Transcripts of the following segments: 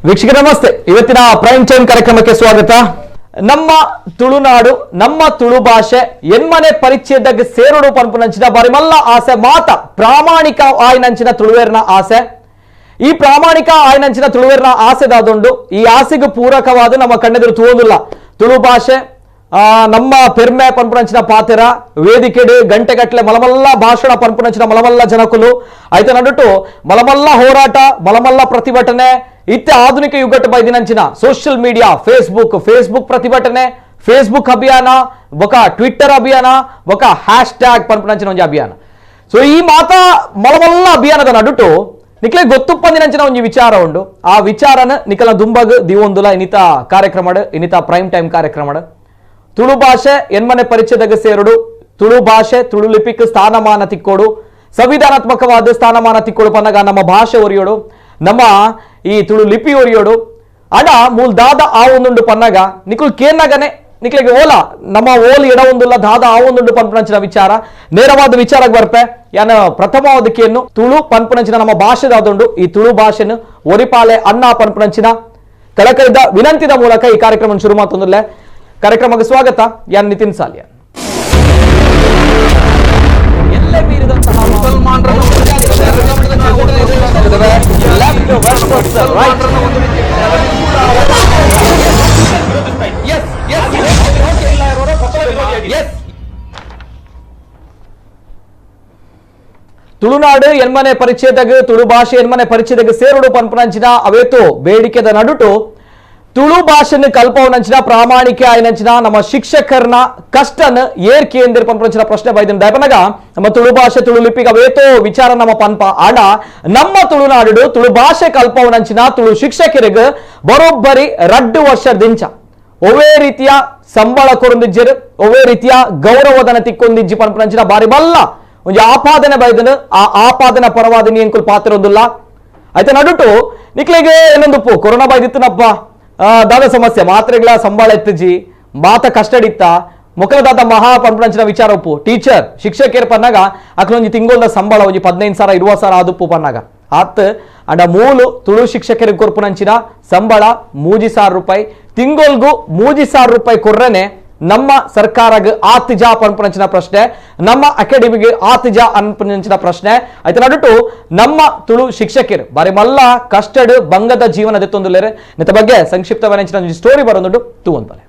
ವೀಕ್ಷಕ ನಮಸ್ತೆ. ಇವತ್ತಿನ ಪ್ರೈಮ್ ಟೈಮ್ ಕಾರ್ಯಕ್ರಮಕ್ಕೆ ಸ್ವಾಗತ. ನಮ್ಮ ತುಳುನಾಡು ನಮ್ಮ ತುಳು ಭಾಷೆ ಎನ್ಮನೆ ಪರಿಚಯದಾಗ ಸೇರುಡು ಪನ್ಪುನಂಚಿನ ಬರಿಮಲ್ಲ ಆಸೆ ಮಾತ ಪ್ರಾಮಾಣಿಕ ಆಯ್ನಂಚಿನ ತುಳುವೇರ್ನ ಆಸೆ. ಈ ಪ್ರಾಮಾಣಿಕ ಆಯ್ನಂಚಿನ ತುಳುವೇರ್ನ ಆಸೆದಾದೊಂಡು ಈ ಆಸೆಗೆ ಪೂರಕವಾದ ನಮ್ಮ ಕಣ್ಣೆದುರು ತೋದಿಲ್ಲ ತುಳು ಭಾಷೆ ನಮ್ಮ ಪೆರ್ಮೆ ಪನ್ಪುನಂಚಿನ ಪಾತೆರ ವೇದಿಕೆಡು ಗಂಟೆಗಟ್ಟಲೆ ಮಲಮಲ್ಲ ಭಾಷಣ ಪನ್ಪುನಂಚಿನ ಮಲಮಲ್ಲ ಜನಕುಲು ಆಯ್ತು ನಡುಟು ಮಲಮಲ್ಲ ಹೋರಾಟ ಮಲಮಲ್ಲ ಪ್ರತಿಭಟನೆ ಇತ್ತೆ ಆಧುನಿಕ ಯುಗಟ್ಟು ಬೈದಿನಂಚಿನ ಸೋಷಿಯಲ್ ಮೀಡಿಯಾ ಫೇಸ್ಬುಕ್ ಪ್ರತಿಭಟನೆ ಫೇಸ್ಬುಕ್ ಅಭಿಯಾನ ఒక ಟ್ವಿಟ್ಟರ್ ಅಭಿಯಾನ ఒక ಹ್ಯಾಶ್ ಟ್ಯಾಗ್ ಪನ್ಪುನಂಚಿನ ಒಂದು ಅಭಿಯಾನ. ಸೊ ಈ ಮಾತ ಮಲಮಲ್ಲ ಅಭಿಯಾನದ ನಡುಟು ನಿಕ್ಲೆ ಗೊತ್ತುಪ್ಪಂದಿನಂಚಿನ ಒಂದು ವಿಚಾರ ಉಂಡು. ಆ ವಿಚಾರನ ನಿಕಲ ದುಂಬಗ್ ದಿವೊಂದುಲ ಇನ್ನಿತ ಕಾರ್ಯಕ್ರಮ ಇನ್ನಿತ ಪ್ರೈಮ್ ಟೈಮ್ ಕಾರ್ಯಕ್ರಮ ತುಳು ಭಾಷೆ ಎನ್ಮನೆ ಪರಿಚಯದಾಗ ಸೇರುಡು ತುಳು ಭಾಷೆ ತುಳು ಲಿಪಿಕ್ ಸ್ಥಾನಮಾನ ತಿಕ್ಕೋಡು ಸಂವಿಧಾನಾತ್ಮಕವಾದ ಸ್ಥಾನಮಾನ ತಿಕ್ಕೋಡು ಪನ್ನಗ ನಮ್ಮ ಭಾಷೆ ಒರಿಯೋಡು ನಮ್ಮ ಈ ತುಳು ಲಿಪಿ ಒರಿಯೋಡು ಅಡ ಮೂಲ್ ದಾದ ಆ ಒಂದುಂಡು ಪನ್ನಗ ನಿಕುಲ್ ಕೇನ್ನಗನೆ ನಿಕ್ಲೆಗೆ ಓಲ ನಮ್ಮ ಓಲ್ ಎಡ ಒಂದುಲ್ಲ ದಾದ ಆ ಒಂದುಂಡು ಪನ್ಪುನಂಚಿನ ವಿಚಾರ ನೇರವಾದ ವಿಚಾರಕ್ಕೆ ಬರ್ಪೆ ಯಾನ ಪ್ರಥಮವಾದಕ್ಕೆಯನ್ನು ತುಳು ಪನ್ಪುನಂಚಿನ ನಮ್ಮ ಭಾಷೆದಾದುಂಡು ಈ ತುಳು ಭಾಷೆನು ಒರಿಪಾಲೆ ಅನ್ನ ಪನ್ಪುನಂಚಿನ ಕಳಕಳಿದ ವಿನಂತಿದ ಮೂಲಕ ಈ ಕಾರ್ಯಕ್ರಮ ಶುರು ಮಾತೊಂದುಲ್ಲೆ. ಕಾರ್ಯಕ್ರಮಕ್ಕೆ ಸ್ವಾಗತ. ಯಾನ್ ನಿತಿನ್ ಸಾಲಿಯಾ. ಎಲ್ಲೇ ಮೀರಿದಂತಹ ಮುಸಲ್ಮಾನರನ್ನು ತುಳುನಾಡು ಎನ್ಮನೆ ಪರಿಚಯದಾಗ ತುಳು ಭಾಷೆ ಎನ್ಮನೆ ಪರಿಚಯದಾಗ ಸೇರುಡು ಪನ್ಪುನಂಚಿನ ಅವೇತು ಬೇಡಿಕೆದ ನಡುಟು ತುಳು ಭಾಷೆನ ಕಲ್ಪವನಂಚಿನ ಪ್ರಾಮಾಣಿಕ ಆಯ್ನಂಚಿನ ನಮ್ಮ ಶಿಕ್ಷಕರನ್ನ ಕಷ್ಟನ ಏರ್ ಕೇಂದ್ರ ಪನ್ಪುನಂಚಿನ ಪ್ರಶ್ನೆ ಬೈದಿನ ದಯಪನಗ ನಮ್ಮ ತುಳು ಭಾಷೆ ತುಳು ಲಿಪಿಗ ಅವೇತೋ ವಿಚಾರ ನಮ್ಮ ಪನ್ಪ ಆಡ ನಮ್ಮ ತುಳುನಾಡು ತುಳು ಭಾಷೆ ಕಲ್ಪವನಂಚಿನ ತುಳು ಶಿಕ್ಷಕರಿಗೆ ಬರೋಬ್ಬರಿ 2 ವರ್ಷದಿಂಚ ಒವೇ ರೀತಿಯ ಸಂಬಳ ಕೊರೊಂದಿಜ್ಜರು ಒವೇ ರೀತಿಯ ಗೌರವದನ ತಿಕ್ಕೊಂದಿಜ್ಜಿ ಪನ್ಪುನಂಚಿನ ಬಾರಿ ಬಲ್ಲ ಒಂದು ಆಪಾದನೆ ಬೈದನು ಆ ಆಪಾದನೆ ಪರವಾದ ನೀಂಕುಲ್ ಪಾತ್ರೊಂದಿಲ್ಲ ಆಯ್ತಾ ನಡುಟು ನಿಕ್ಲೆಗೆ ಏನೊಂದು ಕೊರೋನಾ ಬೈದಿತ್ತನಪ್ಪ ದಾದ ಸಮಸ್ಯೆ ಮಾತ್ರೆಗಳ ಸಂಬಳ ಎತ್ತಿಜಿ ಮಾತ ಕಷ್ಟಡಿತ್ತ ಮುಖಲದಾದ ಮಹಾ ಪನ್ಪುನಂಚಿನ ವಿಚಾರ ಉಪ್ಪು ಟೀಚರ್ ಶಿಕ್ಷಕರು ಪನ್ನಾಗ ಅಕ್ಲೊಂಜಿ ತಿಂಗೋಲ್ದ ಸಂಬಳ ಒಂಜಿ 15,000 20,000 ಆದುಪ್ಪು ಪನ್ನಾಗ ಆತ್ ಅಂಡ ಮೂಲು ತುಳು ಶಿಕ್ಷಕರಿಗೆ ಕೊರ್ಪುನಂಚಿನ ಸಂಬಳ 3,000 ರೂಪಾಯಿ ತಿಂಗೋಲ್ಗೂ 3,000 ರೂಪಾಯಿ ಕೊರ್ರನೆ ನಮ್ಮ ಸರ್ಕಾರಗ ಆತಿಜ ಪನ್ಪುನಂಚಿನ ಪ್ರಶ್ನೆ ನಮ್ಮ ಅಕಾಡೆಮಿಗೆ ಆತಿಜ ಅನ್ಪುನಂಚಿನ ಪ್ರಶ್ನೆ ಆಯ್ತು ನಡುಟು ನಮ್ಮ ತುಳು ಶಿಕ್ಷಕರು ಬಾರಿ ಮಲ್ಲ ಕಷ್ಟಡ್ ಬಂಗದ ಜೀವನ ದೆತ್ತೊಂದುಲ್ಲೇರೆ ನಿತ ಬಗ್ಗೆ ಸಂಕ್ಷಿಪ್ತವನಂಚಿನ ಸ್ಟೋರಿ ಬರೋದು ತೂವಂತಲೆ.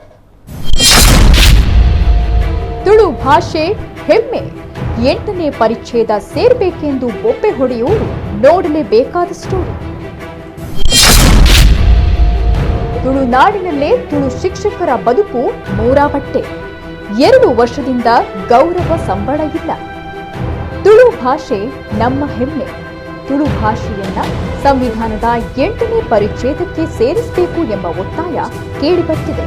ತುಳು ಭಾಷೆ ಹೆಮ್ಮೆ 8ನೇ ಪರಿಚ್ಛೇದ ಸೇರ್ಬೇಕೆಂದು ಬೊಬ್ಬೆ ಹೊಡೆಯುವುದು ನೋಡಲೇಬೇಕಾದ ಸ್ಟೋರಿ. ತುಳುನಾಡಿನಲ್ಲೇ ತುಳು ಶಿಕ್ಷಕರ ಬದುಕು ಮೂರಾಬಟ್ಟೆ. 2 ವರ್ಷದಿಂದ ಗೌರವ ಸಂಬಳ ಇಲ್ಲ. ತುಳು ಭಾಷೆ ನಮ್ಮ ಹೆಮ್ಮೆ. ತುಳು ಭಾಷೆಯನ್ನ ಸಂವಿಧಾನದ 8ನೇ ಪರಿಚ್ಛೇದಕ್ಕೆ ಸೇರಿಸಬೇಕು ಎಂಬ ಒತ್ತಾಯ ಕೇಳಿಬರ್ತಿದೆ.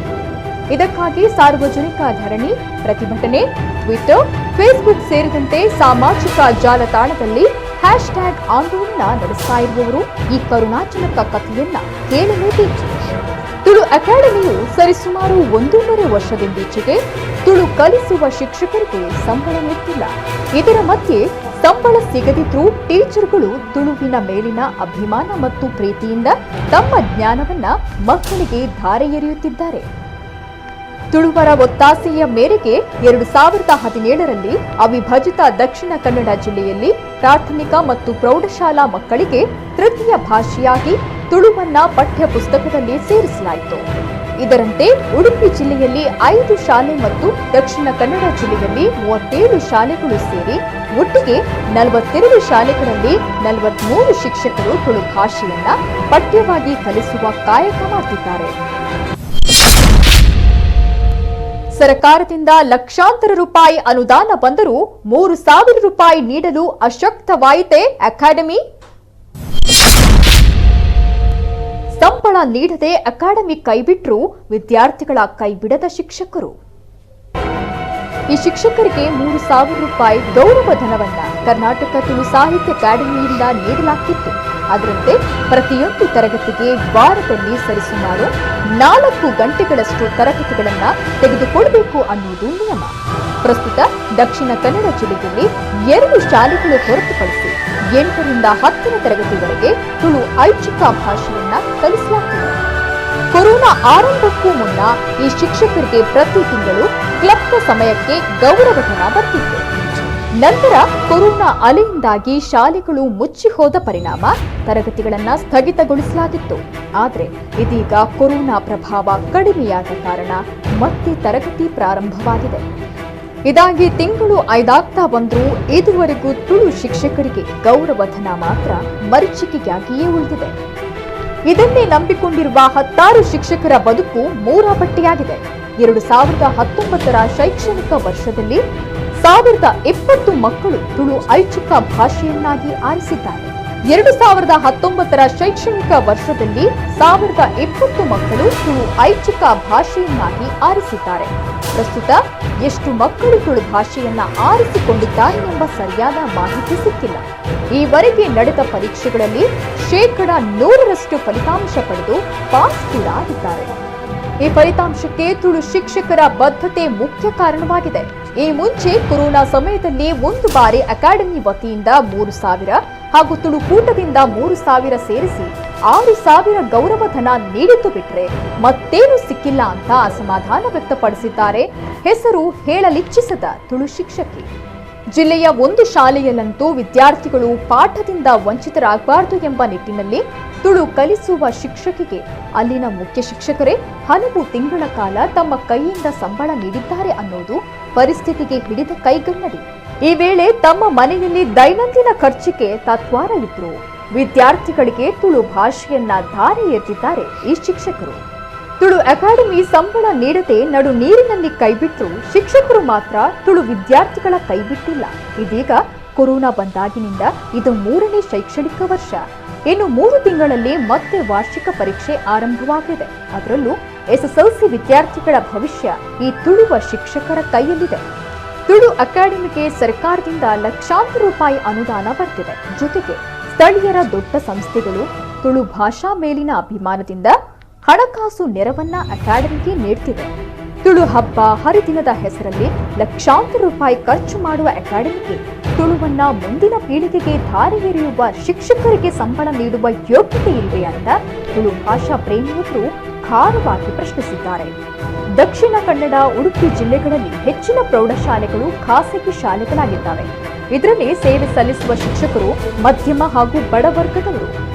ಇದಕ್ಕಾಗಿ ಸಾರ್ವಜನಿಕ ಧರಣಿ, ಪ್ರತಿಭಟನೆ, ಟ್ವಿಟರ್, ಫೇಸ್ಬುಕ್ ಸೇರಿದಂತೆ ಸಾಮಾಜಿಕ ಜಾಲತಾಣದಲ್ಲಿ ಹ್ಯಾಶ್ ಟ್ಯಾಗ್ ಆಂದೋಲನ ನಡೆಸ್ತಾ ಇರುವವರು ಈ ಕರುಣಾಜನಕ ಕಥೆಯನ್ನ ಕೇಳಲೇಬೇಕು. ತುಳು ಅಕಾಡೆಮಿಯು ಸರಿಸುಮಾರು 1.5 ವರ್ಷದಿಂದೀಚೆಗೆ ತುಳು ಕಲಿಸುವ ಶಿಕ್ಷಕರಿಗೆ ಸಂಬಳ ನೀಡುತ್ತಿಲ್ಲ. ಇದರ ಮಧ್ಯೆ ಸಂಬಳ ಸಿಗದಿದ್ರೂ ಟೀಚರ್ಗಳು ತುಳುವಿನ ಮೇಲಿನ ಅಭಿಮಾನ ಮತ್ತು ಪ್ರೀತಿಯಿಂದ ತಮ್ಮ ಜ್ಞಾನವನ್ನ ಮಕ್ಕಳಿಗೆ ಧಾರೆ ಎರೆಯುತ್ತಿದ್ದಾರೆ. ತುಳುವರ ಒತ್ತಾಸೆಯ ಮೇರೆಗೆ 2017ರಲ್ಲಿ ಅವಿಭಜಿತ ದಕ್ಷಿಣ ಕನ್ನಡ ಜಿಲ್ಲೆಯಲ್ಲಿ ಪ್ರಾಥಮಿಕ ಮತ್ತು ಪ್ರೌಢಶಾಲಾ ಮಕ್ಕಳಿಗೆ ತೃತೀಯ ಭಾಷೆಯಾಗಿ ತುಳುವನ್ನ ಪಠ್ಯ ಪುಸ್ತಕದಲ್ಲಿ ಸೇರಿಸಲಾಯಿತು. ಇದರಂತೆ ಉಡುಪಿ ಜಿಲ್ಲೆಯಲ್ಲಿ 5 ಶಾಲೆ ಮತ್ತು ದಕ್ಷಿಣ ಕನ್ನಡ ಜಿಲ್ಲೆಯಲ್ಲಿ 37 ಶಾಲೆಗಳು ಸೇರಿ ಒಟ್ಟಿಗೆ 42 ಶಾಲೆಗಳಲ್ಲಿ 43 ಶಿಕ್ಷಕರು ತುಳು ಭಾಷೆಯನ್ನ ಪಠ್ಯವಾಗಿ ಕಲಿಸುವ ಕಾಯಕ ಮಾಡುತ್ತಿದ್ದಾರೆ. ಸರ್ಕಾರದಿಂದ ಲಕ್ಷಾಂತರ ರೂಪಾಯಿ ಅನುದಾನ ಬಂದರೂ 3,000 ರೂಪಾಯಿ ನೀಡಲು ಅಶಕ್ತವಾಯಿತೆ ಅಕಾಡೆಮಿ. ಸಂಬಳ ನೀಡದೆ ಅಕಾಡೆಮಿ ಕೈಬಿಟ್ರು ವಿದ್ಯಾರ್ಥಿಗಳ ಕೈಬಿಡದ ಶಿಕ್ಷಕರು. ಈ ಶಿಕ್ಷಕರಿಗೆ 3,000 ರೂಪಾಯಿ ಗೌರವ ಧನವನ್ನ ಕರ್ನಾಟಕ ತುಳು ಸಾಹಿತ್ಯ ಅಕಾಡೆಮಿಯಿಂದ ನೀಡಲಾಗಿತ್ತು. ಅದರಂತೆ ಪ್ರತಿಯೊಂದು ತರಗತಿಗೆ ವಾರದಲ್ಲಿ ಸರಿಸುಮಾರು 4 ಗಂಟೆಗಳಷ್ಟು ತರಗತಿಗಳನ್ನು ತೆಗೆದುಕೊಳ್ಳಬೇಕು ಅನ್ನುವುದು ನಿಯಮ. ಪ್ರಸ್ತುತ ದಕ್ಷಿಣ ಕನ್ನಡ ಜಿಲ್ಲೆಯಲ್ಲಿ 2 ಶಾಲೆಗಳು ಹೊರತುಪಡಿಸಿ 8ರಿಂದ 10ನೇ ತರಗತಿವರೆಗೆ ತುಳು ಐಚ್ಛಿಕ ಭಾಷೆಯನ್ನ ಕಲಿಸಲಾಗುತ್ತದೆ. ಕೊರೋನಾ ಆರಂಭಕ್ಕೂ ಮುನ್ನ ಈ ಶಿಕ್ಷಕರಿಗೆ ಪ್ರತಿ ತಿಂಗಳು ಕ್ಲಬ್ನ ಸಮಯಕ್ಕೆ ಗೌರವಧನ ಬರ್ತಿತ್ತು. ನಂತರ ಕೊರೋನಾ ಅಲೆಯಿಂದಾಗಿ ಶಾಲೆಗಳು ಮುಚ್ಚಿ ಹೋದ ಪರಿಣಾಮ ತರಗತಿಗಳನ್ನು ಸ್ಥಗಿತಗೊಳಿಸಲಾಗಿತ್ತು. ಆದರೆ ಇದೀಗ ಕೊರೋನಾ ಪ್ರಭಾವ ಕಡಿಮೆಯಾದ ಕಾರಣ ಮತ್ತೆ ತರಗತಿ ಪ್ರಾರಂಭವಾಗಿದೆ. ಇದಾಗಿ ತಿಂಗಳು 5 ಆಗ್ತಾ ಬಂದರೂ ಇದುವರೆಗೂ ತುಳು ಶಿಕ್ಷಕರಿಗೆ ಗೌರವಧನ ಮಾತ್ರ ಮರೀಚಿಕೆಯಾಗಿಯೇ ಉಳಿದಿದೆ. ಇದನ್ನೇ ನಂಬಿಕೊಂಡಿರುವ 10 ಶಿಕ್ಷಕರ ಬದುಕು ಮೂರಾಪಟ್ಟಿಯಾಗಿದೆ. 2019ರ ಶೈಕ್ಷಣಿಕ ವರ್ಷದಲ್ಲಿ 1020 ಮಕ್ಕಳು ತುಳು ಐಚ್ಛಿಕ ಭಾಷೆಯನ್ನಾಗಿ ಆರಿಸಿದ್ದಾರೆ. 2019ರ ಶೈಕ್ಷಣಿಕ ವರ್ಷದಲ್ಲಿ 1020 ಮಕ್ಕಳು ತುಳು ಐಚ್ಛಿಕ ಭಾಷೆಯನ್ನಾಗಿ ಆರಿಸಿದ್ದಾರೆ. ಪ್ರಸ್ತುತ ಎಷ್ಟು ಮಕ್ಕಳು ತುಳು ಭಾಷೆಯನ್ನ ಆರಿಸಿಕೊಂಡಿದ್ದಾರೆ ಎಂಬ ಸರಿಯಾದ ಮಾಹಿತಿ ಸಿಕ್ಕಿಲ್ಲ. ಈವರೆಗೆ ನಡೆದ ಪರೀಕ್ಷೆಗಳಲ್ಲಿ 100% ಫಲಿತಾಂಶ ಪಡೆದು ಪಾಸ್ ಕೂಡ ಆಗಿದ್ದಾರೆ. ಈ ಫಲಿತಾಂಶಕ್ಕೆ ತುಳು ಶಿಕ್ಷಕರ ಬದ್ಧತೆ ಮುಖ್ಯ ಕಾರಣವಾಗಿದೆ. ಈ ಮುಂಚೆ ಕೊರೋನಾ ಸಮಯದಲ್ಲಿ ಒಂದು ಬಾರಿ ಅಕಾಡೆಮಿ ವತಿಯಿಂದ 3,000 ಹಾಗೂ ತುಳುಕೂಟದಿಂದ 3,000 ಸೇರಿಸಿ 6,000 ಗೌರವಧನ ನೀಡಿದ್ದು ಬಿಟ್ರೆ ಮತ್ತೇನು ಸಿಕ್ಕಿಲ್ಲ ಅಂತ ಅಸಮಾಧಾನ ವ್ಯಕ್ತಪಡಿಸಿದ್ದಾರೆ ಹೆಸರು ಹೇಳಲಿಚ್ಛಿಸದ ತುಳು ಶಿಕ್ಷಕಿ. ಜಿಲ್ಲೆಯ ಒಂದು ಶಾಲೆಯಲ್ಲಂತೂ ವಿದ್ಯಾರ್ಥಿಗಳು ಪಾಠದಿಂದ ವಂಚಿತರಾಗಬಾರದು ಎಂಬ ನಿಟ್ಟಿನಲ್ಲಿ ತುಳು ಕಲಿಸುವ ಶಿಕ್ಷಕಿಗೆ ಅಲ್ಲಿನ ಮುಖ್ಯ ಶಿಕ್ಷಕರೇ ಹಲವು ತಿಂಗಳ ಕಾಲ ತಮ್ಮ ಕೈಯಿಂದ ಸಂಬಳ ನೀಡಿದ್ದಾರೆ ಅನ್ನೋದು ಪರಿಸ್ಥಿತಿಗೆ ಹಿಡಿದ ಕೈಗನ್ನಡಿ. ಈ ವೇಳೆ ತಮ್ಮ ಮನೆಯಲ್ಲಿ ದೈನಂದಿನ ಖರ್ಚಿಗೆ ತತ್ವಾರ ಇದ್ರು ವಿದ್ಯಾರ್ಥಿಗಳಿಗೆ ತುಳು ಭಾಷೆಯನ್ನ ಧಾರೆ ಎತ್ತಿದ್ದಾರೆ ಈ ಶಿಕ್ಷಕರು. ತುಳು ಅಕಾಡೆಮಿ ಸಂಬಳ ನೀಡದೆ ನಡು ನೀರಿನಲ್ಲಿ ಕೈಬಿಟ್ಟರು ಶಿಕ್ಷಕರು ಮಾತ್ರ ತುಳು ವಿದ್ಯಾರ್ಥಿಗಳ ಕೈಬಿಟ್ಟಿಲ್ಲ. ಇದೀಗ ಕೊರೋನಾ ಬಂದಾಗಿನಿಂದ ಇದು 3ನೇ ಶೈಕ್ಷಣಿಕ ವರ್ಷ. ಇನ್ನು 3 ತಿಂಗಳಲ್ಲಿ ಮತ್ತೆ ವಾರ್ಷಿಕ ಪರೀಕ್ಷೆ ಆರಂಭವಾಗಿದೆ. ಅದರಲ್ಲೂ ಎಸ್ಎಸ್ಎಲ್ಸಿ ವಿದ್ಯಾರ್ಥಿಗಳ ಭವಿಷ್ಯ ಈ ತುಳುವ ಶಿಕ್ಷಕರ ಕೈಯಲ್ಲಿದೆ. ತುಳು ಅಕಾಡೆಮಿಗೆ ಸರ್ಕಾರದಿಂದ ಲಕ್ಷಾಂತರ ರೂಪಾಯಿ ಅನುದಾನ ಬರ್ತಿದೆ. ಜೊತೆಗೆ ಸ್ಥಳೀಯರ ದೊಡ್ಡ ಸಂಸ್ಥೆಗಳು ತುಳು ಭಾಷಾ ಮೇಲಿನ ಅಭಿಮಾನದಿಂದ ಹಣಕಾಸು ನೆರವನ್ನ ಅಕಾಡೆಮಿಗೆ ನೀಡ್ತಿದೆ. ತುಳು ಹಬ್ಬ ಹರಿದಿನದ ಹೆಸರಲ್ಲಿ ಲಕ್ಷಾಂತರ ರೂಪಾಯಿ ಖರ್ಚು ಮಾಡುವ ಅಕಾಡೆಮಿಗೆ ತುಳುವನ್ನ ಮುಂದಿನ ಪೀಳಿಗೆಗೆ ಧಾರೆ ಎರೆಯುವ ಶಿಕ್ಷಕರಿಗೆ ಸಂಬಳ ನೀಡುವ ಯೋಗ್ಯತೆ ಇಲ್ವೇ ಅಂತ ತುಳು ಭಾಷಾ ಪ್ರೇಮಿಯೊಬ್ಬರು ಖಾರವಾಗಿ ಪ್ರಶ್ನಿಸಿದ್ದಾರೆ. ದಕ್ಷಿಣ ಕನ್ನಡ, ಉಡುಪಿ ಜಿಲ್ಲೆಗಳಲ್ಲಿ ಹೆಚ್ಚಿನ ಪ್ರೌಢಶಾಲೆಗಳು ಖಾಸಗಿ ಶಾಲೆಗಳಾಗಿದ್ದಾವೆ. ಇದರಲ್ಲಿ ಸೇವೆ ಸಲ್ಲಿಸುವ ಶಿಕ್ಷಕರು ಮಧ್ಯಮ ಹಾಗೂ ಬಡವರ್ಗದವರು.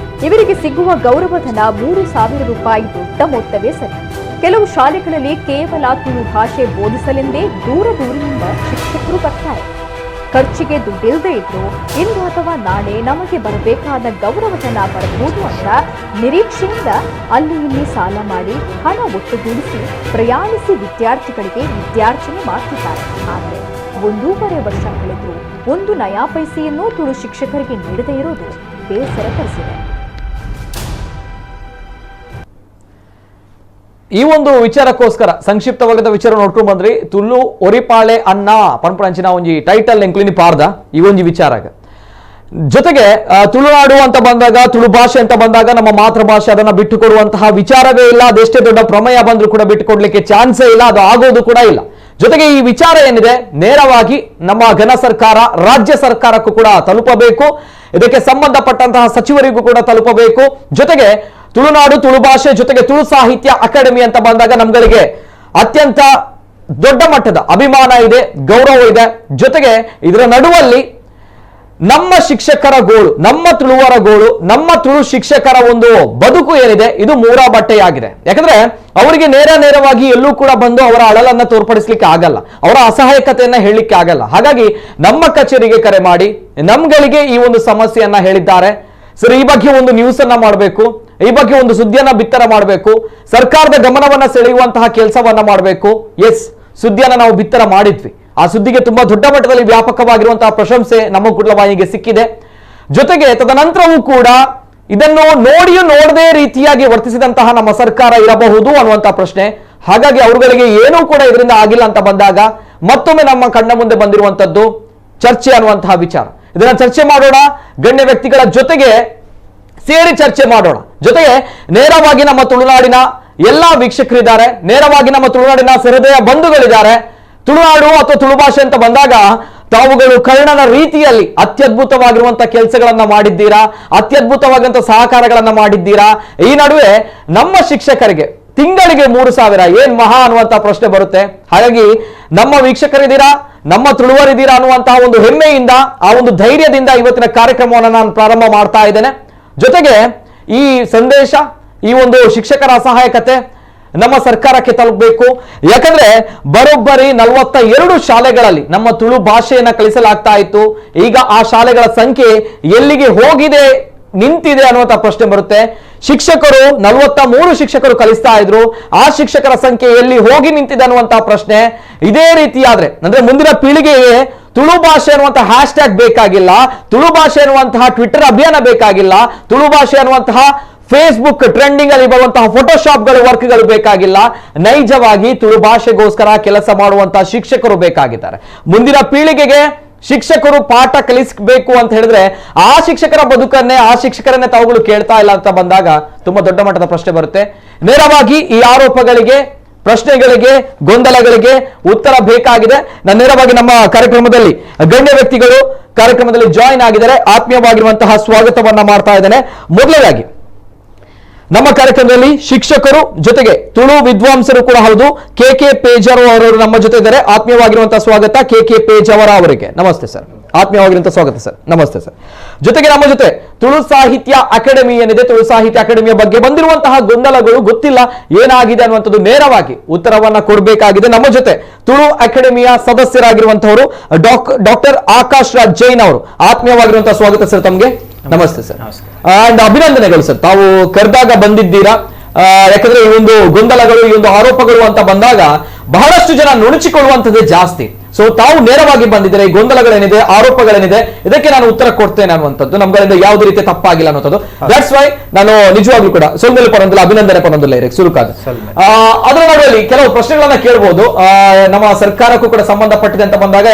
ಇವರಿಗೆ ಸಿಗುವ ಗೌರವಧನ 3,000 ರೂಪಾಯಿ ದೊಡ್ಡ ಮೊತ್ತವೇ ಸರಿ. ಕೆಲವು ಶಾಲೆಗಳಲ್ಲಿ ಕೇವಲ ತುಳು ಭಾಷೆ ಬೋಧಿಸಲೆಂದೇ ದೂರದಿಂದ ಶಿಕ್ಷಕರು ಬರ್ತಾರೆ. ಖರ್ಚಿಗೆ ದುಡ್ಡಿಲ್ಲದೆ ಇದ್ರು ಇಂದು ಅಥವಾ ನಾಳೆ ನಮಗೆ ಬರಬೇಕಾದ ಗೌರವಧನ ಬರಬಹುದು ಅಂತ ನಿರೀಕ್ಷೆಯಿಂದ ಅಲ್ಲಿ ಇಲ್ಲಿ ಸಾಲ ಮಾಡಿ ಹಣ ಒಟ್ಟುಗೂಡಿಸಿ ಪ್ರಯಾಣಿಸಿ ವಿದ್ಯಾರ್ಥಿಗಳಿಗೆ ವಿದ್ಯಾರ್ಜನೆ ಮಾಡ್ತಿದ್ದಾರೆ. ಆದರೆ 1.5 ವರ್ಷ ಕಳೆದರೂ ಒಂದು ನಯಾ ಪೈಸೆಯನ್ನೂ ತುಳು ಶಿಕ್ಷಕರಿಗೆ ನೀಡದೇ ಇರೋದು ಬೇಸರ ತರಿಸಿದೆ. ಈ ಒಂದು ವಿಚಾರಕ್ಕೋಸ್ಕರ ಸಂಕ್ಷಿಪ್ತವಾದ ವಿಚಾರ ನೋಡ್ಕೊಂಡು ಬಂದ್ರಿ. ತುಳು ಒರಿಪಾಳೆ ಅನ್ನ ಪಂಪಂಚಿನ ಒಂಜಿ ಟೈಟಲ್ ಎಂಕ್ಲಿನಿ ಪಾರ್ದ ಈ ಒಂದು ವಿಚಾರ. ಜೊತೆಗೆ ತುಳುನಾಡು ಅಂತ ಬಂದಾಗ, ತುಳು ಭಾಷೆ ಅಂತ ಬಂದಾಗ ನಮ್ಮ ಮಾತೃಭಾಷೆ ಅದನ್ನ ಬಿಟ್ಟುಕೊಡುವಂತಹ ವಿಚಾರವೇ ಇಲ್ಲ. ಅದೆಷ್ಟೇ ದೊಡ್ಡ ಪ್ರಮೇಯ ಬಂದ್ರೂ ಕೂಡ ಬಿಟ್ಟುಕೊಡ್ಲಿಕ್ಕೆ ಚಾನ್ಸೇ ಇಲ್ಲ, ಅದು ಆಗೋದು ಕೂಡ ಇಲ್ಲ. ಜೊತೆಗೆ ಈ ವಿಚಾರ ಏನಿದೆ ನೇರವಾಗಿ ನಮ್ಮ ಘನ ಸರ್ಕಾರ, ರಾಜ್ಯ ಸರ್ಕಾರಕ್ಕೂ ಕೂಡ ತಲುಪಬೇಕು. ಇದಕ್ಕೆ ಸಂಬಂಧಪಟ್ಟಂತಹ ಸಚಿವರಿಗೂ ಕೂಡ ತಲುಪಬೇಕು. ಜೊತೆಗೆ ತುಳುನಾಡು, ತುಳು ಭಾಷೆ ಜೊತೆಗೆ ತುಳು ಸಾಹಿತ್ಯ ಅಕಾಡೆಮಿ ಅಂತ ಬಂದಾಗ ನಮ್ಗಳಿಗೆ ಅತ್ಯಂತ ದೊಡ್ಡ ಮಟ್ಟದ ಅಭಿಮಾನ ಇದೆ, ಗೌರವ ಇದೆ. ಜೊತೆಗೆ ಇದರ ನಡುವಲ್ಲಿ ನಮ್ಮ ಶಿಕ್ಷಕರ ಗೋಳು, ನಮ್ಮ ತುಳುವರ ಗೋಳು, ನಮ್ಮ ತುಳು ಶಿಕ್ಷಕರ ಒಂದು ಬದುಕು ಏನಿದೆ ಇದು ಮೂರಾಬಟ್ಟೆಯಾಗಿದೆ. ಯಾಕಂದ್ರೆ ಅವರಿಗೆ ನೇರವಾಗಿ ಎಲ್ಲೂ ಕೂಡ ಬಂದು ಅವರ ಅಳಲನ್ನ ತೋರ್ಪಡಿಸ್ಲಿಕ್ಕೆ ಆಗಲ್ಲ, ಅವರ ಅಸಹಾಯಕತೆಯನ್ನ ಹೇಳಲಿಕ್ಕೆ ಆಗಲ್ಲ. ಹಾಗಾಗಿ ನಮ್ಮ ಕಚೇರಿಗೆ ಕರೆ ಮಾಡಿ ನಮ್ಗಳಿಗೆ ಈ ಒಂದು ಸಮಸ್ಯೆಯನ್ನ ಹೇಳಿದ್ದಾರೆ. ಸರ್, ಈ ಬಗ್ಗೆ ಒಂದು ನ್ಯೂಸ್ ಅನ್ನ ಮಾಡಬೇಕು, ಈ ಬಗ್ಗೆ ಒಂದು ಸುದ್ದಿಯನ್ನ ಬಿತ್ತರ ಮಾಡಬೇಕು, ಸರ್ಕಾರದ ಗಮನವನ್ನ ಸೆಳೆಯುವಂತಹ ಕೆಲಸವನ್ನ ಮಾಡಬೇಕು. ಎಸ್, ಸುದ್ದಿಯನ್ನ ನಾವು ಬಿತ್ತರ ಮಾಡಿದ್ವಿ. ಆ ಸುದ್ದಿಗೆ ತುಂಬಾ ದೊಡ್ಡ ಮಟ್ಟದಲ್ಲಿ ವ್ಯಾಪಕವಾಗಿರುವಂತಹ ಪ್ರಶಂಸೆ ನಮ್ಮ ಕುಡ್ಲವಾಹಿನಿಗೆ ಸಿಕ್ಕಿದೆ. ಜೊತೆಗೆ ತದನಂತರವೂ ಕೂಡ ಇದನ್ನು ನೋಡಿಯೂ ನೋಡದೇ ರೀತಿಯಾಗಿ ವರ್ತಿಸಿದಂತಹ ನಮ್ಮ ಸರ್ಕಾರ ಇರಬಹುದು ಅನ್ನುವಂತಹ ಪ್ರಶ್ನೆ. ಹಾಗಾಗಿ ಅವರುಗಳಿಗೆ ಏನೂ ಕೂಡ ಇದರಿಂದ ಆಗಿಲ್ಲ ಅಂತ ಬಂದಾಗ ಮತ್ತೊಮ್ಮೆ ನಮ್ಮ ಕಣ್ಣ ಮುಂದೆ ಬಂದಿರುವಂತದ್ದು ಚರ್ಚೆ ಅನ್ನುವಂತಹ ವಿಚಾರ. ಇದನ್ನ ಚರ್ಚೆ ಮಾಡೋಣ, ಗಣ್ಯ ವ್ಯಕ್ತಿಗಳ ಜೊತೆಗೆ ಸೇರಿ ಚರ್ಚೆ ಮಾಡೋಣ. ಜೊತೆಗೆ ನೇರವಾಗಿ ನಮ್ಮ ತುಳುನಾಡಿನ ಎಲ್ಲಾ ವೀಕ್ಷಕರಿದ್ದಾರೆ, ನೇರವಾಗಿ ನಮ್ಮ ತುಳುನಾಡಿನ ಸಹೃದಯ ಬಂಧುಗಳಿದ್ದಾರೆ. ತುಳುನಾಡು ಅಥವಾ ತುಳು ಭಾಷೆ ಅಂತ ಬಂದಾಗ ತಾವುಗಳು ಕರ್ಣನ ರೀತಿಯಲ್ಲಿ ಅತ್ಯದ್ಭುತವಾಗಿರುವಂತಹ ಕೆಲಸಗಳನ್ನ ಮಾಡಿದ್ದೀರಾ, ಅತ್ಯದ್ಭುತವಾದಂತಹ ಸಹಕಾರಗಳನ್ನ ಮಾಡಿದ್ದೀರಾ. ಈ ನಡುವೆ ನಮ್ಮ ಶಿಕ್ಷಕರಿಗೆ ತಿಂಗಳಿಗೆ 3,000 ಏನ್ ಮಹಾ ಅನ್ನುವಂತ ಪ್ರಶ್ನೆ ಬರುತ್ತೆ. ಹಾಗಾಗಿ ನಮ್ಮ ವೀಕ್ಷಕರಿದ್ದೀರಾ, ನಮ್ಮ ತುಳುವರಿದ್ದೀರಾ ಅನ್ನುವಂತಹ ಒಂದು ಹೆಮ್ಮೆಯಿಂದ, ಆ ಒಂದು ಧೈರ್ಯದಿಂದ ಇವತ್ತಿನ ಕಾರ್ಯಕ್ರಮವನ್ನು ನಾನು ಪ್ರಾರಂಭ ಮಾಡ್ತಾ ಇದ್ದೇನೆ. ಜೊತೆಗೆ ಈ ಸಂದೇಶ, ಈ ಒಂದು ಶಿಕ್ಷಕರ ಅಸಹಾಯಕತೆ ನಮ್ಮ ಸರ್ಕಾರಕ್ಕೆ ತಲುಪಬೇಕು. ಯಾಕಂದ್ರೆ ಬರೋಬ್ಬರಿ 42 ಶಾಲೆಗಳಲ್ಲಿ ನಮ್ಮ ತುಳು ಭಾಷೆಯನ್ನ ಕಲಿಸಲಾಗ್ತಾ ಇತ್ತು. ಈಗ ಆ ಶಾಲೆಗಳ ಸಂಖ್ಯೆ ಎಲ್ಲಿಗೆ ಹೋಗಿದೆ, ನಿಂತಿದೆ ಅನ್ನುವಂತ ಪ್ರಶ್ನೆ ಬರುತ್ತೆ. ಶಿಕ್ಷಕರು 43 ಶಿಕ್ಷಕರು ಕಲಿಸ್ತಾ ಇದ್ರು, ಆ ಶಿಕ್ಷಕರ ಸಂಖ್ಯೆ ಎಲ್ಲಿ ಹೋಗಿ ನಿಂತಿದೆ ಅನ್ನುವಂತಹ ಪ್ರಶ್ನೆ. ಇದೇ ರೀತಿ ಆದ್ರೆ ಅಂದ್ರೆ ಮುಂದಿನ ಪೀಳಿಗೆಗೆ ತುಳು ಭಾಷೆ ಅನ್ನುವಂತಹ ಹ್ಯಾಶ್ ಟ್ಯಾಗ್ ಬೇಕಾಗಿಲ್ಲ, ತುಳು ಭಾಷೆ ಅನ್ನುವಂತಹ ಟ್ವಿಟರ್ ಅಭಿಯಾನ ಬೇಕಾಗಿಲ್ಲ, ತುಳು ಭಾಷೆ ಅನ್ನುವಂತಹ ಫೇಸ್ಬುಕ್ ಟ್ರೆಂಡಿಂಗ್ ಅಲ್ಲಿ ಬರುವಂತಹ ಫೋಟೋಶಾಪ್ಗಳು ವರ್ಕ್ಗಳು ಬೇಕಾಗಿಲ್ಲ. ನೈಜವಾಗಿ ತುಳು ಭಾಷೆಗೋಸ್ಕರ ಕೆಲಸ ಮಾಡುವಂತಹ ಶಿಕ್ಷಕರು ಬೇಕಾಗಿದ್ದಾರೆ. ಮುಂದಿನ ಪೀಳಿಗೆಗೆ ಶಿಕ್ಷಕರು ಪಾಠ ಕಲಿಸಬೇಕು ಅಂತ ಹೇಳಿದ್ರೆ ಆ ಶಿಕ್ಷಕರ ಬದುಕನ್ನೇ, ಆ ಶಿಕ್ಷಕರನ್ನೇ ತಾವುಗಳು ಕೇಳ್ತಾ ಇಲ್ಲ ಅಂತ ಬಂದಾಗ ತುಂಬಾ ದೊಡ್ಡ ಮಟ್ಟದ ಪ್ರಶ್ನೆ ಬರುತ್ತೆ. ನೇರವಾಗಿ ಈ ಆರೋಪಗಳಿಗೆ, ಪ್ರಶ್ನೆಗಳಿಗೆ, ಗೊಂದಲಗಳಿಗೆ ಉತ್ತರ ಬೇಕಾಗಿದೆ. ನಾನು ನೇರವಾಗಿ ನಮ್ಮ ಕಾರ್ಯಕ್ರಮದಲ್ಲಿ ಗಣ್ಯ ವ್ಯಕ್ತಿಗಳು ಕಾರ್ಯಕ್ರಮದಲ್ಲಿ ಜಾಯಿನ್ ಆಗಿದ್ದಾರೆ. ಆತ್ಮೀಯವಾಗಿರುವಂತಹ ಸ್ವಾಗತವನ್ನ ಮಾಡ್ತಾ ಇದ್ದೇನೆ. ಮೊದಲನೇದಾಗಿ ನಮ್ಮ ಕಾರ್ಯಕ್ರಮದಲ್ಲಿ ಶಿಕ್ಷಕರು ಜೊತೆಗೆ ತುಳು ವಿದ್ವಾಂಸರು ಕೂಡ ಹೌದು, KK ಪೇಜಾವರ ಅವರು ನಮ್ಮ ಜೊತೆ ಇದ್ದಾರೆ. ಆತ್ಮೀಯವಾಗಿರುವಂತಹ ಸ್ವಾಗತ KK ಪೇಜಾವರ ಅವರಿಗೆ. ನಮಸ್ತೆ ಸರ್, ಆತ್ಮೀಯವಾಗಿರುವಂತಹ ಸ್ವಾಗತ ಸರ್. ನಮಸ್ತೆ ಸರ್. ಜೊತೆಗೆ ನಮ್ಮ ಜೊತೆ ತುಳು ಸಾಹಿತ್ಯ ಅಕಾಡೆಮಿ ಏನಿದೆ, ತುಳು ಸಾಹಿತ್ಯ ಅಕಾಡೆಮಿಯ ಬಗ್ಗೆ ಬಂದಿರುವಂತಹ ಗೊಂದಲಗಳು, ಗೊತ್ತಿಲ್ಲ ಏನಾಗಿದೆ ಅನ್ನುವಂಥದ್ದು ನೇರವಾಗಿ ಉತ್ತರವನ್ನ ಕೊಡಬೇಕಾಗಿದೆ. ನಮ್ಮ ಜೊತೆ ತುಳು ಅಕಾಡೆಮಿಯ ಸದಸ್ಯರಾಗಿರುವಂತವರು ಡಾಕ್ಟರ್ ಆಕಾಶ್ ರಾಜ್ ಜೈನ್ ಅವರು. ಆತ್ಮೀಯವಾಗಿರುವಂತಹ ಸ್ವಾಗತ ಸರ್ ತಮಗೆ. ನಮಸ್ತೆ ಸರ್. ಅಂಡ್ ಅಭಿನಂದನೆಗಳು ಸರ್, ತಾವು ಕರೆದಾಗ ಬಂದಿದ್ದೀರಾ. ಯಾಕಂದ್ರೆ ಈ ಒಂದು ಗೊಂದಲಗಳು, ಈ ಒಂದು ಆರೋಪಗಳು ಅಂತ ಬಂದಾಗ ಬಹಳಷ್ಟು ಜನ ನುಣುಚಿಕೊಳ್ಳುವಂಥದ್ದೇ ಜಾಸ್ತಿ. ಸೊ ತಾವು ನೇರವಾಗಿ ಬಂದಿದ್ದಾರೆ. ಈ ಗೊಂದಲಗಳೇನಿದೆ, ಆರೋಪಗಳೇನಿದೆ, ಇದಕ್ಕೆ ನಾನು ಉತ್ತರ ಕೊಡ್ತೇನೆ ಅನ್ನುವಂಥದ್ದು, ನಮ್ಗಳಿಂದ ಯಾವುದೇ ರೀತಿ ತಪ್ಪಾಗಿಲ್ಲ ಅನ್ನೋದು. ದಟ್ಸ್ ವೈ ನಾನು ನಿಜವಾಗ್ಲೂ ಕೂಡ ಸೊಲ್ಮೇಲೆ ಪರೊಂದಿಲ್ಲ, ಅಭಿನಂದನೆ ಪರೊಂದಿಲ್ಲ ಇರಕ್ಕೆ ಸುರುಕಾದ. ಅದರ ನಡುವೆಯಲ್ಲಿ ಕೆಲವು ಪ್ರಶ್ನೆಗಳನ್ನ ಕೇಳಬಹುದು. ನಮ್ಮ ಸರ್ಕಾರಕ್ಕೂ ಕೂಡ ಸಂಬಂಧಪಟ್ಟಿದೆ ಅಂತ ಬಂದಾಗ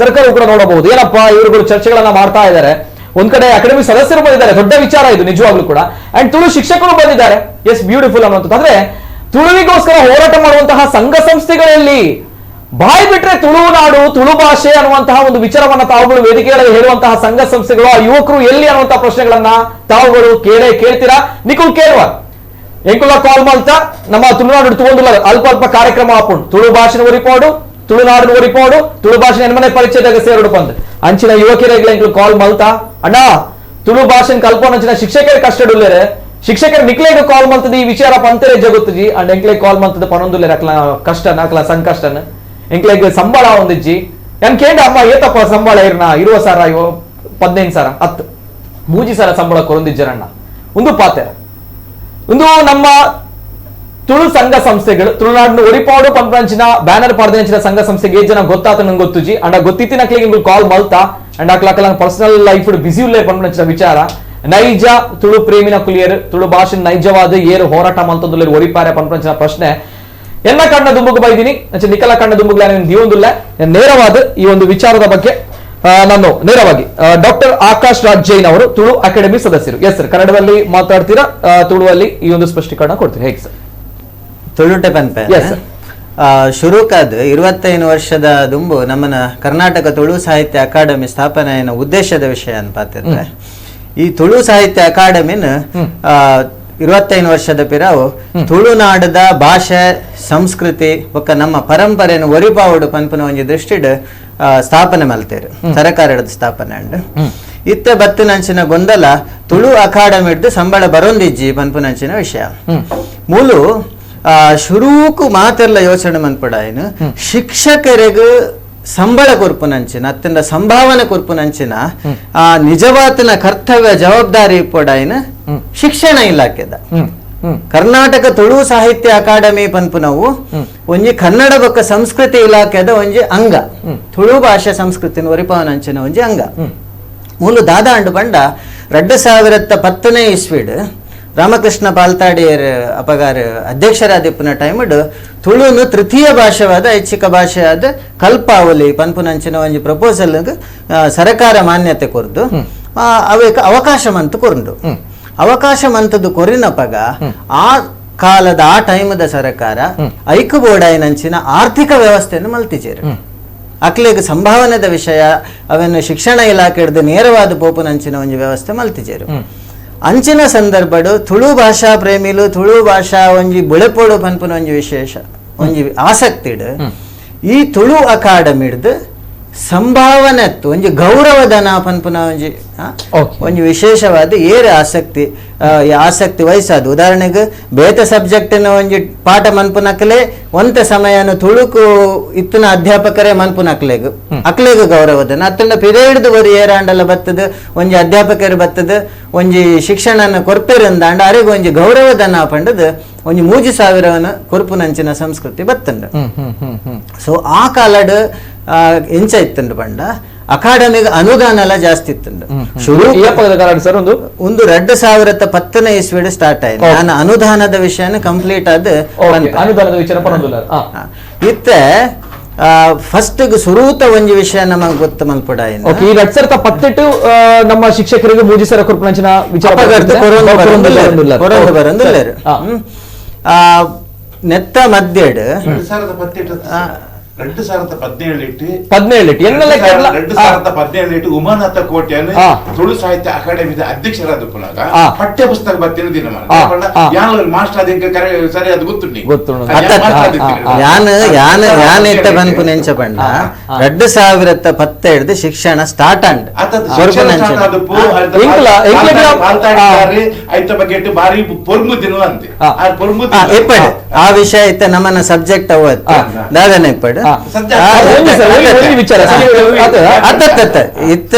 ಸರ್ಕಾರವು ಕೂಡ ನೋಡಬಹುದು, ಏನಪ್ಪಾ ಇವರುಗಳು ಚರ್ಚೆಗಳನ್ನ ಮಾಡ್ತಾ ಇದ್ದಾರೆ. ಒಂದ್ ಕಡೆ ಅಕಾಡೆಮಿ ಸದಸ್ಯರು ಬಂದಿದ್ದಾರೆ, ದೊಡ್ಡ ವಿಚಾರ ಇದು ನಿಜವಾಗ್ಲೂ ಕೂಡ. ಅಂಡ್ ತುಳು ಶಿಕ್ಷಕರು ಬಂದಿದ್ದಾರೆ, ಎಸ್ ಬ್ಯೂಟಿಫುಲ್ ಅನ್ನುವಂಥದ್ದು. ಆದ್ರೆ ತುಳುವಿಗೋಸ್ಕರ ಹೋರಾಟ ಮಾಡುವಂತಹ ಸಂಘ ಸಂಸ್ಥೆಗಳಲ್ಲಿ ಬಾಯಿ ಬಿಟ್ರೆ ತುಳುನಾಡು, ತುಳು ಭಾಷೆ ಅನ್ನುವಂತಹ ಒಂದು ವಿಚಾರವನ್ನ ತಾವುಗಳು ವೇದಿಕೆಗಳಲ್ಲಿ ಹೇಳುವಂತಹ ಸಂಘ ಸಂಸ್ಥೆಗಳು, ಆ ಯುವಕರು ಎಲ್ಲಿ ಅನ್ನುವಂತಹ ಪ್ರಶ್ನೆಗಳನ್ನ ತಾವುಗಳು ಕೇಳ್ತೀರಾ. ನಿಖುಲ್ ಕೇಳುವ ಎಂಕುಲ ಕಾಲ್ ಮಲ್ತಾ ನಮ್ಮ ತುಳುನಾಡು ತಗೊಂಡಿಲ್ಲ ಅಲ್ಪ ಅಲ್ಪ ಕಾರ್ಯಕ್ರಮ ಹಾಕೊಂಡು ತುಳು ಭಾಷೆನ ಒರಿಪಾಡು, ತುಳುನಾಡಿನ ಒರಿಪಾಡು, ತುಳು ಭಾಷೆ ನೆನ್ಮನೆ ಪರಿಚಯದಾಗ ಸೇರುಡು ಬಂದು ಅಂಚಿನ ಯುವಕರಿಗೆ ಕಾಲ್ ಮಲ್ತಾ ಅಣ್ಣ ತುಳು ಭಾಷೆನ ಕಲ್ಪೊಂಚಿನ ಶಿಕ್ಷಕರಿಗೆ ಕಷ್ಟಡುಲ್ಲೇರೆ, ಶಿಕ್ಷಕರು ನಿಕ್ಲೇಗ ಕಾಲ್ ಮಲ್ತದ ಈ ವಿಚಾರ ಪಂತರೆ ಜಗುತ್ತಜಿ ಅಂಡ್ ಎಂಕ್ಲೆ ಕಾಲ್ ಮಲ್ತದ ಪನೊಂದುಲ್ಲೇರೆ ಅಕ್ಲ ಕಷ್ಟನ ಅಕ್ಲ ಸಂಕಷ್ಟನ ಎಂಕ್ಲೆಗ್ ಸಂಬಳ ಒಂದಿಜ್ಜಿ ನನ್ ಕೇಂದ್ರ ಅಮ್ಮ ಏತಪ್ಪ ಸಂಬಳ ಇರ್ನ 20,000 15,000 10 3,000 ಸಂಬಳ ಕೊರೊಂದಿಜ್ಜರಣ್ಣ ಒಂದು ಪಾತೆ ಒಂದು ನಮ್ಮ ತುಳು ಸಂಘ ಸಂಸ್ಥೆಗಳು ತುಳುನಾಡಿನ ಒರಿಪಾಡು ಪಂಪಂಚಿನ ಬ್ಯಾನರ್ ಪಡೆದಂಚಿನ ಸಂಘ ಸಂಸ್ಥೆಗೆ ಜನ ಗೊತ್ತಾತ ನಂಗೆ ಗೊತ್ತುಜಿ ಅಂಡ ಗೊತ್ತಿತ್ತಿನ ನಿಮ್ಗೆ ಕಾಲ್ ಮಲ್ತಾ ಅಂಡ್ ಅಕ್ಲ ಪರ್ಸನಲ್ ಲೈಫ್ ಬಿಸಿ ಉಲ್ಲೇ ಪಂಪಂಚಿನ ವಿಚಾರ ನೈಜ ತುಳು ಪ್ರೇಮಿನ ಕುಲಿಯರು ತುಳು ಭಾಷೆ ನೈಜವಾದ ಏರು ಹೋರಾಟ ಮಲ್ತೊಂದುಲ್ಲೇರು ಒರಿಪಾರೆ ಪಂಪಂಚಿನ ಪ್ರಶ್ನೆ ಎಲ್ಲ ಕಣ್ಣ ದುಂಬುಗು ಬೈದಿನಿ ನಿಖಲ ಕಣ್ಣ ದುಂಬುಗ್ಲ ದಿಯೊಂದಿಲ್ಲ ನೇರವಾದ ಈ ಒಂದು ವಿಚಾರದ ಬಗ್ಗೆ ನಾನು ನೇರವಾಗಿ ಡಾಕ್ಟರ್ ಆಕಾಶ್ ರಾಜ್ ಜೈನ್ ಅವರು ತುಳು ಅಕಾಡೆಮಿ ಸದಸ್ಯರು. ಎಸ್ ಸರ್, ಕನ್ನಡದಲ್ಲಿ ಮಾತಾಡ್ತೀರಾ, ತುಳುವಲ್ಲಿ ಈ ಒಂದು ಸ್ಪಷ್ಟೀಕರಣ ಕೊಡ್ತೀರಿ, ಹೇಗೆ ಸರ್? ತುಳುಟೆ ಪನ್ಪೆ ಶುರುಕಾದ 25 ವರ್ಷದ ದುಂಬು ನಮ್ಮನ ಕರ್ನಾಟಕ ತುಳು ಸಾಹಿತ್ಯ ಅಕಾಡೆಮಿ ಸ್ಥಾಪನೆಯ ಉದ್ದೇಶದ ವಿಷಯ ಅನ್ಪಾತಿರ್ತಾರೆ. ಈ ತುಳು ಸಾಹಿತ್ಯ ಅಕಾಡೆಮಿನ 25 ವರ್ಷದ ಪಿರಾವು ತುಳುನಾಡದ ಭಾಷೆ ಸಂಸ್ಕೃತಿ ಒಕ್ಕ ನಮ್ಮ ಪರಂಪರೆಯನ್ನು ಒರಿಪಾವುಡು ಪನ್ಪುನ ಒಂಜಿ ದೃಷ್ಟಿಡ್ ಸ್ಥಾಪನೆ ಮಲ್ತೇರು, ಸರಕಾರದ ಸ್ಥಾಪನೆ ಅಂಡ್ ಇತ್ತೆ ಬತ್ತಿನಂಚಿನ ಗೊಂದಲ ತುಳು ಅಕಾಡೆಮಿ ಹಿಡ್ದು ಸಂಬಳ ಬರೊಂದಿಜ್ಜಿ ಪನ್ಪುನಂಚಿನ ವಿಷಯ. ಮೂಲು ಶುರುಕು ಮಾತೆಲ್ಲ ಯೋಚನೆ ಮನ್ಪುಡಾಯಿನ ಶಿಕ್ಷಕರಿಗೂ ಸಂಬಳ ಕೊರ್ಪುನಂಚಿನ ಅತ್ಯಂತ ಸಂಭಾವನೆ ಕೊರ್ಪುನಂಚಿನ ಆ ನಿಜವಾತಿನ ಕರ್ತವ್ಯ ಜವಾಬ್ದಾರಿ ಇಪ್ಪುಡಾಯಿನ ಶಿಕ್ಷಣ ಇಲಾಖೆದ ಕರ್ನಾಟಕ ತುಳು ಸಾಹಿತ್ಯ ಅಕಾಡೆಮಿ ಪನ್ಪುನವು ಒಂಜಿ ಕನ್ನಡ ಬೊಕ್ಕ ಸಂಸ್ಕೃತಿ ಇಲಾಖೆದ ಒಂಜಿ ಅಂಗ, ತುಳು ಭಾಷೆ ಸಂಸ್ಕೃತಿನ ಒರಿಪಾವನಂಚಿನ ಒಂಜಿ ಅಂಗ. ಮೂಲು ದಾದ ಅಂಡು ಪಂಡ 2010ನೇ ಇಸ್ವಿಡ್ ರಾಮಕೃಷ್ಣ ಪಾಲ್ತಾಡಿಯರ್ ಅಪಗಾರ ಅಧ್ಯಕ್ಷರಾದಿಪ್ಪನ ಟೈಮಡ್ ತುಳುನು ತೃತೀಯ ಭಾಷೆವಾದ ಐಚ್ಛಿಕ ಭಾಷೆಯಾದ ಕಲ್ಪಾವಲಿ ಪನ್ಪುನಂಚಿನ ಒಂಜಿ ಪ್ರಪೋಸಲ್ ಸರಕಾರ ಮಾನ್ಯತೆ ಕೊರ್ದು ಅವಕ್ಕೆ ಅವಕಾಶ ಮಂತ್ ಕೊರ್ದು ಅವಕಾಶ ಮಂತದ್ದು ಕೊರಿನಪಗ ಆ ಕಾಲದ ಆ ಟೈಮದ ಸರಕಾರ ಐಕು ಬೋರ್ಡಾಯಿನಂಚಿನ ಆರ್ಥಿಕ ವ್ಯವಸ್ಥೆಯನ್ನು ಮಲ್ತಿಚೇರು. ಅಕ್ಲೆಗ್ ಸಂಭಾವನೆದ ವಿಷಯ ಅವನ್ನು ಶಿಕ್ಷಣ ಇಲಾಖೆ ಹಿಡಿದು ನೇರವಾದ ಪೋಪುನಂಚಿನ ಒಂಜಿ ವ್ಯವಸ್ಥೆ ಮಲ್ತಿಚೇರು. ಅಂಚಿನ ಸಂದರ್ಭಡು ತುಳು ಭಾಷಾ ಪ್ರೇಮಿಲು ತುಳು ಭಾಷಾ ಒಂಜಿ ಬುಳೆಪೋಡು ಪನ್ಪುನ ಒಂಜಿ ವಿಶೇಷ ಒಂಜಿ ಆಸಕ್ತಿಡ್ ಈ ತುಳು ಅಕಾಡೆಮಿಡ್ದು ಸಂಭಾವನೆತ್ತು ಒಂಜಿ ಗೌರವಧನ ಪನ್ಪುನ ಒಂಜಿ ವಿಶೇಷವಾದ ಏರೆ ಆಸಕ್ತಿ ವಹಿಸಾದು. ಉದಾಹರಣೆಗೆ ಬೇತೆ ಸಬ್ಜೆಕ್ಟ್ ಒಂಜಿ ಪಾಠ ಮನ್ಪುನಕ್ಲೆ ಒಂತ ಸಮಯನು ತುಳುಕು ಇತ್ತಿನ ಅಧ್ಯಾಪಕರೇ ಮನ್ಪುನಕ್ಲೆಗು ಅಕ್ಲೆಗು ಗೌರವಧನ ಅತ್ತಂಡ ಪಿರಿಯಡ್ದು ಬರೀ ಏರಾಂಡಲ ಬತ್ತದ ಒಂಜಿ ಅಧ್ಯಾಪಕರು ಬತ್ತದ ಒಂಜಿ ಶಿಕ್ಷಣನ ಕೊರ್ಪೆರಿಂದಾಂಡ ಅರೆಗೆ ಒಂಜಿ ಗೌರವಧನ ಪಂಡದು ಒಂಜಿ 3,000 ಕೊರ್ಪುನಂಚಿನ ಸಂಸ್ಕೃತಿ ಬತ್ತಂಡ. ಸೊ ಆ ಕಾಲಡ್ ಎಂಚ ಇತ್ತಂಡು ಪಂಡ ಅಕಾಡೆಮಿಗೆ ಅನುದಾನ ಎಲ್ಲ ಜಾಸ್ತಿ ಇತ್ತಂಡು. ಶುರು ಒಂದು 2010 ಇಸ್ವಿಡ್ ಸ್ಟಾರ್ಟ್ ಆಯ್ತು. ನಾನು ಅನುದಾನದ ವಿಷಯನ ಕಂಪ್ಲೀಟ್ ಆದ ಇತ್ತೆ ಫಸ್ಟ್ ಸುರೂತ ಒಂಜಿ ವಿಷಯ ನಮಗೆ ಗೊತ್ತು ಮಲ್ಪಡ ನಮ್ಮ ಶಿಕ್ಷಕರಿಗೆ ಮೂಜಿಸರ ಕೊರ್ಪುನಂಚಿನ ವಿಚಾರ ಬರಂದುಲ್ಲೇರು ನೆತ್ತ ಮಧ್ಯಡ್ 2017 ಉಮಾನಾಥ ಕೋಟ್ಯನ್ ತುಳು ಸಾಹಿತ್ಯ ಅಕಾಡೆಮಿದ ಅಧ್ಯಕ್ಷರಾದ ಪುನಗ ಪಠ್ಯ ಪುಸ್ತಕ ಬತ್ತಿನ ದಿನ ಮಾಸ್ಟರ್ ಅದಕ್ಕೆ ಸರಿ ಅದು ನೆಂಚಪಂಡ 2017 ಶಿಕ್ಷಣ ಸ್ಟಾರ್ಟ್ ಅಂಡ್ ಬಾರಿ ಪೊರ್ಮು ದಿನ ಅಂತೆ ಆ ವಿಷಯ ಇತ್ತ ನಮ್ಮನ್ನ ಸಬ್ಜೆಕ್ಟ್ ಅವತ್ತು ದಾದನ ಇಪ್ಪಡು ಇತ್ತ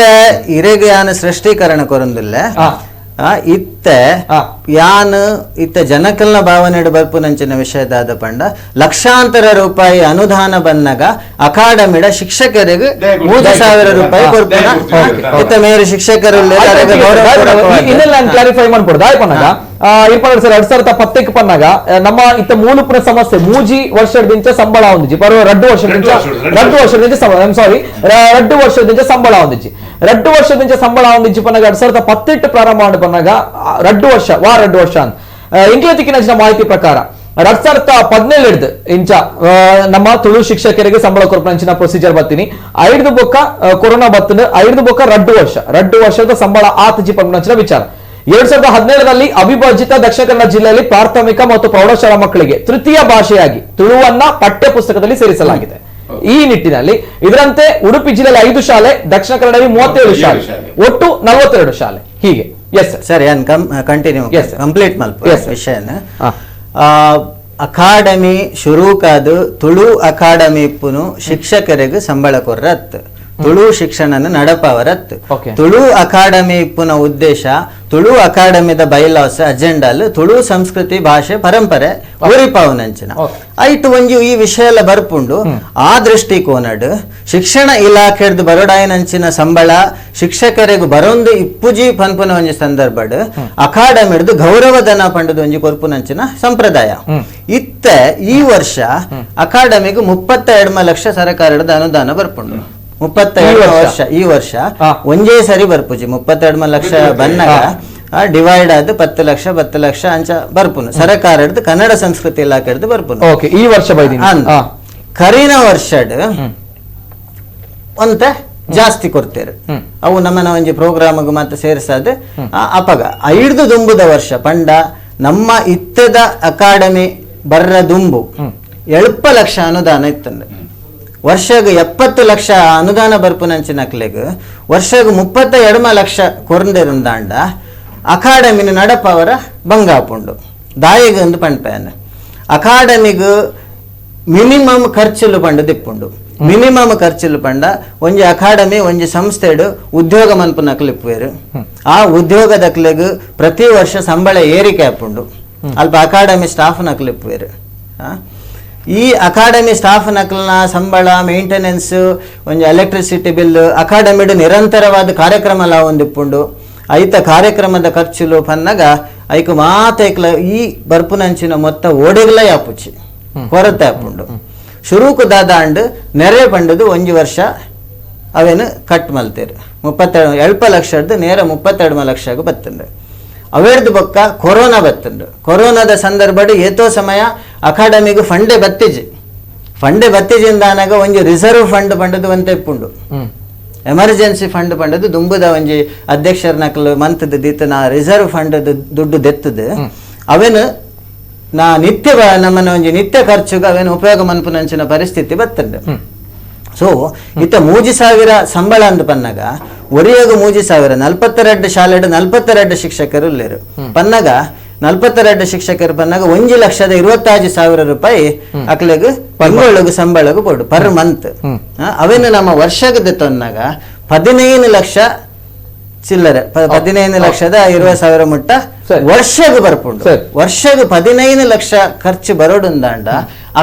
ಇರೆಗೆ ಯಾನ ಸೃಷ್ಟೀಕರಣ ಕೊರಂದಿಲ್ಲ ಇತ್ತ ಯಾನ್ ಇತ್ತ ಜನಕಲ್ನ ಭಾವನೆಡು ಬರ್ಪುನಂಚಿನ ವಿಷಯದಾದ ಪಂಡ ಲಕ್ಷಾಂತರ ರೂಪಾಯಿ ಅನುದಾನ ಬಂದಾಗ ಅಕಾಡೆಮಿಡ ಶಿಕ್ಷಕರಿಗೆ 3,000 ರೂಪಾಯಿ ಕೊರ್ಪುನ ಇತ್ತ ಮೇರೆ ಶಿಕ್ಷಕರು ಕ್ಲಾರಿಫೈ ಮಾಡ್ಕೊಡ್ದು ಆಯ್ಪನಾಗ ಇರ್ಪಡ ಸರ್ 2010 ಪನ್ನಾಗ ನಮ್ಮ ಇತ್ತ ಮೂಲಪುರ ಸಮಸ್ಯೆ ಮೂಜಿ ವರ್ಷದಿಂದ ಸಂಬಳ ಹೊಂದಿಜಿ ಬರುವ 2 ವರ್ಷದಿಂದ ಸಂಬಳ ಹೊಂದಿಜಿ 2 ವರ್ಷದಿಂದ ಸಂಬಳ ಹೊಂದಿಜಿ ಪನ್ನಾಗ 2018 ಪ್ರಾರಂಭ ಮಾಡಿ ಪನ್ನಾಗ 2 ವರ್ಷ ಅಂತ ಇಂಕ್ಲತಿಕ್ಕಿನ ಮಾಹಿತಿ ಪ್ರಕಾರ 2017 ಇಂಚ ನಮ್ಮ ತುಳು ಶಿಕ್ಷಕರಿಗೆ ಸಂಬಳ ಕೊರ್ಪಂಚಿನ ಪ್ರೊಸೀಜರ್ ಬತ್ತೀನಿ 5 ಬೊಕ್ಕ ಕೊರೋನಾ ಬತ್ತನ 5 ಬೊಕ್ಕ 2 ವರ್ಷದ ಸಂಬಳ ಆತಜಿ ಪಂಚಿನ ವಿಚಾರ 2017 ಅವಿಭಜಿತ ದಕ್ಷಿಣ ಕನ್ನಡ ಜಿಲ್ಲೆಯಲ್ಲಿ ಪ್ರಾಥಮಿಕ ಮತ್ತು ಪ್ರೌಢಶಾಲಾ ಮಕ್ಕಳಿಗೆ ತೃತೀಯ ಭಾಷೆಯಾಗಿ ತುಳುವನ್ನ ಪಠ್ಯ ಪುಸ್ತಕದಲ್ಲಿ ಸೇರಿಸಲಾಗಿದೆ. ಈ ನಿಟ್ಟಿನಲ್ಲಿ ಇದರಂತೆ ಉಡುಪಿ ಜಿಲ್ಲೆಯಲ್ಲಿ 5 ಶಾಲೆ, ದಕ್ಷಿಣ ಕನ್ನಡದಲ್ಲಿ 37 ಶಾಲೆ, ಒಟ್ಟು 42 ಶಾಲೆ. ಹೀಗೆ ಎಸ್ ಸರಿ ಕಂಟಿನ್ಯೂ ಕಂಪ್ಲೀಟ್ ಮಲ್ಪ ವಿಷಯನ ಅಕಾಡೆಮಿ ಶುರುಕಾದು ತುಳು ಅಕಾಡೆಮಿ ಇಪ್ಪುನು ಶಿಕ್ಷಕರಿಗೆ ಸಂಬಳ ಕೊರ್ರತ್ ತುಳು ಶಿಕ್ಷಣನ ನಡಪವರತ್ ತುಳು ಅಕಾಡೆಮಿ ಇಪ್ಪುನ ಉದ್ದೇಶ ತುಳು ಅಕಾಡೆಮಿದ ಬೈಲಾಸ್ ಅಜೆಂಡಲ್ ತುಳು ಸಂಸ್ಕೃತಿ ಭಾಷೆ ಪರಂಪರೆ ಊರಿಪಾವನಂಚಿನ ಐಟು ಒಂಜಿ ಈ ವಿಷಯ ಎಲ್ಲ ಬರ್ಪುಂಡು ಆ ದೃಷ್ಟಿಕೋನಡ್ ಶಿಕ್ಷಣ ಇಲಾಖೆಡ್ದು ಬರೋಡಾಯನಂಚಿನ ಸಂಬಳ ಶಿಕ್ಷಕರಿಗೆ ಬರೊಂದು ಇಪ್ಪುಜಿ ಪನ್ಪುನ ಒಂಜಿ ಸಂದರ್ಭಡ್ ಅಕಾಡೆಮಿಡ್ದು ಗೌರವಧನ ಪಂಡದ ಒಂಜಿ ಕೊರ್ಪುನಂಚಿನ ಸಂಪ್ರದಾಯ ಇತ್ತ ಈ ವರ್ಷ ಅಕಾಡೆಮಿಗೆ 32 ಲಕ್ಷ ಸರ್ಕಾರದ ಅನುದಾನ ಬರ್ಪುಂಡು 32 ವರ್ಷ ಈ ವರ್ಷ ಒಂದೇ ಸರಿ ಬರ್ಪುಜಿ 32 ಲಕ್ಷ ಬಂದಾಗ ಡಿವೈಡ್ ಆದ 10 ಲಕ್ಷ ಅಂಚ ಬರ್ಪುನು ಸರ್ಕಾರದ್ದು ಕನ್ನಡ ಸಂಸ್ಕೃತಿ ಇಲಾಖೆಡ್ದು ಬರ್ಪುನು ಈ ವರ್ಷ ಕರಿನ ವರ್ಷಡ್ ಒಂತ ಜಾಸ್ತಿ ಕೊಡ್ತೇರು ಅವು ನಮ್ಮನ ಒಂಜಿ ಪ್ರೋಗ್ರಾಮ್ಗೆ ಮತ್ತೆ ಸೇರಿಸಾದ ಅಪಗ 5 ದುಂಬುದ ವರ್ಷ ಪಂಡ ನಮ್ಮ ಇತ್ತದ ಅಕಾಡೆಮಿ ಬರ್ರ ದುಂಬು 70 ಲಕ್ಷ ಅನುದಾನ ಇತ್ತಂದ್ರೆ ವರ್ಷಗೆ 70 ಲಕ್ಷ ಅನುದಾನ ಬರ್ಪುನಂಚಿನಕ್ಲೆಗ್ ವರ್ಷಗೆ 32 ಲಕ್ಷ ಕೊರಂದಿರಂದಾಂಡ ಅಕಾಡೆಮಿನ ನಡಪವರ ಬಂಗಾಪುಂಡು ದಾಯಿಗೆ ಒಂದು ಪಂಪೇನ ಅಕಾಡೆಮಿಗೂ ಮಿನಿಮಮ್ ಖರ್ಚುಲು ಪಂಡು ದಿಪ್ಪುಂಡು ಮಿನಿಮಮ್ ಖರ್ಚುಲು ಪಂಡ ಒಂಜಿ ಅಕಾಡೆಮಿ ಒಂಜಿ ಸಂಸ್ಥೆಡು ಉದ್ಯೋಗ ಮನ್ಪುನಕ್ಲಿಪ್ಪುವೆರು ಆ ಉದ್ಯೋಗದಕ್ಲೆಗ್ ಪ್ರತಿ ವರ್ಷ ಸಂಬಳ ಏರಿಕೆ ಆಪುಂಡು ಅಲ್ಪ ಅಕಾಡೆಮಿ ಸ್ಟಾಫ್ ನಕ್ಲಿಪ್ಪುವೆರು ಈ ಅಕಾಡೆಮಿ ಸ್ಟಾಫ್ ನಕಲ್ನ ಸಂಬಳ ಮೇಂಟೆನೆನ್ಸ್ ಒಂಜಿ ಎಲೆಕ್ಟ್ರಿಸಿಟಿ ಬಿಲ್ ಅಕಾಡೆಮಿಡ್ ನಿರಂತರವಾದ ಕಾರ್ಯಕ್ರಮ ಎಲ್ಲ ಒಂದಿಪ್ಪುಂಡು ಐತ ಕಾರ್ಯಕ್ರಮದ ಖರ್ಚುಲು ಪನ್ನಗ ಐಕು ಮಾತೈಕ್ಲ ಈ ಬರ್ಪುನಂಚಿನ ಮೊತ್ತ ಓಡಿಗ್ಲ ಯಾಪುಚ್ಚಿ ಕೊರತೆ ಆಪುಂಡು ಶುರುಕು ದಾದಾಂಡ್ ನೆರೆ ಪಂಡದು ಒಂಜಿ ವರ್ಷ ಅವೇನು ಕಟ್ ಮಲ್ತೇರು 70 ಲಕ್ಷದ್ದು ನೇರ 32 ಲಕ್ಷಕ್ಕೆ ಬತ್ತಂಡು ಅವೇರ್ದು ಬೊಕ್ಕ ಕೊರೋನಾ ಬತ್ತಂಡು ಕೊರೋನಾದ ಸಂದರ್ಭಡ್ ಏತೋ ಸಮಯ ಅಕಾಡೆಮಿಗೂ ಫಂಡೆ ಬತ್ತಿಜಿಂದಾನಾಗ ಒಂಜಿ ರಿಸರ್ವ್ ಫಂಡ್ ಪಂಡದು ಅಂತ ಇಪ್ಪುಂಡು ಎಮರ್ಜೆನ್ಸಿ ಫಂಡ್ ಪಂಡದು ದುಂಬುದ ಒಂಜಿ ಅಧ್ಯಕ್ಷರ ನಕಲು ಮಂತದ ದಿತ್ತನ ರಿಸರ್ವ್ ಫಂಡ್ ದುಡ್ಡು ದೆತ್ತದು ಅವೇನು ನಾ ನಿತ್ಯ ನಮ್ಮನ ಒಂಜಿ ನಿತ್ಯ ಖರ್ಚುಗ ಅವೇನು ಉಪಯೋಗ ಮನ್ಪುನಂಚಿನ ಪರಿಸ್ಥಿತಿ ಬರ್ತದೆ. ಸೊ ಇತ್ತ 3,000 ಸಂಬಳ ಅಂದ್ ಪನ್ನಗ ಒರಿಯಾಗ 3,000 42 ಶಾಲೆಡ್ 42 ಶಿಕ್ಷಕರು ಇಲ್ಲೇರು ಪನ್ನಗ 42 ಶಿಕ್ಷಕರು ಪನ್ನಗ 1,25,000 ರೂಪಾಯಿ ಅಕ್ಲೆಗ್ ತಿಂಗಳಿಗೆ ಸಂಬಳಗು ಕೊಡು ಪರ್ ಮಂತ್. ಅವೇನು ನಮ್ಮ ವರ್ಷಗದ ತನ್ನಾಗ 15 ಲಕ್ಷ ಚಿಲ್ಲರೆ 15,20,000 ಮುಟ್ಟ ವರ್ಷಗ ಬರ್ಪುಂಡು. ವರ್ಷಗ 15 ಲಕ್ಷ ಖರ್ಚು ಬರೋಡುಂದಾಂಡ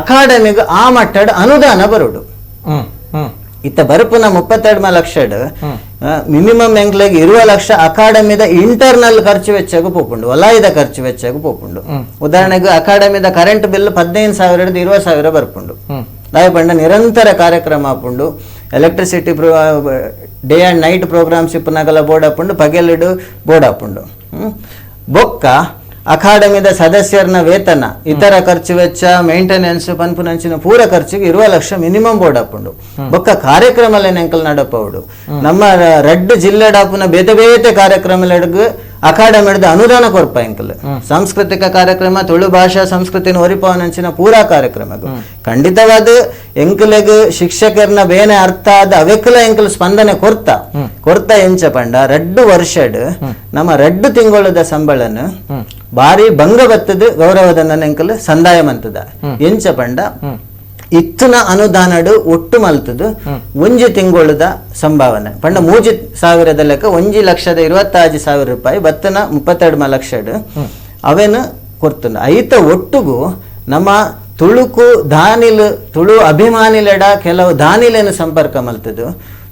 ಅಕಾಡೆಮಿಗ್ ಆ ಮಟ್ಟದ ಅನುದಾನ ಬರೋಡು. ಇತ್ತ ಬರಪುನ 32 ಲಕ್ಷ ಮಿನಿಮಮ್ ಎಂಕ್ಲೆಗ್ 20 ಲಕ್ಷ ಅಕಾಡೆಮಿದ ಇಂಟರ್ನಲ್ ಖರ್ಚು ವೆಚ್ಚಗೂ ಪೋಪುಂಡು, ವಲಯದ ಖರ್ಚು ವೆಚ್ಚಗೂ ಪೋಪುಂಡು. ಉದಾಹರಣೆಗೆ ಅಕಾಡೆಮಿದ ಕರೆಂಟ್ ಬಿಲ್ 15,000 20,000 ಬರ್ಪುಂಡು. ದಾಯಪಂಡ ನಿರಂತರ ಕಾರ್ಯಕ್ರಮ ಆಪುಂಡು. Electricity day and night programmes ಇಪ್ಪನಾಗಲ ಬೋರ್ಡ್ ಹಾಪುಂಡು, ಪಗೆಲಿಡು ಬೋರ್ಡ್ ಹಾಪುಂಡು. ಬೊಕ್ಕ ಅಕಾಡೆಮಿದ ಸದಸ್ಯರನ ವೇತನ ಇತರ ಖರ್ಚು ವೆಚ್ಚ ಮೇಂಟೆನೆನ್ಸ್ ಪನ್ಪುನಂಚಿನ ಪೂರ ಖರ್ಚಿಗೆ 20 ಲಕ್ಷ ಮಿನಿಮಮ್ ಬೋರ್ಡ್ ಹಾಪುಂಡು. ಬೊಕ್ಕ ಕಾರ್ಯಕ್ರಮ ಎಂಕಲ್ ನಡಪವುಡು ನಮ್ಮ ರಡ್ಡು ಜಿಲ್ಲೆಡಾಪುನ ಬೇತೆ ಬೇತೆ ಕಾರ್ಯಕ್ರಮ ಅಕಾಡೆಮಿ ಹಿಡಿದು ಅನುದಾನ ಕೊರ್ಪ ಎಂಕಲ್ ಸಾಂಸ್ಕೃತಿಕ ಕಾರ್ಯಕ್ರಮ ತುಳು ಭಾಷಾ ಸಂಸ್ಕೃತಿನ ಒರಿಪವನಂಚಿನ ಪೂರಾ ಕಾರ್ಯಕ್ರಮಗಳು ಖಂಡಿತವಾದ ಎಂಕಲೆಗ್ ಶಿಕ್ಷಕರನ್ನ ಬೇನೆ ಅರ್ಥ ಆದ ಅವೆಕ್ಕಲ ಎಂಕಲ್ ಸ್ಪಂದನೆ ಕೊರ್ತ ಎಂಚ ಪಂಡ 2 ವರ್ಷಡ್ ನಮ್ಮ 2 ತಿಂಗಳದ ಸಂಬಳನ ಬಾರಿ ಭಂಗ ಬತ್ತದ ಗೌರವಧನ ಎಂಕಲ್ ಸಂದಾಯ ಮಂತದ ಎಂಚ ಪಂಡ ಇತ್ತನ ಅನುದಾನಡು ಒಟ್ಟು ಮಲ್ತದು 1 ತಿಂಗಳದ ಸಂಭಾವನೆ ಪಂಡ 3,000 ಲೆಕ್ಕ 1,25,000 ರೂಪಾಯಿ ಬತ್ತನ 32 ಲಕ್ಷ ಅವೇನು ಕೊರ್ತನು ಐತ ಒಟ್ಟುಗು ನಮ್ಮ ತುಳುಕು ದಾನಿಲ್ ತುಳು ಅಭಿಮಾನಿಲೆಡ ಕೆಲವು ದಾನಿಲೇನು ಸಂಪರ್ಕ ಮಲ್ತದು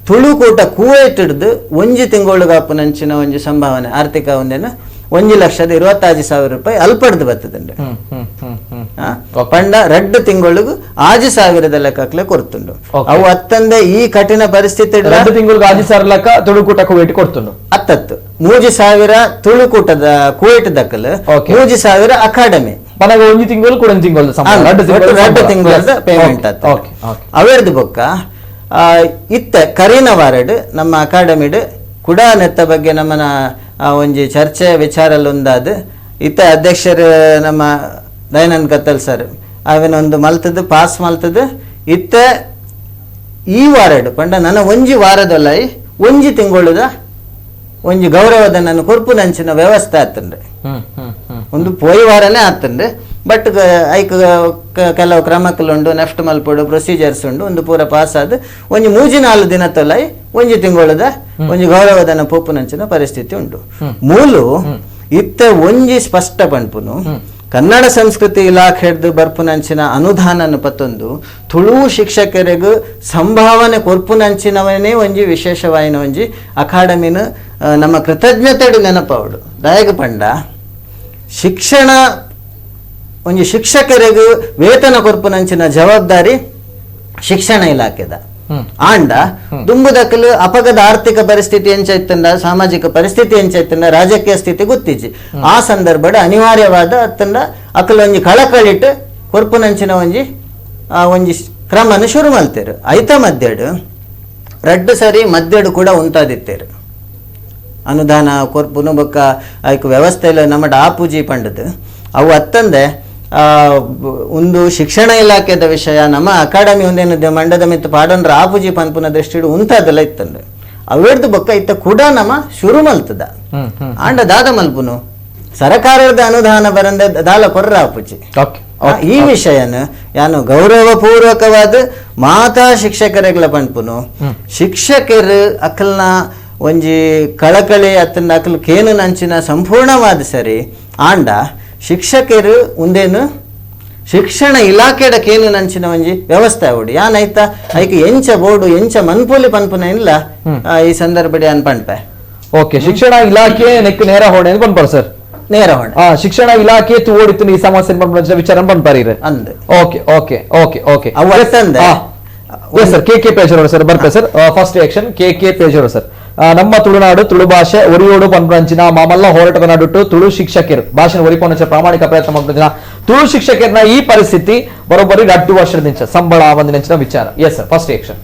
ತುಳುಕೂಟ ಕೂವೇಟ್ ಹಿಡ್ದು 1 ತಿಂಗಳಿಗಾಪುನಂಚಿನ ಒಂಜಿ ಸಂಭಾವನೆ ಆರ್ಥಿಕ ಒಂದೇನು 1,25,000 ರೂಪಾಯಿ ಅಲ್ಪಡ್ದು ಬರ್ತದಂಡೆ ಪಂಡ 2 ತಿಂಗಳಿಗೂ 6,000 ಲೆಕ್ಕಕ್ಲೆ ಕೊರ್ತುಂಡು. ಅವು ಅತ್ತಂದೆ ಈ ಕಠಿಣ ಪರಿಸ್ಥಿತಿ 2 ತಿಂಗಳಿಗೆ 6,000 ಲೆಕ್ಕ ತುಳುಕೂಟ ಕುವೇಟ್ ಕೊಡ್ತುಂಡು. 3,000 ತುಳುಕೂಟದ ಕುವೇಟ್ ದಕ್ಕಲು 3,000 ಅಕಾಡೆಮಿ ಪನಗ 1 ತಿಂಗಳು ಕೂಡ 1 ತಿಂಗಳು 2 ತಿಂಗಳದ ಪೇಮೆಂಟ್ ಆತ ಅವೇರ್ದು ಬೊಕ್ಕ ಇತ್ತ ಕರೀನ ವಾರಡ್ ನಮ್ಮ ಅಕಾಡೆಮಿಡ್ ಕೂಡ ನೆತ್ತ ಬಗ್ಗೆ ನಮ್ಮನ ಒಂಜಿ ಚರ್ಚೆ ವಿಚಾರಲ್ ಒಂದಾದ ಇತ್ತ ಅಧ್ಯಕ್ಷರು ನಮ್ಮ ದಯಾನಂದ್ ಕತ್ತಲ್ ಸರ್ ಅವೇನೊಂದು ಮಲ್ತದ್ದು ಪಾಸ್ ಮಲ್ತದ್ದು ಇತ್ತ ಈ ವಾರಡ್ ಪಂಡ ನನ್ನ ಒಂಜಿ ವಾರದೊಲೈ 1 ತಿಂಗಳದ ಒಂಜಿ ಗೌರವದ ನನ್ನ ಕೊರ್ಪು ನಂಚಿನ ವ್ಯವಸ್ಥೆ ಆತಂಡ್ರೆ ಒಂದು ಪೋಯಿ ವಾರನೇ ಆತಂಡ್ರೆ ಬಟ್ ಐಕ್ ಕೆಲವು ಕ್ರಮಕ್ಕಲುಂಡು ನೆಫ್ಟ್ ಮಲ್ಪಡು ಪ್ರೊಸೀಜರ್ಸ್ ಉಂಡು ಒಂದು ಪೂರ ಪಾಸ್ ಆದ ಒಂಜಿ 3-4 ದಿನ ತೊಲೈ 1 ತಿಂಗಳದ ಒಂಜಿ ಗೌರವಧನ ಪೋಪು ನಂಚಿನ ಪರಿಸ್ಥಿತಿ ಉಂಟು. ಮೂಲು ಇತ್ತ ಒಂಜಿ ಸ್ಪಷ್ಟ ಪಂಪುನು ಕನ್ನಡ ಸಂಸ್ಕೃತಿ ಇಲಾಖೆಡ್ದು ಬರ್ಪುನಂಚಿನ ಅನುದಾನನ ಪತ್ತೊಂದು ತುಳು ಶಿಕ್ಷಕರಿಗೂ ಸಂಭಾವನೆ ಕೊರ್ಪುನಂಚಿನವನೇ ಒಂಜಿ ವಿಶೇಷವಾಯಿನ ಒಂಜಿ ಅಕಾಡೆಮಿನ ನಮ್ಮ ಕೃತಜ್ಞತೆಡು ನೆನಪವಡು ದಯಗ ಪಂಡ ಶಿಕ್ಷಣ ಒಂಜಿ ಶಿಕ್ಷಕರಿಗೂ ವೇತನ ಕೊರ್ಪುನಂಚಿನ ಜವಾಬ್ದಾರಿ ಶಿಕ್ಷಣ ಇಲಾಖೆದ ಆಂಡ ದುಂಬುದಕ್ಕಲು ಅಪಗದ ಆರ್ಥಿಕ ಪರಿಸ್ಥಿತಿ ಎಂಚೈತಂಡ ಸಾಮಾಜಿಕ ಪರಿಸ್ಥಿತಿ ಎಂಚೈತಂಡ ರಾಜಕೀಯ ಸ್ಥಿತಿ ಗೊತ್ತಿಜ್ಜಿ ಆ ಸಂದರ್ಭದ ಅನಿವಾರ್ಯವಾದ ಅತ್ತಂಡ ಅಕಲು ಒಂಜಿ ಕಳಕಳಿಟ್ಟು ಕೊರ್ಪುನಂಚಿನ ಒಂಜಿ ಕ್ರಮನ ಶುರು ಮಲ್ತೇರು ಐತ ಮಧ್ಯಡು 2 ಸರಿ ಮಧ್ಯಡು ಕೂಡ ಉಂಟಾದಿತ್ತೇರು ಅನುದಾನ ಕೊರ್ಪುನು ಬೊಕ್ಕ ಐಕ್ ವ್ಯವಸ್ಥೆಯಲ್ಲಿ ನಮ್ಮ ಆಪೂಜಿ ಪಂಡದು ಅವು ಅತ್ತಂದೆ ಒಂದು ಶಿಕ್ಷಣ ಇಲಾಖೆದ ವಿಷಯ ನಮ್ಮ ಅಕಾಡೆಮಿ ಒಂದೇನು ಮಂಡದ ಮಿತ್ತು ಪಾಡಂದ್ರ ಆಪುಜಿ ಪನ್ಪುನ ದೃಷ್ಟಿಡು ಉಂತಾದೆಲ್ಲ ಇತ್ತಂದ್ರೆ ಅವೇರ್ದು ಬೊಕ್ಕ ಇತ್ತ ಕೂಡ ನಮ್ಮ ಶುರು ಮಲ್ತದ ಆಂಡ ದಾದ ಮಲ್ಪುನು ಸರಕಾರದ ಅನುದಾನ ಬರಂದ ದಾಲ ಕೊರ್ರ ಆಪುಜಿ ಈ ವಿಷಯನ ಯಾನು ಗೌರವಪೂರ್ವಕವಾದ ಮಾತಾ ಶಿಕ್ಷಕರೆಗಳ ಪನ್ಪುನು ಶಿಕ್ಷಕರು ಅಕಲ್ನ ಒಂಜಿ ಕಳಕಳಿ ಅತ್ತಂದ ಅಕಲ್ ಕೇನು ನಂಚಿನ ಸಂಪೂರ್ಣವಾದ ಸರಿ ಆಂಡ ಶಿಕ್ಷಕರು ಒಂದೇನು ಶಿಕ್ಷಣ ಇಲಾಖೆಡ ಕೇನು ನಂಚಿನ ಒಂಜಿ ವ್ಯವಸ್ಥೆ ಆವಡು ಯಾನೈತ ಐಕ ಎಂಚ ಬೋರ್ಡು ಎಂಚ ಮನ್ಪೋಲಿ ಪನ್ಪುನ ಇಲ್ಲ ಈ ಸಂದರ್ಭಡಿ ಅನ್ ಪನ್ಪೆ ಓಕೆ ಶಿಕ್ಷಣ ಇಲಾಖೆ ನೆಕ್ ನೇರ ಹೊಣೆ ಅಂತ ಪನ್ಪಾರ ಸರ್ ನೇರ ಹೊಣೆ ಶಿಕ್ಷಣ ಇಲಾಖೆ ತೋಡಿತ್ತು ಈ ಸಮಸ್ಯೆ ಪನ್ಪುನ ವಿಚಾರ ಪನ್ಪಾರಿರೆ ಅಂದ್ ಓಕೆ ಓಕೆ ಓಕೆ ಓಕೆ ಅವತ್ತಂದೆ ಸರ್ ಕೆ ಪೇಜರ್ ಸರ್ ಬರ್ಪೆ sir first reaction K Pejar sir ನಮ್ಮ ತುಳುನಾಡು ತುಳು ಭಾಷೆ ಒರಿಯೋಡು ಪನ್ಪಂಚಿನ ಮಾಮಲ್ಲ ಹೋರಾಟದ ನಡುಟ್ಟು ತುಳು ಶಿಕ್ಷಕರು ಭಾಷೆ ಒರಿಪೊಂಚ ಪ್ರಾಮಾಣಿಕ ಪ್ರಯತ್ನ ಮಾಡ್ತಿನ ತುಳು ಶಿಕ್ಷಕರನ ಈ ಪರಿಸ್ಥಿತಿ ಬರೋಬ್ಬರಿ 2 ವರ್ಷದ ನಿಂಚ ಸಂಬಳ ಒಂದಿನ ವಿಚಾರ yes sir first reaction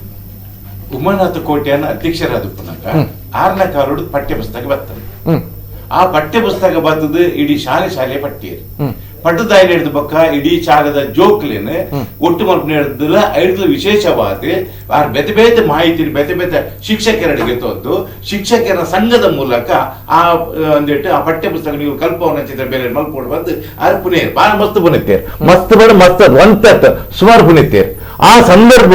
Umanatha ಕೋಟೆಯನ್ನು ಅಧ್ಯಕ್ಷರಾದ ಪುನಃ 6ನೇ ಕಾಲೋಡು ಪಠ್ಯ ಪುಸ್ತಕ ಬರ್ತದೆ. ಆ ಪಠ್ಯ ಪುಸ್ತಕ ಬರ್ತದೆ ಇಡೀ ಶಾಲೆ ಪಟ್ಟಿಯರು ಪಟ್ಟದಾಯಿ ನಡೆದ ಪಕ್ಕ ಇಡೀ ಶಾಲೆದ ಜೋಕ್ಲೇನು ಒಟ್ಟು ಮಲ್ಪನೆ ಹಿಡಿದಿಲ್ಲ ಐದು ವಿಶೇಷವಾದ ಬೇತೆ ಬೇತೆ ಮಾಹಿತಿ ಬೇತೆ ಬೇತೆ ಶಿಕ್ಷಕರಿಗೆ ತೊಂದು ಶಿಕ್ಷಕರ ಸಂಘದ ಮೂಲಕ ಆ ಒಂದಿಟ್ಟು ಆ ಪಠ್ಯ ಪುಸ್ತಕ ನೀವು ಕಲ್ಪವನ್ನ ಚಿತ್ರ ಬೇರೆ ಮಲ್ಕೊಂಡು ಬಂದು ಆರು ಪುನೇ ಬಾಳ ಮಸ್ತ್ ಪುನಿತೇರು ಮಸ್ತ್ ಬೇಡ ಮಸ್ತ್ ಒಂದ್ ಸುಮಾರು ಪುನಿತೇರು. ಆ ಸಂದರ್ಭ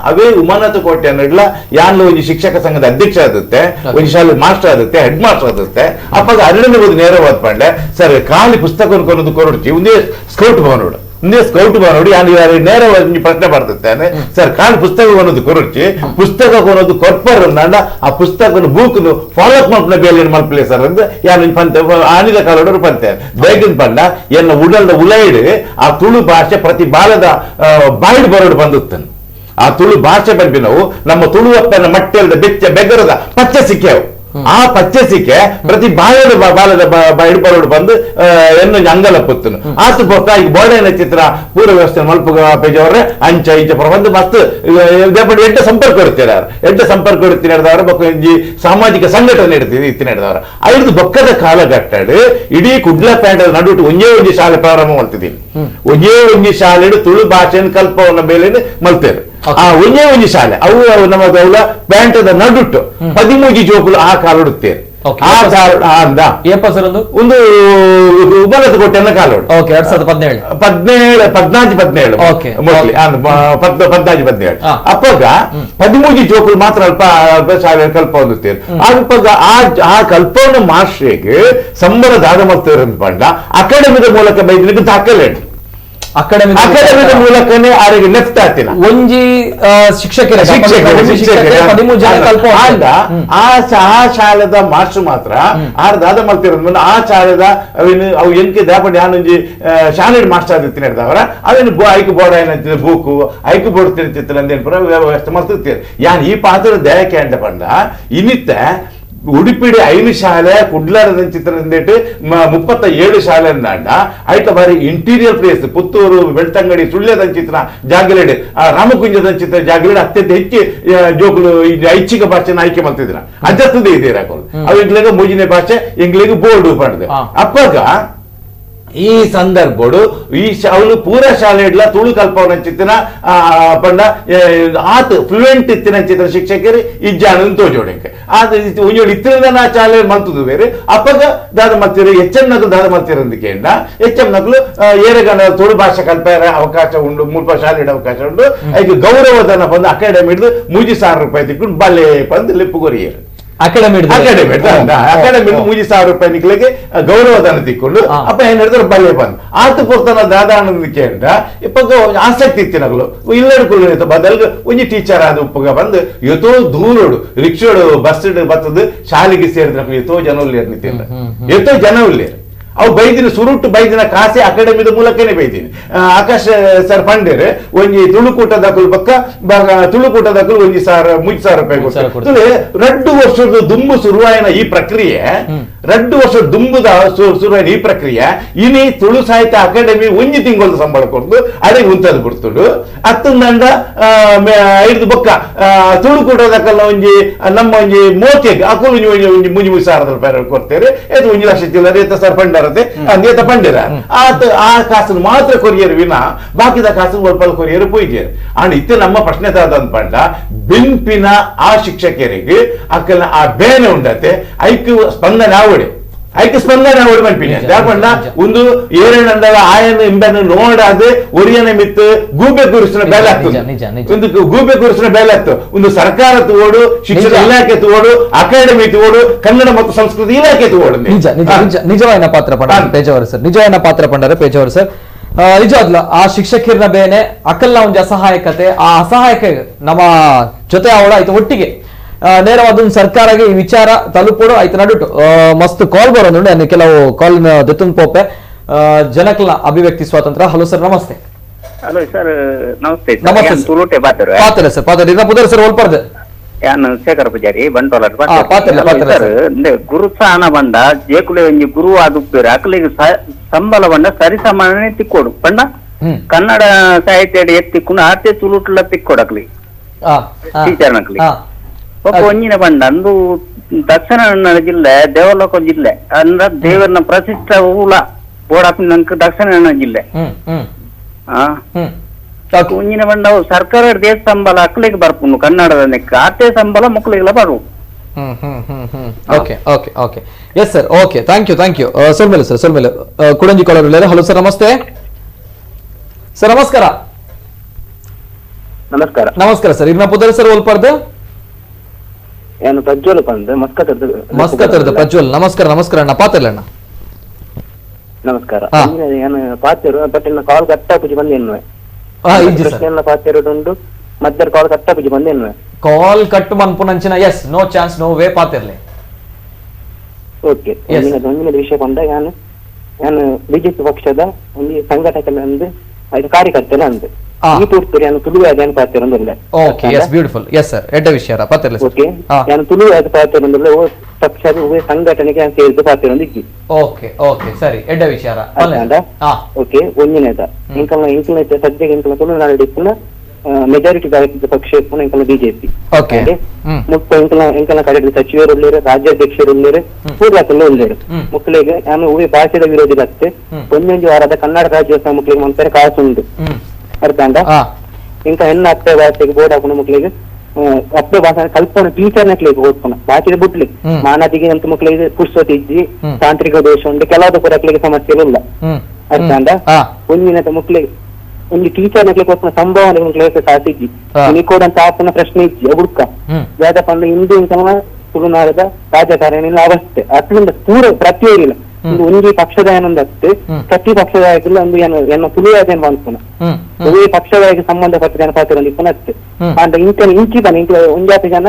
ಅವೇ ಉಮಾನಾಥ ಕೋಟೆ ಅನ್ನಿಡ್ಲ ಯಾನ್ಲ ಒಂದು ಶಿಕ್ಷಕ ಸಂಘದ ಅಧ್ಯಕ್ಷ ಆಗುತ್ತೆ, ಒಂದು ಶಾಲೆ ಮಾಸ್ಟರ್ ಆಗುತ್ತೆ, ಹೆಡ್ ಮಾಸ್ಟರ್ ಆಗುತ್ತೆ. ಅಪ್ಪಾಗ ಅರಣ್ಯ ಒಂದು ನೇರ ಓದ್ಪಂಡೆ ಸರ್ ಖಾಲಿ ಪುಸ್ತಕ ಕೊನದು ಕೊರಡ್ಚಿ ಒಂದೇ ಸ್ಕೌಟ್ ಭವನೋಡು ಯಾರು ನೇರ ಪ್ರಶ್ನೆ ಬರ್ತೇನೆ ಸರ್ ಖಾಲಿ ಪುಸ್ತಕ ಕೊನದು ಕೊರಡ್ಚಿ ಪುಸ್ತಕ ಕೊನದು ಕೊರ್ಪರ್ ಅಂದ ಆ ಪುಸ್ತಕ ಬೂಕ್ನು ಫಾಲೋಅಪ್ ಮಲ್ಪನ ಬೇಲೆ ಮಲ್ಪಲೆ ಸರ್ ಅಂದ್ ಯಾರು ಪಂತೆ ಆನಿದ ಕಾಲೋಡರು ಪಂತೆ ಬೇಗಿನ ಪಂಡ ಎನ್ನ ಉಡಲ್ದ ಉಲೈಡ್ ಆ ತುಳು ಭಾಷೆ ಪ್ರತಿ ಬಾಲದ ಬಾಯಿಡ್ ಬರೋಡು ಬಂದುತ್ತನು. ಆ ತುಳು ಭಾಷೆ ಬಂದ್ವಿ ನಾವು ನಮ್ಮ ತುಳುವಪ್ಪನ ಮಟ್ಟೆಲ್ದ ಬೆಚ್ಚ ಬೆಗರದ ಪಚ್ಚ ಸಿಕ್ಕೆವು. ಆ ಪಚ್ಚಸಿಕೆ ಪ್ರತಿ ಬಾಲದ ಬರೋಡು ಬಂದು ಎನ್ನು ಅಂಗಲ ಪುತ್ತನು ಆತು ಪೊಕ್ಕ ಈಗ ಬೋರ್ಡೈನ ಚಿತ್ರ ಪೂರ್ವ ವ್ಯವಸ್ಥೆ ಮಲ್ಪು ಪೇಜವ್ರೆ ಅಂಚ ಇಂಚ ಬಂದು ಮಸ್ತ್ ಎಡ್ಡ ಸಂಪರ್ಕ ಇಡ್ತೀರ ಎಡ್ಡ ಸಂಪರ್ಕ ಇಡ್ತೀನಿ ಹಿಡಿದವ್ರ ಬೊಕ್ಕ ಒಂಜಿ ಸಾಮಾಜಿಕ ಸಂಘಟನೆ ಇಡ್ತೀವಿ ಇತ್ತಿನ ಹಿಡಿದವ್ರ ಐದು ಬೊಕ್ಕದ ಕಾಲಘಟ್ಟಡು ಇಡೀ ಕುಡ್ಲ ಪ್ಯಾಂಟ್ ನಡುಟು ಒಂಜೇ ಶಾಲೆ ಪ್ರಾರಂಭ ಮಾಡ್ತಿದ್ದೀನಿ. ಒಂಜೇ ಶಾಲೆ ತುಳು ಭಾಷೆಯನ್ನು ಕಲ್ಪವನ್ನ ಮೇಲೆ ಮಲ್ತೇರು. ಆ ಒಂಜೇ ಶಾಲೆ ಅವು ನಮ್ಮ ಪ್ಯಾಂಟದ ನಡುಟ್ಟು 13 ಜೋಕುಲು ಆ ಕಾಲೊಡುತ್ತೇವೆ. ಒಂದು ಉಮಾನಾಥ ಕೋಟೆಯನ್ನ ಕಾಲೋಡು 2017 ಅಪ್ಪಾಗ 13 ಜೋಕುಲು ಮಾತ್ರ ಅಲ್ಪ ಶಾಲೆ ಕಲ್ಪ ಹೊಂದುತ್ತೇವೆ. ಅಪ್ಪಾಗ ಆ ಕಲ್ಪವನ್ನು ಮಾಸ್ಟ್ರಿಗೆ ಸಂಬಳ ದಾದ ಮಾಡ್ತೇವೆ ಅಂತ ಪಂಡ ಅಕಾಡೆಮಿದ ಮೂಲಕ ಬೈದ್ರಿಗೆ ದಾಖಲೆ ಅಕಾಡೆಮಿದ ಮೂಲಕನೇ ಅವರಿಗೆ ಲೆಫ್ಟ್ ಆಗ್ತಿಲ್ಲ ಒಂಜಿ ಶಿಕ್ಷಕರ ಆ ಶಾಲೆದ ಮಾಸ್ಟರ್ ಮಾತ್ರ ಆರು ದಾದ ಮಲ್ತಿರೋದು ಆ ಶಾಲೆದ ಅವು ಎನ್ಕೆ ದಾಪಡಿ ಯಾನೊಂಜಿ ಶಾಲೆ ಮಾಸ್ಟರ್ ಆದಿತ್ತೀನಿ ಹಿಡ್ದವರ ಅವೇನು ಐಕು ಬೋರ್ಡ್ ಏನ ಬೂಕು ಐಕು ಬೋರ್ಡ್ ತಿರ್ತಿತ್ತು ಅಂದೇನು ವ್ಯವಸ್ಥೆ ಮಾಡ್ತಿರ್ತೀರಿ. ಯಾನ್ ಈ ಪಾತ್ರ ದಯಕೆ ಅಂತ ಪಂಡ ಇನ್ನಿತ್ತ ಉಡುಪಿಡಿ 5 ಶಾಲೆ ಕುಡ್ಲಾರದ ಚಿತ್ರದಂದಿಟ್ಟು 37 ಶಾಲೆ ಅಂದಾಂಡ ಐತ ಬಾರಿ ಇಂಟೀರಿಯರ್ ಪ್ಲೇಸ್ ಪುತ್ತೂರು ಬೆಳ್ತಂಗಡಿ ಸುಳ್ಯದ ಚಿತ್ರ ಜಾಗಲೇಡಿ ರಾಮಕುಂಜದ ಚಿತ್ರ ಜಾಗಲೇಡಿ ಅತ್ಯಂತ ಹೆಚ್ಚು ಜೋಕುಲು ಐಚ್ಛಿಕ ಭಾಷೆನ ಆಯ್ಕೆ ಮಾಡ್ತಿದ್ರ ಅಜ್ಜತ್ತದೆ ಇದೆ ಹಾಕೋದು ಅವು ಇಂಗ್ಲಿಗೆ ಮೂಜಿನ ಭಾಷೆ ಇಂಗ್ಲಿಗೆ ಬೋರ್ಡು ಪಡೆದು ಅಪ್ಪಾಗ ಈ ಸಂದರ್ಭಡು ಈ ಅವಳು ಪೂರ ಶಾಲೆ ಇಡ್ಲ ತುಳು ಕಲ್ಪವನ ಚಿತ್ತಿನ ಪಂಡ ಆತ ಫ್ಲೂಯೆಂಟ್ ಇತ್ತಿನ ಚಿತ್ರ ಶಿಕ್ಷಕರು ಇಜ್ಜಾನ ತೋಜೋಡಿಕೆ ಆದ ಒಂಜೋಡು ಇತ್ತಿನ ಶಾಲೆ ಮಲ್ತದು ಬೇರೆ ಅಪ್ಪಗ ದಾದ ಮಲ್ತಿರು HM ನಕಲು ದಾದ ಮಲ್ತಿರಂದಿಕೆ HM ನಕಲು ಏರಗಣ ತುಳು ಭಾಷೆ ಕಲ್ಪರ ಅವಕಾಶ ಉಂಡು ಮುಲ್ಪ ಶಾಲೆ ಅವಕಾಶ ಉಂಡು ಐದು ಗೌರವಧನ ಬಂದು ಅಕಾಡೆಮಿ ಹಿಡಿದು 3000 ರೂಪಾಯಿ ತಿಕ್ಕೊಂಡು ಬಲ್ಲೆ ಬಂದು ಲಿಪ್ಪುಗೊರಿಯರು ಅಕಾಡೆಮಿ 3000 ರೂಪಾಯಿ ನಿಕ್ಲಿಗೆ ಗೌರವಧನ ತಿಕ್ಕೊಂಡು ಅಪ್ಪ ಏನ್ ಹೇಳಿದ್ರು ಬಲ್ಲೆ ಬಂದು ಆತ ಪುಸ್ತಕ ದಾದಾನಂದಕ್ಕೆ ಅಂತ ಇಪ್ಪಾಗ ಆಸಕ್ತಿ ಇತ್ತಿನಗಳು ಇಲ್ಲಡ್ಕೊಳ್ಳ ಬದಲ್ಗ ಒಂಜಿ ಟೀಚರ್ ಆದ ಉಪ್ಪಗ ಬಂದು ಎತ್ತೋ ದೂರೋಡು ರಿಕ್ಷೋಡು ಬಸ್ ಬರ್ತದ ಶಾಲೆಗೆ ಸೇರಿದ ಎತ್ತೋ ಜನ ನಿಂತಿಲ್ಲ ಎತ್ತೋ ಜನ ಉಳ್ಳೇರು ಅವು ಬೈದಿನ ಸುರುಟ್ಟು ಬೈದಿನ ಕಾಸೆ ಅಕಾಡೆಮಿದ ಮೂಲಕನೇ ಬೈದಿನಿ. ಆಕಾಶ ಸರ್ ಪಂಡೇರು ಒಂಜಿ ತುಳುಕೂಟದಕಲು ಬಕ್ಕ ತುಳುಕೂಟದಕಲು 3000 ರೂಪಾಯಿ ಕೊಡ್ತಾರೆ. 2 ವರ್ಷದ ದುಂಬು ಶುರುವಾಯಿನ ಈ ಪ್ರಕ್ರಿಯೆ 2 ವರ್ಷ ದುಂಬುದ ಶುರುವಾಯಿನ ಈ ಪ್ರಕ್ರಿಯೆ ಇನಿ ತುಳು ಸಾಹಿತ್ಯ ಅಕಾಡೆಮಿ ಒಂಜಿ ತಿಂಗಳ ಸಂಬಳ ಕೊಡ್ದು ಅದೇ ಉಂತದ್ ಬಿಡ್ತುಡು ಅತ್ತಂದಂಡ 5 ಬೊಕ್ಕ ತುಳುಕೂಟದಕಲ್ಲ ಒಂಜಿ ನಮ್ಮ ಒಂಜಿ ಮೋತಿಗೆ ಅಕಲು ಒಂಜಿ 3000 ರೂಪಾಯಿ ಕೊಡ್ತೇವೆ. ಇದು 1 ಲಕ್ಷ ಚಿಲ್ಲರೆ ಸರ್ ಪಂಡ ಅಂದೇತ ಪಂಡಿರ ಆ ಕಾಸನ್ನು ಮಾತ್ರ ಕೊರಿಯರು ವಿನ ಬಾಕಿದ ಕಾಸನ್ನು ಒಳ್ಪಲ್ ಕೊರಿಯರು ಪೋಯ್ದಿಯರು. ಅಂಡ್ ಇತ್ತೆ ನಮ್ಮ ಪ್ರಶ್ನೆ ತಾದಂತ ಪಂಡ ಬೆಂಪಿನ ಆ ಶಿಕ್ಷಕರಿಗೆ ಅಕ್ಕನ ಆ ಬೇನೆ ಉಂಡತೆ ಐಕ್ಯ ಸ್ಪಂದನೆ ಆವಡೆ ಮನ್ಪಿನಿ ಯಾಕಂಡ ಒಂದು ಏರೇನಂದಾಗ ಆಯನ ಇಂಬೆನ ನೋಡಾದೆ ಒರಿಯನ ಮಿತ್ತು ಗೂಬೆ ಗುರುಸಿನ ಬೇಲೆ ಆಗ್ತದೆ. ಒಂದು ಗೂಬೆ ಗುರುಸಿನ ಬೇಲೆ ಆಗ್ತದೆ. ಒಂದು ಸರ್ಕಾರ ತಗೋಡು, ಶಿಕ್ಷಣ ಇಲಾಖೆ ತಗೋಡು, ಅಕಾಡೆಮಿ ತಗೋಡು, ಕನ್ನಡ ಮತ್ತು ಸಂಸ್ಕೃತಿ ಇಲಾಖೆ ತಗೋಡು. ನಿಜವಾದ ಪಾತ್ರ ಪಂಡ ಪೇಜಾವರ ಸರ್, ನಿಜವಾದ ಪಾತ್ರ ಪಂಡರೆ ಪೇಜಾವರ ಸರ್. ನಿಜವಾದ್ಲ ಆ ಶಿಕ್ಷಕರ ಬೇನೆ ಅಕಲ್ನ ಒಂದು ಅಸಹಾಯಕತೆ, ಆ ಅಸಹಾಯಕ ನಮ್ಮ ಜೊತೆ ಅವಳ ಆಯ್ತು ಒಟ್ಟಿಗೆ ನೇರವಾದ ಸರ್ಕಾರಕ್ಕೆ ಈ ವಿಚಾರ ತಲುಪೋಡು ಆಯ್ತು ನಡುಟು ಮಸ್ತ್ ಕಾಲ್ ಬರೋದು ಕೆಲವು ಕಾಲ್ ದೆತ್ತನ್ ಪೋಪೆ ಜನಕಲ್ನ ಅಭಿವ್ಯಕ್ತಿ ಸ್ವಾತಂತ್ರ್ಯ. ಹಲೋ ಸರ್, ನಮಸ್ತೆ. ಹಲೋ ಸರ್, ನಮಸ್ತೆ. ನಮಸ್ತೆ ತುಳುಟೆ ಪಾತ್ರ ಸರ್ ಪಾತ್ರ ಪುದರ್ ಸರ್ ಒಲ್ಪರ್ದೆ ಯಾನ್ ಶೇಖರ ಪೂಜಾರಿ ಬಂಟೋಲ ಸರ್ ಗುರುಸ್ಥಾನ ಬಂಡ ಜೇಕುಲೆ ಒಂಜಿ ಗುರು ಆದುಪ್ಪೇರು ಅಕಲಿಗೆ ಸಂಬಳ ಬಂಡ ಸರಿಸಮಾನ ತಿಕ್ಕೋಡು ಪಂಡ ಕನ್ನಡ ಸಾಹಿತ್ಯ ಎತ್ತಿಕ್ಕೊಂಡು ಆರ್ತೆ ತುಳುಟ್ಲ ತಿಕ್ಕೋಡು ಅಕ್ಲಿ ಟೀಚರ್ ನಕ್ಲಿ ಒಂಜಿನ ಬಂಡ ಅಂದು ದಕ್ಷಿಣ ಕನ್ನಡ ಜಿಲ್ಲೆ ದೇವಲೋಕ ಜಿಲ್ಲೆ ಅಂದ್ರ ದೇವರನ ಪ್ರಸಿದ್ಧ ಊಲ ಬೋಡಾಪಿ ನಂಕ ದಕ್ಷಿಣ ಕನ್ನಡ ಜಿಲ್ಲೆ ಒಂಜಿನ ಬಂಡ ಸರ್ಕಾರ ದೇಶ ಸಂಬಳ ಅಕ್ಲಿಗೆ ಬರ್ಪುಂಡು ಕನ್ನಡದ ನೆಕ್ಕ ಆಟೆ ಸಂಬಳ ಮಕ್ಕಳಿಗೆಲ್ಲ ಬರು okay okay okay yes sir okay thank you ಸೊಲ್ಮೇಲೆ ಸರ್ ಸೊಲ್ಮೇಲೆ ಕುಡಂಜಿ ಕಾಲರ್ ಹಲೋ ಸರ್ ನಮಸ್ತೆ ಸರ್ ನಮಸ್ಕಾರ ನಮಸ್ಕಾರ ಸರ್ ಇನ್ನ ಪುದರ್ ಸರ್ ಒಲ್ಪರ್ದು ಏನು ಪ್ರಜ್ವಲ್ ಬಂದು ಮಸ್ಕತ್ತರ್ದು ಪ್ರಜ್ವಲ್ ನಮಸ್ಕಾರ ಅಣ್ಣ ಪಾತ್ರಲ್ಲ ಅಣ್ಣ ನಮಸ್ಕಾರ ಏನು ಪಾತಿರು ಬಟ್ ಇನ್ನು ಕಾಲ್ ಕಟ್ಟಾಪುಜಿ ಬಂದೇನು ಪ್ರಶ್ನೆಲ್ಲ ಪಾತಿರುಡುಂಡು ಮಧ್ಯ ಕಾಲ್ ಕಟ್ಟಾಪುಜಿ ಬಂದೇನು ಕಾಲ್ ಕಟ್ ಮನ್ಪುನಂಚಿನ yes no chance no way ಪಾತಿರ್ಲಿ ಓಕೆ ಒಂದಿನ ವಿಷಯ ಬಂದ ನಾನು ಬಿಜೆಪಿ ಪಕ್ಷದ ಒಂದು ಸಂಘಟನೆ ಅಂದು ಅದು ಕಾರ್ಯಕರ್ತನ ಅಂದು ಈ ತೋರಿಸ್ತಾರೆ ನಾನು ತುಳು ಅದೇನು ಪಾತಿರೊಂದಿಲ್ಲ okay yes beautiful yes sir ಎಡ್ಡ ವಿಷಯ ಪಾತಿರ್ಲಿ ಓಕೆ ನಾನು ತುಳು ಅದು ಪಾತಿರೊಂದಿಲ್ಲ ಪಕ್ಷದ ಸಂಘಟನೆಗೆ ಸೇರಿದ ಪಾತಿರೊಂದಿದ್ದಿ ಓಕೆ ಓಕೆ ಸರಿ ಎಡ್ಡ ವಿಷಯ ಓಕೆ ಒಂದಿನೇದ ಇಂಕಲ್ನ ಸದ್ಯಕ್ಕೆ ಇಂಕಲ್ನ ತುಳುನಾಡು ಡಿಪ್ಪುನ ಮೆಜಾರಿಟಿ ಗಾಯಕ ಪಕ್ಷ ಇಂಕಲ್ನ ಬಿಜೆಪಿ ಮುಕ್ತ ಇಂಕಲ್ನ ಕಡೆ ಸಚಿವರು ಉಳ್ಳೇರು ರಾಜ್ಯಾಧ್ಯಕ್ಷರು ಉಳ್ಳೇರು ಪೂರ್ವಕಲ್ಲ ಉಳ್ಳೇರು ಮಕ್ಕಳಿಗೆ ನಾನು ಭಾಷೆದ ವಿರೋಧಿ ಬತ್ತೆ ಒಂದೊಂದು ವಾರದ ಕನ್ನಡ ರಾಜ್ಯೋತ್ಸವ ಮಕ್ಕಳಿಗೆ ಮಂತಾರೆ ಕಾಸುಂಡು ಅರ್ಥ ಅಂದ ಇಂಕ ಹೆಣ್ಣು ಅತ್ತೆ ಭಾಷೆಗೆ ಬೋರ್ಡ್ ಹಾಕೊಂಡು ಮಕ್ಕಳಿಗೆ ಅತ್ತೆ ಭಾಷೆ ಕಲ್ಪನೆ ಟೀಚರ್ ನಕ್ಲಿಗೆ ಓದ್ಕೊಣ ಭಾಷೆ ಬಿಡ್ಲಿ ಮಾನದಿಗೆ ಅಂತ ಮಕ್ಕಳಿಗೆ ಪುಸ್ತಕ ಇಜ್ಜಿ ತಾಂತ್ರಿಕ ದೋಷ ಉಂಟು ಕೆಲವು ಪುರಕ್ಲಿಗೆ ಸಮಸ್ಯೆಗಳಿಲ್ಲ ಅರ್ಥ ಅಂದ ಒಂದಿನ ಮಕ್ಕಳಿಗೆ ಒಂದು ಟೀಚರ್ ನಕ್ಲಿಗೆ ಓದ್ಕೊಂಡ ಸಂಭಾವನೆ ಮಕ್ಕಳಿಗೆ ಸಾಸಿಜ್ಜಿ ನಿಕೋಡಂತ ಆಪನ ಪ್ರಶ್ನೆ ಇಜ್ಜಿ ಹುಡುಕ ಯಾದ ಪಂಡ ಹಿಂದೂ ಇಂಕನ ತುಳುನಾಡದ ರಾಜಕಾರಣಿಲ್ಲ ಅವಸ್ಥೆ ಅದ್ರಿಂದ ಪೂರ ಪ್ರತಿಯೊರಿಲ್ಲ ಒಂದು ಪಕ್ಷದ ಏನೊಂದತ್ತೆ ಪ್ರತಿ ಪಕ್ಷದ ಒಂದು ಏನು ತುಳಿಯೋದೇನು ಅನ್ಕೋಣ ಒಳ್ಳೆ ಪಕ್ಷಗಳಿಗೆ ಸಂಬಂಧಪಟ್ಟ ಪಾತ್ರ ಪುನತ್ತೆ ಅಂತ ಇಂಚಿದಾನೆ ಒಂಜಾತಿ ಜನ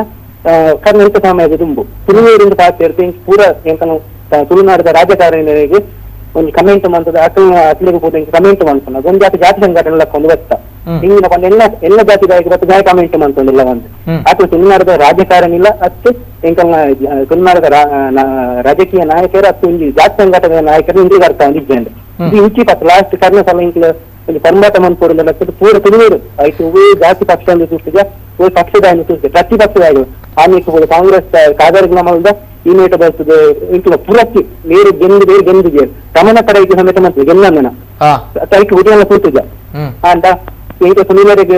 ಕರ್ನಾಟಕ ಸಮಯದ ತುಂಬು ತುಳುವೇರಿಂದ ಪಾತ್ರ ಇರುತ್ತೆ ಪೂರ ಎಂಕನು ತುಳುನಾಡದ ರಾಜಕಾರಣಿಗಳಿಗೆ ಒಂದು ಕಮೆಂಟ್ ಮಾಡ್ತದೆ ಅಟ್ಲಿಗೆ ಹೋದ ಕಮೆಂಟ್ ಮಾಡ್ತಾನೆ ಒಂದು ಜಾತಿ ಸಂಘಟನೆ ಒಂದು ಗೊತ್ತಾ ಹಿಂಗಿನ ಎಲ್ಲ ಜಾತಿಗಳಿಗೆ ಗೊತ್ತ ಜಾಯ ಕಮೆಂಟ್ ಮಾಡ್ಕೊಂಡಿಲ್ಲ ಒಂದು ಅಥವಾ ತುಳುನಾಡದ ರಾಜಕಾರಣಿ ಇಲ್ಲ ಅಷ್ಟು ಎಂಕಲ್ನ ತುಳುನಾಡದ ರಾಜಕೀಯ ನಾಯಕರು ಅಷ್ಟು ಒಂದು ಜಾತಿ ಸಂಘಟನೆಯ ನಾಯಕರು ಇಂದಿಗೆ ಅರ್ಥ ಒಂದಿದ್ದೇನೆ ಇದು ಇಂಚಿ ಪಕ್ಕ ಲಾಸ್ಟ್ ಕರ್ನ ಸಲ ಇಂಕ್ಲ ಒಂದು ಪರ್ಮಾತ ಮನ್ಪೋಡಿಲ್ಲ ಪೂರ ತುಳುವರು ಆಯ್ತು ಜಾತಿ ಪಕ್ಷ ಒಂದು ಸೂಚಿಗೆ ಪಕ್ಷದ ಸೂಚಿಗೆ ಪ್ರತಿ ಪಕ್ಷದ ಆಮೇಲೆ ಕಾಂಗ್ರೆಸ್ ಕಾಗರಗಳ ಈ ಮೇಟ ಬರ್ತದೆ ಇಂಟ್ಲ ಪುರಕ್ಕೆ ಬೇರೆ ಗೆಂದಿಗೆ ರಮಣ ಕಡೆಗೆ ಸಮೇತ ಮಾಡ್ತದೆ ಗೆಲ್ಲಂದನ ಕೈಗೆ ಉದಯನ ಕೂತಿದ್ದ ಅಂತ ಈಗ ಸುನೀಲರಿಗೆ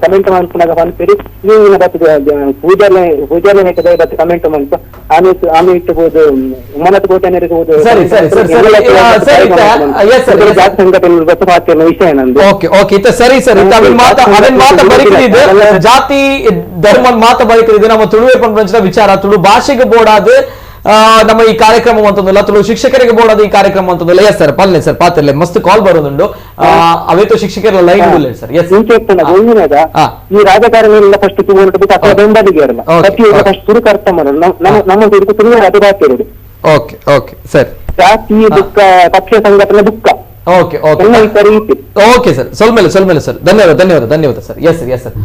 ಕಮೆಂಟ್ ಮಾಡ್ಕೊಂಡಾಗ ಬಂದ್ತೀರಿ ಈಗಿನ ಬರ್ತದೆ ಪೂಜಾಲೆ ಬರ್ತದೆ ಕಮೆಂಟ್ ಮಾಡ್ತು ಆಮೇಲೆ ಇಟ್ಟಬಹುದು ಉಮ್ಮನತ್ ಕೋಟೆನರಿಗೆ ಜಾತಿ ಸಂಘಟನೆ ಬತ್ತು ಮಾತಿನ ವಿಷಯ ನಂದು ಓಕೆ ಸರಿ ಸರಿ ಜಾತಿ ಧರ್ಮ ಮಾತ ಬರೀತಿದೆ ನಮ್ಮ ತುಳುವೆ ಪಂಚದ ವಿಚಾರ ತುಳು ಭಾಷೆಗೆ ಬೋಡಾದು ನಮ್ಮ ಈ ಕಾರ್ಯಕ್ರಮ ಅಂತಂದಿಲ್ಲ ತುಳು ಶಿಕ್ಷಕರಿಗೆ ಬೋಡಾದ ಈ ಕಾರ್ಯಕ್ರಮ ಅಂತಂದಿಲ್ಲ ಎಸ್ ಸರ್ ಪಲ್ಲೆ ಸರ್ ಪಾತ್ರಲೆ ಮಸ್ತ್ ಕಾಲ್ ಬರೋದುಂಡು ಅವೇತು ಶಿಕ್ಷಕರ ಲೈನ್ ಇಲ್ಲ ಸರ್ ಎಸ್ ಈ ರಾಜಕಾರಣಿಯಲ್ಲ ಫಸ್ಟ್ ಬಿಟ್ಟು ಅಥವಾ ಬೆಂಬಲಿಗೆ ಇರಲ್ಲ ಪ್ರತಿಯೊಬ್ಬ ಫಸ್ಟ್ ತುರುಕು ಅರ್ಥ ಮಾಡೋದು ನಮ್ಮ ತುರುಕು ತುಳು ಅದು ಹಾಕಿರೋದು ಓಕೆ ಓಕೆ ಸರಿ ಜಾತಿ ದುಃಖ ಪಕ್ಷ ಸಂಘಟನೆ ದುಃಖ ಓಕೆ ಓಕೆ ಓಕೆ ಸರ್ ಸೊಲ್ಮೇಲೆ ಸರ್ ಧನ್ಯವಾದ ಸರ್ ಎಸ್ ಸರ್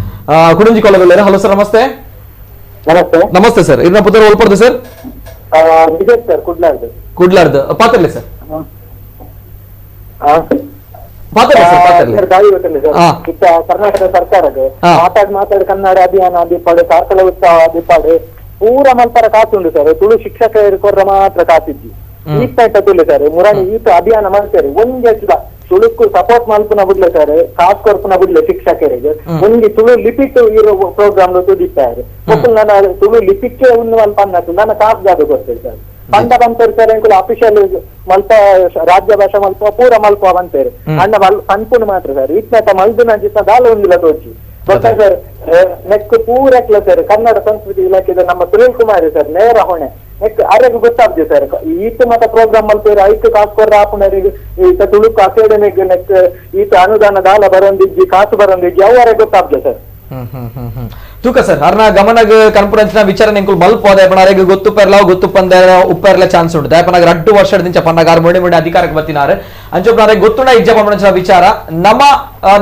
ಕುಡಂಜಿ ಕಾಲದಲ್ಲಿ ಹಲೋ ಸರ್ ನಮಸ್ತೆ ನಮಸ್ತೆ ಸರ್ ಇನ್ನ ಪುತ್ರ ಒಳ್ಪಡ್ದು ಸರ್ ಕುಡ್ಲಾರ್ದು ಪಾತ್ರಲೆ ಸರ್ ಕರ್ನಾಟಕ ಸರ್ಕಾರದ ಮಾತಾಡಿ ಕನ್ನಡ ಅಭಿಯಾನ ದೀಪಾಡು ಕಾರ್ಕಳ ಉತ್ಸವ ದೀಪಾಡು ಪೂರ ಮಲ್ಪರ ಕಾತುಂಡು ಸರ್ ತುಳು ಶಿಕ್ಷಕರು ಕೊರ್ರ ಮಾತ್ರ ಕಾತಿದ್ದಿ ಈತ ತುಳು ಸರ್ ಮುರಾಣಿ ಈತ ಅಭಿಯಾನ ಮಾಡ್ತಾರೆ ಒಂದ್ ತುಳುಕು ಸಪೋರ್ಟ್ ಮಲ್ಪುನ ಬಿಡ್ಲೆ ಸರ್ ಕಾಸು ಕೊರ್ಪುನ ಬಿಡ್ಲೆ ಶಿಕ್ಷಕರಿಗೆ ಒಂದು ತುಳು ಲಿಪಿಟ್ ಇರೋ ಪ್ರೋಗ್ರಾಮ್ ತುದಿದ್ದಾರೆ ನಾನು ತುಳು ಲಿಪಿಕ್ಕೆ ಒಂದು ಅಲ್ಪ ಅನ್ನತ್ತು ನನ್ನ ಕಾಸು ಜಾಗ ಕೊಡ್ತೇವೆ ಸರ್ ಪಂಡ ಬಂತೇರಿ ಸರ್ ಎಂಕುಲು ಅಫಿಷಿಯಲ್ ಮಲ್ಪ ರಾಜ್ಯ ಭಾಷೆ ಮಲ್ಪ ಪೂರ ಮಲ್ಪ ಬಂತೇರಿ ಅಣ್ಣ ಪನ್ಪುನ ಮಾತ್ರ ಸರ್ ಇಟ್ಟ ಮಲ್ದಿನ ಜಿತ್ತ ದಾಲ ಒಂದಿಲ್ಲ ತೋಚಿ ಗೊತ್ತಾ ಸರ್ ನೆಕ್ ಪೂರಕ್ಲ ಸರ್ ಕನ್ನಡ ಸಂಸ್ಕೃತಿ ಇಲಾಖೆದ ನಮ್ಮ ಸುನೀಲ್ ಕುಮಾರಿ ಸರ್ ನೇರ ಹೊಣೆ ನೆಕ್ ಅರೆಗೆ ಗೊತ್ತಾಗ್ತದೆ ಸರ್ ಈತ ಮತ ಪ್ರೋಗ್ರಾಮ್ ಮಲ್ಪೇರು ಐದು ಕಾಸು ಕೊರ್ರ ಆಪುನರಿಗೆ ಈತ ತುಳುಕು ಅಕಾಡೆಮಿಗೆ ನೆಕ್ ಈತ ಅನುದಾನ ದಾಲ ಬರೋಂದಿಜ್ಜಿ ಕಾಸು ಬರೋಂದಿಜ್ಜಿ ಅವರಿಗೆ ಗೊತ್ತಾಗ್ತದೆ ಸರ್ ತೂಕ ಸರ್ ಅರ್ನ ಗಮನಗ ಕನ್ಪುರಂಚಿನ ವಿಚಾರ ನಿಂಕುಲ್ ಮಲ್ಪ ದಯಪನಾರಿಗೆ ಗೊತ್ತು ಉಪ್ಪೆರ್ಲ ಚಾನ್ಸ್ ಉಂಟು ದಯಪನಾಗ 2 ವರ್ಷದಿಂದ ಪನ್ನಗಾರ ಮೊಡಿ ಅಧಿಕಾರಕ್ಕೆ ಬರ್ತಿನಾರೆ ಅಂಚೊಪ್ಪನಾರೆ ಗೊತ್ತುಂಡ ಇಜ್ಜ ಪನ್ಪುರಂಚಿನ ವಿಚಾರ ನಮ್ಮ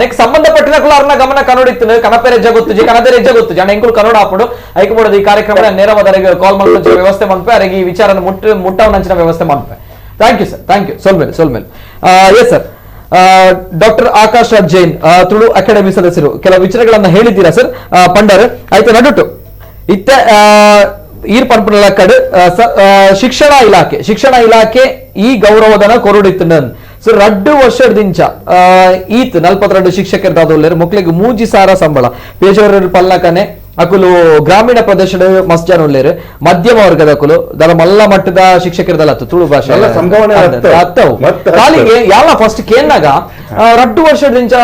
ನೆಕ್ಸ್ಟ್ ಸಂಬಂಧಪಟ್ಟಿನ ಅರ್ನ ಗಮನ ಕನ್ನಡಿತ್ತು ಕನಪೇರೆ ಹೆಜ್ಜೆ ಗೊತ್ತು ಕನ್ನದೇರೆ ಹೆಜ್ಜೆ ಗೊತ್ತು ಜನ ಎಂಕುಲ್ ಕನ್ನಡ ಹಾಪುಡು ಐಕಬೋಡದು ಈ ಕಾರ್ಯಕ್ರಮ ನೇರವಾದರಿಗೆ ಕಾಲ್ ಮಾಡ್ಕೊಂಡ ವ್ಯವಸ್ಥೆ ಮಾಡ್ಪೆ ಅವರಿಗೆ ಈ ವಿಚಾರ ಮುಟ್ಟವನಂಚಿನ ವ್ಯವಸ್ಥೆ ಮಾಡ್ಪೆ thank you sir thank you ಸೊಲ್ಮೇಲೆ yes sir doctor Akash Raj Jain Tulu academy ಸದಸ್ಯರು ಕೆಲವು ವಿಚಾರಗಳನ್ನ ಹೇಳಿದ್ದೀರಾ ಸರ್ ಪಂಡರ್ ಆಯ್ತು ನಡುಟು ಇತ್ತೆ ಈರ್ ಪಂಪನಲ ಕಡೆ ಶಿಕ್ಷಣ ಇಲಾಖೆ ಈ ಗೌರವಧನ ಕೊರಡಿತ್ತು ನನ್ ಸೊ 2 ವರ್ಷದಿಂದ ಈತ್ 42 ಶಿಕ್ಷಕರು ಮಕ್ಕಳಿಗೆ 3000 ಸಂಬಳ ಪೇಜಾವರ ಪಲ್ಲಕನೆ ಅಕುಲು ಗ್ರಾಮೀಣ ಪ್ರದೇಶದ ಮಸ್ತ್ ಜನ ಉಳ್ಳೇರು ಮಧ್ಯಮ ವರ್ಗದ ಅಕುಲು ದರ ಮಲ್ಲ ಮಟ್ಟದ ಶಿಕ್ಷಕರದಲ್ಲ ತುಳು ಭಾಷೆ ಕಾಲಿಗೆ ಯಾಲ ಫಸ್ಟ್ ಕೇನಾಗ 2 ವರ್ಷದಿಂದ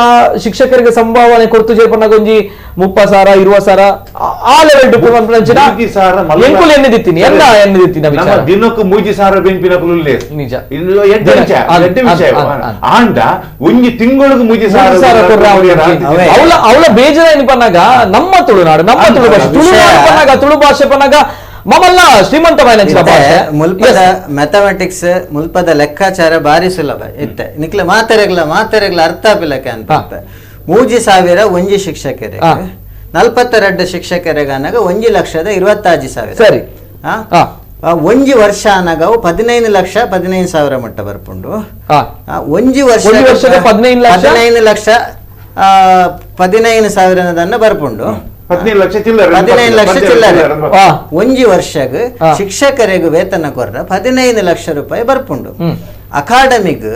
ಶಿಕ್ಷಕರಿಗೆ ಸಂಭಾವನೆ ಕೊಡ್ತು ಜೇಪನ್ನಾಗ ಒಂಜಿ 30,000 20,000 ಆ ಲೆವೆಲ್ ಡಿಪ್ಲೊಮಾ ಎಂಕುಲು ಎನ್ನಿದಿತ್ತೀನಿ ದಿನಕ್ಕೂ 30,000 ಬೆಂಪಿನ ನಿಜ ಆಂಡ ಒಂಜಿ ತಿಂಗಳಿಗೆ 30,000 ಅವಳ ಬೇಜಾರ ಏನು ಪನ್ನಾಗ ನಮ್ಮ ತುಳುನಾಡು ನಮ್ಮ ತುಳು ಭಾಷೆ ತುಳುನಾಡು ಪನ್ನಾಗ ತುಳು ಭಾಷೆ ಪನ್ನಾಗ ಮಮಲ್ಲ ಶ್ರೀಮಂತమైన ಭಾಷೆ ಮುಲ್ಪದ ಮ್ಯಾಥಮೆಟಿಕ್ಸ್ ಮುಲ್ಪದ ಲೆಕ್ಕಾಚಾರ ಬಾರಿ ಸುಲಭ ಇತ್ತೆ ನಿಕ್ಲ ಮಾತೆರೆಗ್ಲ ಅರ್ಥ ಪಿಲಕೆ ಅಂತ 3,000 ಒಂಜಿ ಶಿಕ್ಷಕರಿಗೆ 42 ಶಿಕ್ಷಕರಿಗೆ ಅನ್ನಾಗ 1,26,000 ಸರಿ ಒಂಜಿ ವರ್ಷ ಅನ್ನಾಗ 15,15,000 ಮಟ್ಟ ಬರ್ಪುಂಡು ಒಂಜಿ ವರ್ಷ 15,00,000 15,000 ಬರ್ಪುಂಡು 15 ಲಕ್ಷ ಚಿಲ್ಲರೆ ಒಂಜಿ ವರ್ಷಗ್ ಶಿಕ್ಷಕರಿಗೆ ವೇತನ ಕೊರ್ರ 15 ಲಕ್ಷ ರೂಪಾಯಿ ಬರ್ಪುಂಡು ಅಕಾಡೆಮಿಗ್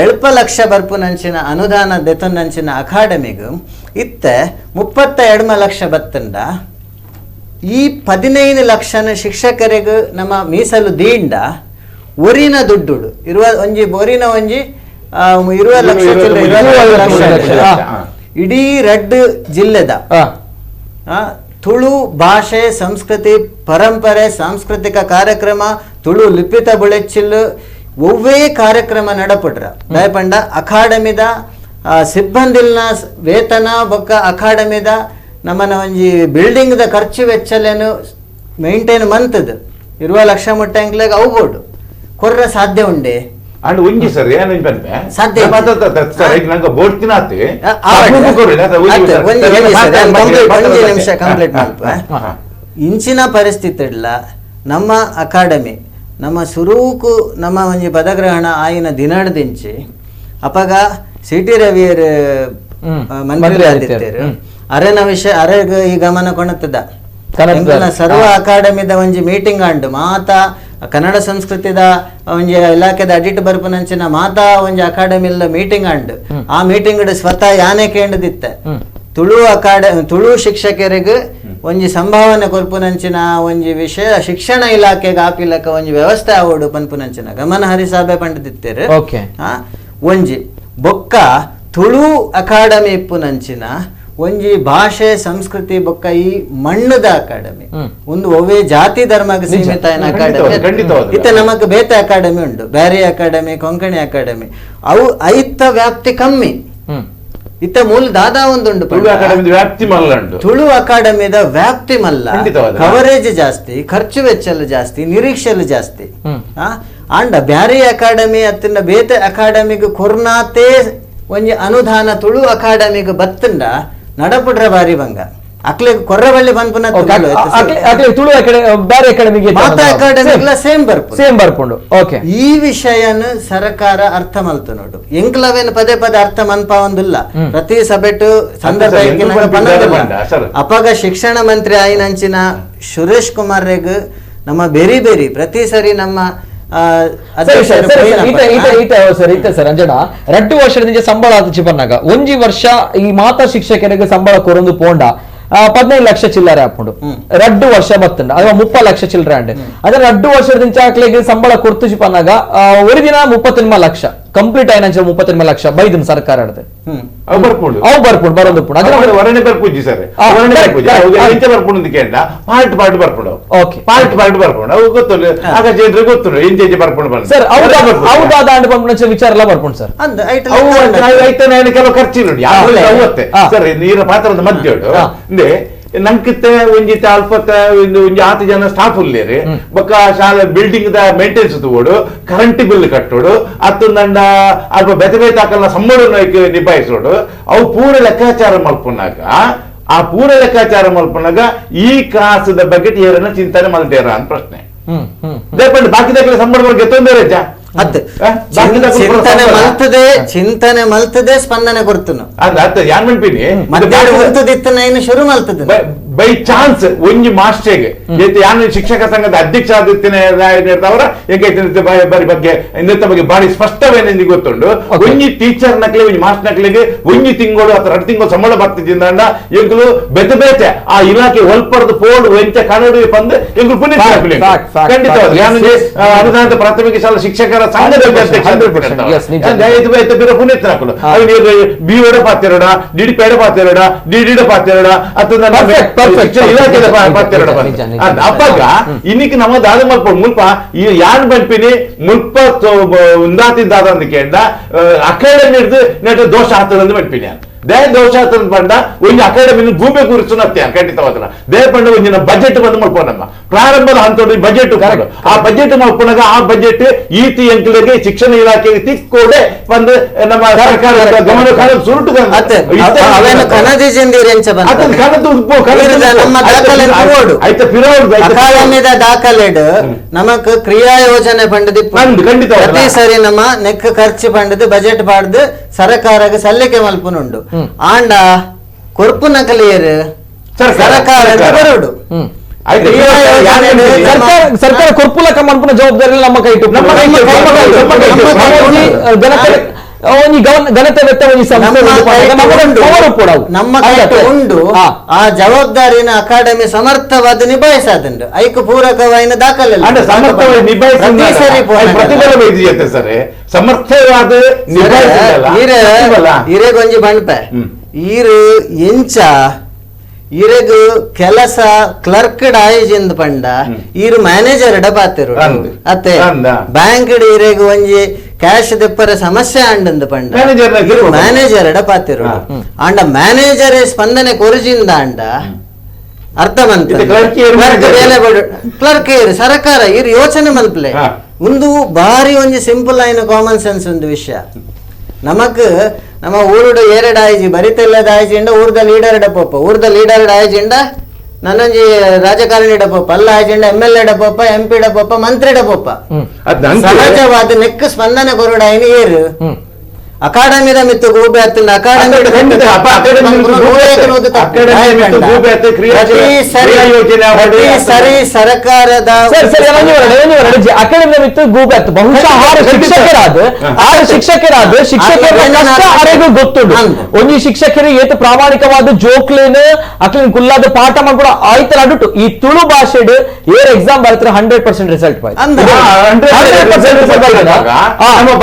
7 ಲಕ್ಷ ಬರ್ಪುನಂಚಿನ ಅನುದಾನ ದೆತೊಂದಂಚಿನ ಅಕಾಡೆಮಿಗ್ ಇತ್ತೆ 32 ಲಕ್ಷ ಬತ್ತಂಡ ಈ 15 ಲಕ್ಷನ ಶಿಕ್ಷಕರಿಗೆ ನಮ್ಮ ಮೀಸಲು ದೀಂಡ ಒರಿನ ದುಡ್ಡು ಒರಿನ ಒಂಜಿ 20 ಲಕ್ಷ ಇಡೀ ರೆಡ್ ಜಿಲ್ಲೆದ ತುಳು ಭಾಷೆ ಸಂಸ್ಕೃತಿ ಪರಂಪರೆ ಸಾಂಸ್ಕೃತಿಕ ಕಾರ್ಯಕ್ರಮ ತುಳು ಲಿಪಿತ ಬುಳೆಚ್ಚಿಲ್ ಒವ್ವೇ ಕಾರ್ಯಕ್ರಮ ನಡಪಡ್ರ ದಯಪಂಡ ಅಕಾಡೆಮಿದ ಸಿಬ್ಬಂದಿಲ್ನ ವೇತನ ಬೊಕ್ಕ ಅಕಾಡೆಮಿದ ನಮ್ಮನ ಒಂಜಿ ಬಿಲ್ಡಿಂಗ್ ದ ಖರ್ಚು ವೆಚ್ಚಲೇನು ಮೇಂಟೈನ್ ಮಂತದ್ 20 ಲಕ್ಷ ಮುಟ್ಟ ಎಂಕ್ಲೆಗ್ ಅವ್ಬೋಡು ಕೊರ್ರ ಸಾಧ್ಯ ಉಂಡೆ ಅಂಡ್ ಒಂಜಿ ಸರ್ ಏನು ಬಂದೆ ಸಾಧ್ಯ ನಂಗೆ ಬೋಡ್ತಿನಾತಿ ನಿಮಿಷ ಕಂಪ್ಲೀಟ್ ಮಾಡ್ಪ ಇಂಚಿನ ಪರಿಸ್ಥಿತಿ ಇಲ್ಲ ನಮ್ಮ ಅಕಾಡೆಮಿ ನಮ್ಮ ಸುರೂಕು ನಮ್ಮ ಒಂಜಿ ಪದಗ್ರಹಣ ಆಯಿನ ದಿನಾಡ್ದಿಂಚಿ ಅಪಗ ಸಿಟಿ ರವಿಯರ್ ಮಂತ್ರಿ ಆದಿತ್ಯರು ಅರೆನ ವಿಷಯ ಅರೆಗ್ ಈ ಗಮನ ಕೊಣತದ ಸರ್ವ ಅಕಾಡೆಮಿದ ಒಂಜಿ ಮೀಟಿಂಗ್ ಅಂಡು ಮಾತಾ ಕನ್ನಡ ಸಂಸ್ಕೃತಿದ ಒಂಜಿ ಇಲಾಖೆದ ಅಡಿಟ್ ಬರ್ಪುನಂಚಿನ ಮಾತಾ ಒಂಜಿ ಅಕಾಡೆಮಿಲ್ಲ ಮೀಟಿಂಗ್ ಅಂಡು ಆ ಮೀಟಿಂಗ್ ಸ್ವತಃ ಯಾನೆ ಕೇಂದ್ರದಿತ್ತೆ ತುಳು ಶಿಕ್ಷಕರಿಗೆ ಒಂಜಿ ಸಂಭಾವನೆ ಕೊರ್ಪುನಂಚಿನ ಒಂಜಿ ವಿಷಯ ಶಿಕ್ಷಣ ಇಲಾಖೆಗೆ ಆಪಿಲಕ ಒಂಜಿ ವ್ಯವಸ್ಥೆ ಆವೋಡು ಪನ್ಪುನಂಚಿನ ಗಮನ ಹರಿಸಾಬೆ ಪಂಡದಿತ್ತೇರು ಒಂಜಿ ಬೊಕ್ಕ ತುಳು ಅಕಾಡೆಮಿ ಇಪ್ಪುನಂಚಿನ ಒಂಜಿ ಭಾಷೆ ಸಂಸ್ಕೃತಿ ಬೊಕ್ಕ ಈ ಮಣ್ಣದ ಅಕಾಡೆಮಿ ಒಂದು ಒವ್ವೇ ಜಾತಿ ಧರ್ಮಕ್ಕೆ ಸೀಮಿತ ಅಕಾಡೆಮಿ ಇತ್ತ ನಮಕ್ ಬೇತೆ ಅಕಾಡೆಮಿ ಉಂಟು ಬ್ಯಾರಿ ಅಕಾಡೆಮಿ ಕೊಂಕಣಿ ಅಕಾಡೆಮಿ ಅವು ಐತ್ತ ವ್ಯಾಪ್ತಿ ಕಮ್ಮಿ ಇತ್ತ ಮೂಲ ದಾದಾ ಒಂದುಂಡು ತುಳು ಅಕಾಡೆಮಿದ ವ್ಯಾಪ್ತಿ ಮಲ್ಲ ಕವರೇಜ್ ಜಾಸ್ತಿ ಖರ್ಚು ವೆಚ್ಚಲು ಜಾಸ್ತಿ ನಿರೀಕ್ಷೆಲು ಜಾಸ್ತಿ ಆಂಡ ಬ್ಯಾರಿ ಅಕಾಡೆಮಿ ಅತ್ತಿಂದ ಬೇತೆ ಅಕಾಡೆಮಿಗ್ ಕೊರ್ನಾತೆ ಒಂಜಿ ಅನುದಾನ ತುಳು ಅಕಾಡೆಮಿಗ್ ಬತ್ತಂಡ ನಡಪುಡ್ರ ಬಾರಿ ಬಂಗ ಅಕ್ಲೆ ಕೊರ್ರಬಳ್ಳಿ ಬಂದ್ಪುನ ತುಳು ಬ್ಯಾರೆ ಅಕಾಡೆಮಿಗೆ ಮಾತಾ ಅಕಾಡೆಮಿಗ್ಲ ಸೇಮ್ ಬರ್ಪುಂಡು ಈ ವಿಷಯನ ಸರ್ಕಾರ ಅರ್ಥ ಮಲ್ತು ನೋಡು ಎಂಕ್ಲವೇನು ಪದೇ ಪದೇ ಅರ್ಥ ಮನ್ಪ ಒಂದಿಲ್ಲ ಪ್ರತಿ ಸಭೆಟು ಸಂದರ್ಭ ಅಪಗ ಶಿಕ್ಷಣ ಮಂತ್ರಿ ಆಯ್ನಂಚಿನ ಸುರೇಶ್ ಕುಮಾರ್ ರೆಗ್ ನಮ್ಮ ಬೇರೆ ಪ್ರತಿ ಸರಿ ನಮ್ಮ ಸರ್ ಅಂಜನ 2 ವರ್ಷದಿಂದ ಸಂಬಳ ಚಿಪನ್ನಾಗ ಒಂಜಿ ವರ್ಷ ಈ ಮಾತಾ ಶಿಕ್ಷಕರಿಗೆ ಸಂಬಳ ಕೊರೊಂದು ಪೋಂಡ 15 ಲಕ್ಷ ಚಿಲ್ಲರೆ ಹಾಕೊಂಡು 2 ವರ್ಷ ಬತ್ತಂಡ ಅದ 30 ಲಕ್ಷ ಚಿಲ್ಲರೆ ಅಂಡೆ ಅದ್ರ 2 ವರ್ಷದಿಂದ ಸಂಬಳ ಕೊರ್ತು ಚಿಪನ್ನಾಗ ಒಂದು ದಿನ 38 ಲಕ್ಷ ಕಂಪ್ಲೀಟ್ ಆಯ್ನ 38 ಲಕ್ಷ ಬೈದನ್ ಸರ್ಕಾರ ಆಡದೆ ಅವು ಬರ್ಪುಂಡು ಬರೋದು ವರಣೆ ಬರ್ಪುಜಿ ಸರ್ ವರಣೆ ಬರ್ಪುಜಿ ಎಂಚ ಬರ್ಪುಂಡು ಕೇಂದ್ರ ಪಾರ್ಟ್ ಬರ್ಪುಂಡು ಪಾರ್ಟ್ ಬರ್ಪುಂಡು ಅವು ಗೊತ್ತುಂಡು ಆಗ ಜನರಿಗೆ ಗೊತ್ತುಂಡು ಎಂಚೆ ಬರ್ಪುಂಡು ಸರ್ ಅವು ದಾದ ಅಂಡ್ ಬಂದ ವಿಚಾರ ಎಲ್ಲ ಬರ್ಪುಂಡು ಸರ್ ಐತೆ ಕೆಲವು ಖರ್ಚು ನೋಡಿ ಅವತ್ತೆ ಸರ್ ನೀರ ಪಾತ್ರ ಒಂದು ಮಧ್ಯೋಡು ಅಂದ್ರೆ ನಂಕಿತ್ತೆ ಒಂಜಿ ಅಲ್ಪತ್ತ ಒಂಜಿ 6 ಜನ ಸ್ಟಾಫ್ ಉಳ್ಳೇರಿ ಬೊಕ್ಕ ಶಾಲೆ ಬಿಲ್ಡಿಂಗ್ ದ ಮೇಂಟೆನೆನ್ಸ್ ತಗೋಡು ಕರೆಂಟ್ ಬಿಲ್ ಕಟ್ಟೋಡು ಅತ್ತೊಂದಂಡ ಅಲ್ಪ ಬೆತೆ ಬೇತಾಕಲ್ನ ಸಂಬಳ ನಿಭಾಯಿಸೋಡು ಅವು ಪೂರ ಲೆಕ್ಕಾಚಾರ ಮಲ್ಪುನಾಗ ಆ ಪೂರ ಲೆಕ್ಕಾಚಾರ ಮಲ್ಪುನಾಗ ಈ ಕಾಸದ ಬಗ್ಗೆ ಏರನ್ನ ಚಿಂತನೆ ಮಲ್ತೇರ ಅಂತ ಪ್ರಶ್ನೆ ಬಾಕಿ ಸಂಬಳ ಬಗ್ಗೆ ತೊಂದರೆ ಚಿಂತನೆ ಮಲ್ತದೆ ಸ್ಪಂದನೆ ಕೊಡ್ತನು ಯಾನ್ ಮನ್ಪಿನಿ ಮಧ್ಯಾಹ್ನ ಶುರು ಮಲ್ತದೆ ಬೈ ಚಾನ್ಸ್ ಒಂಜಿ ಮಾಸ್ಟರ್ಗೆ ಯಾನು ಶಿಕ್ಷಕ ಸಂಘದ ಅಧ್ಯಕ್ಷ ಆದಿತ್ಯನವರ ಬರಿ ಬಗ್ಗೆ ಇಂದತ್ತ ಬಗ್ಗೆ ಬಾರಿ ಸ್ಪಷ್ಟವೇನೆಂದು ಗೊತ್ತುಂಡು ಒಂಜಿ ಟೀಚರ್ ನಕ್ಲೆ ಒಂಜಿ ಮಾಸ್ಟರ್ ನಕ್ಲೆಗೆ ಒಂಜಿ ತಿಂಗಳು ಅಥವಾ 2 ತಿಂಗಳು ಸಂಬಳ ಬರ್ತಿದ್ದ ಎಂಕುಲು ಬೆತೆ ಬೇತೆ ಆ ಇಲಾಖೆ ಹೊಲ್ಪರ್ದು ಪೋಡು ವೆಂಚ ಕನ್ನಡ ಬಂದು ಎಂಕುಲು ಪುಣ್ಯ ಖಂಡಿತವಾಗಿ ಯಾನು ಅನುದಾನಿತ ಪ್ರಾಥಮಿಕ ಶಾಲಾ ಶಿಕ್ಷಕರ ಸಂಘದ ಅಧ್ಯಕ್ಷ ಪುಣ್ಯ ಹಾಕಲು ಬಿಒಡ ಪಾತಿರೋಡ ಡಿಡಿ ಪೇಡ ಪಾತಿರೋಡ ಡಿಡಿಡ ಪಾತಿರೋಡ ಅಥವಾ ಅಪ್ಪಾಗ ಇನ್ನಿಕ್ ನಮ್ಮ ದಾದ ಮಲ್ಪ ಮುಲ್ಪ ಈ ಯಾನ್ ಬಂಪಿನಿ ಮುಲ್ಪ ಉಂದಾತಿದ್ದಾದ ಅಂತ ಕೇಳಿದ ಅಕಾಡೆಮಿ ಹಿಡಿದು ನೆಟ್ಟ ದೋಷ ಆಗ್ತದಂದು ಬಂಪಿನಿ ದೇ ದೋಷ ಆಗ್ತದ ಪಂಡ ಒಂದು ಅಕಾಡೆಮಿ ಗೂಬೆ ಕೂರಿಸುತ್ತೆ ಖಂಡಿತವಾದ ದೇ ಪಂಡ ಒಂದಿನ ಬಜೆಟ್ ಬಂದು ಮಲ್ಪ ನಮ್ಮ ಪ್ರಾರಂಭದ ಹಂತದ ಬಜೆಟ್ ಆ ಬಜೆಟ್ ಮಲ್ಪನಾಗ ಆ ಬಜೆಟ್ ಈತಿ ಅಂಕಲಿಗೆ ಶಿಕ್ಷಣ ಇಲಾಖೆಗೆ ತಿಕ್ಕೋಡೆ ಬಂದು ನಮ್ಮ ಸರ್ಕಾರ ಗಮನ ಸುರುಟು ದಾಖಲೆಡು ನಮಕ್ ಕ್ರಿಯಾ ಯೋಜನೆ ಪಂಡದಿ ಪ್ರತಿ ಸರಿ ನಮ್ಮ ನೆಕ್ ಖರ್ಚು ಪಂಡದು ಬಜೆಟ್ ಪಾಡ್ದು ಸರ್ಕಾರಕ್ಕೆ ಸಲ್ಲಿಕೆ ಮಲ್ಪನುಂಡು ಆಂಡ ಕೊರ್ಪು ನಕಲಿಯರು ಸರ್ಕಾರ ಬರೋಡು ಸರ್ಕಾರ ಕೊರ್ಪುಲ ಕಮ್ಮನ ಜವಾಬ್ದಾರಿ ನಮ್ಮ ಕೈ ನಮ್ಮ ಉಂಡು ಆ ಜವಾಬ್ದಾರಿನ ಅಕಾಡೆಮಿ ಸಮರ್ಥವಾದ ನಿಭಾಯಿಸದಂಡು ಐಕ್ ಪೂರಕವಾದ ದಾಖಲೆ ಸಮರ್ಥವಾದ ಇರೆಗೊಂಜಿ ಬಣ್ಪೆ ಈರು ಎಂಚ ಇರೆಗು ಕೆಲಸ ಕ್ಲರ್ಕ್ ಆಯೋಜಿಂದ ಪಂಡ ಈರು ಮ್ಯಾನೇಜರ್ ಪಾತಿರು ಅತ್ತೆ ಬ್ಯಾಂಕ್ ಇರೆಗು ಒಂಜಿ ಕ್ಯಾಶ್ ದೆಪ್ಪರ ಸಮಸ್ಯೆ ಅಂಡಂದು ಪಂಡ ಮ್ಯಾನೇಜರ್ ಪಾತಿರು ಅಂಡ ಮ್ಯಾನೇಜರ್ ಸ್ಪಂದನೆ ಕೊರಜಿಂದ ಅಂಡ ಅರ್ಥ ಮಂತ ಕ್ಲರ್ಕ್ ಇರು ಸರ್ಕಾರ ಇರು ಯೋಚನೆ ಮಲ್ಪಲೆ ಒಂದು ಬಾರಿ ಒಂಜಿ ಸಿಂಪಲ್ ಆಯ್ನ ಕಾಮನ್ ಸೆನ್ಸ್ ಒಂದು ವಿಷಯ ನಮಕ್ ನಮ್ಮ ಊರುಡು ಏರಡ್ ಆಯ್ಜಿ ಬರಿತಿಲ್ಲದ ಆಯ್ಜಿಂಡ ಊರ್ದ ಲೀಡರ್ ಡಪ್ಪಪ್ಪ ಊರ್ದ ಲೀಡರ್ ಆಯ್ಜಿಂಡ ನನ್ನೊಂಜಿ ರಾಜಕಾರಣಿ ಡಪ್ಪಪ್ಪ ಅಲ್ಲ ಆಯ್ಜಿಂಡ MLA ಡಪ್ಪಪ್ಪ MP ಡಪ್ಪಪ್ಪ ಮಂತ್ರಿ ಡಪ್ಪಪ್ಪ ಸಹಜವಾದ ನೆಕ್ ಸ್ಪಂದನೆ ಕೊರಡ ಆಯ್ನ ಏರು ಅಕಾಡೆಮಿದ ಮಿತ್ತು ಗೂಬೆ ಹತ್ತಿಲ್ಲ ಅಕಾಡೆಮಿ ಸರಿ ಸರ್ಕಾರದ ಅಕಾಡೆಮಿ ಮಿತ್ತು ಗೂಬೆ ಹತ್ತು ಬಹುಶಃ ಆರು ಶಿಕ್ಷಕರಾದ ಗೊತ್ತುಂಡು ಒಂಜಿ ಶಿಕ್ಷಕರು ಏತು ಪ್ರಾಮಾಣಿಕವಾದ ಜೋಕ್ಲೇನು ಅಕ್ಲಿನ ಕುಲ್ಲಾದ ಪಾಠ ಕೂಡ ಆಯ್ತು ಅಡುಟು ಈ ತುಳು ಭಾಷೆಡು ಏರ್ ಎಕ್ಸಾಮ್ ಬರ್ತಾರೆ 100% ರಿಸಲ್ಟ್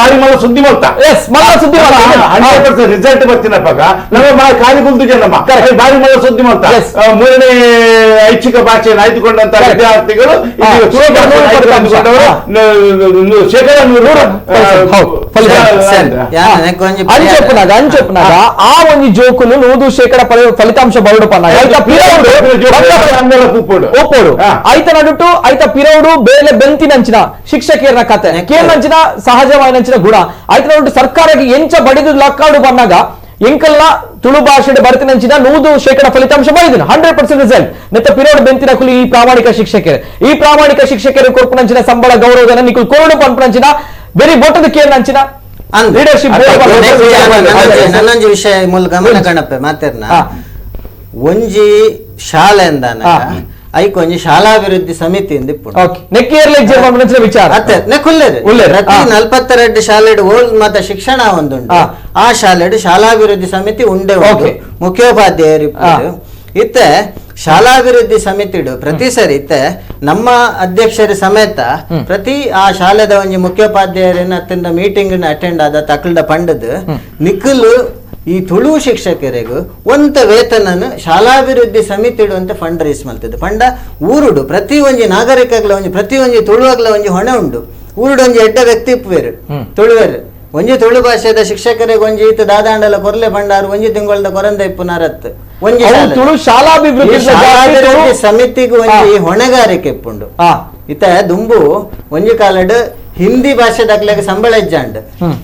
ಬಾರಿ ಮಲ್ಲ ಸುದ್ದಿ ಮಾಡ್ತಾ ರಿಸಲ್ಟ್ ಬರ್ತೀನಪ್ಪಾಗ ನಮ್ಮ ಖಾಲಿ ಕುಂತು ಜನಮ್ಮ ಬಾರಿ ಮಲ್ಲ ಸುದ್ದಿ ಮಾಡ್ತಾ ಮೂರನೇ ಐಚ್ಛಿಕ ಭಾಷೆ ಆಯ್ದುಕೊಂಡಂತ ವಿದ್ಯಾರ್ಥಿಗಳು ಅಂಚೊಪ್ಪನಾಗ ಆ ಒಂಜಿ ಜೋಕುಲು 100% ಫಲಿತಾಂಶ ಬರಡು ಒಪ್ಪೋಡು ಐತ ನಡುಟು ಐತ ಪಿರೌಡು ಬೇಲೆ ಬೆಂತಿನಂಚಿನ ಶಿಕ್ಷಕಿಯರ ಕತೆ ಕೇರ್ನಂಚಿನ ಸಹಜವಾಯಿನಂಚಿನ ಗುಣ ಐತ ನಡುಟು ಸರ್ಕಾರಕ್ಕೆ ಎಂಚ ಬಡಿದು ಲಕ್ಕಾಡು ಬಂದಾಗ ಎಂಕಲ್ನ ತುಳು ಭಾಷೆ ಬರ್ತಿನಂಚಿನ 100% ಫಲಿತಾಂಶ ಬರೆದಿನ 100% ರಿಸಲ್ಟ್ ನೆತ್ತ ಪಿರೋಡ್ ಬೆಂತಿನ ಕುಲಿ ಈ ಪ್ರಾಮಾಣಿಕ ಶಿಕ್ಷಕರು ಕೊರ್ಪುನಂಚಿನ ಸಂಬಳ ಗೌರವಧನ ನಿಕುಲ್ ಕೋರಡು ಪಂಪನಂಚಿನ ಬೆರಿ ಬೊಟ್ಟದ ಕೇರ್ನಂಚಿನ ಲೀಡರ್ಶಿಪ್ ನನ್ನೊಂಜಿ ವಿಷಯ ಮೂಲ ಗಮನ ಕಣಪ್ಪೆ ಮಾತೇರ್ನ ಒಂಜಿ ಶಾಲೆ ಅಂದಾನ ಐಕೊಂಜಿ ಶಾಲಾಭಿವೃದ್ಧಿ ಸಮಿತಿ ವಿಚಾರ ಪ್ರತಿ 42 ಶಾಲೆಡ್ ಓಲ್ಡ್ ಮತ ಶಿಕ್ಷಣ ಒಂದುಂಟು ಆ ಶಾಲೆಡ್ ಶಾಲಾಭಿವೃದ್ಧಿ ಸಮಿತಿ ಉಂಡೆ ಮುಖ್ಯೋಪಾಧ್ಯಾಯರು ಇತ್ತೆ ಶಾಲಾಭಿವೃದ್ಧಿ ಸಮಿತಿಡು ಪ್ರತಿ ಸರಿ ಇತ್ತೆ ನಮ್ಮ ಅಧ್ಯಕ್ಷರ ಸಮೇತ ಪ್ರತಿ ಆ ಶಾಲೆದ ಒಂಜಿ ಮುಖ್ಯೋಪಾಧ್ಯಾಯರನ್ನ ಅತ್ತಿಂದ ಮೀಟಿಂಗ್ ಅಟೆಂಡ್ ಆದ ತಕಲ್ದ ಪಂಡದ್ ನಿಖಿಲ್ ಈ ತುಳು ಶಿಕ್ಷಕರಿಗೂ ಒಂತ ವೇತನನ್ನು ಶಾಲಾಭಿವೃದ್ಧಿ ಸಮಿತಿ ಇಡುವಂತೆ ಫಂಡ್ ರೈಸ್ ಮಾಡ್ತದೆ ಪಂಡ ಊರುಡು ಪ್ರತಿ ಒಂಜಿ ನಾಗರಿಕಗಳ ಒಂಜಿ ಪ್ರತಿ ಒಂಜಿ ತುಳುವಾಗ್ಲ ಒಂಜಿ ಹೊಣೆ ಉಂಡು ಊರುಡು ಒಂಜಿ ಎಡ್ಡ ವ್ಯಕ್ತಿತ್ವೇರು ತುಳುವೇರು ಒಂಜಿ ತುಳು ಭಾಷೆದ ಶಿಕ್ಷಕರಿಗೆ ಒಂಜಿ ಈತ ದಾದಾಂಡಲ ಕೊರ್ಲೆ ಬಂಡಾರು ಒಂಜಿ ತಿಂಗಳದ ಕೊರಂದ ಇಪ್ಪುನಾರತ್ ಒಂಜಿ ಶಾಲಾಭಿವೃದ್ಧಿ ಸಮಿತಿಗೂ ಒಂಜಿ ಹೊಣೆಗಾರಿಕೆ ಇಪ್ಪುಂಡು ಇತ ದುಂಬು ಒಂಜಿ ಕಾಲಡ್ ಹಿಂದಿ ಭಾಷೆ ದಾಖಲೆಗೆ ಸಂಬಳ ಇಜ್ಜಾಂಡ್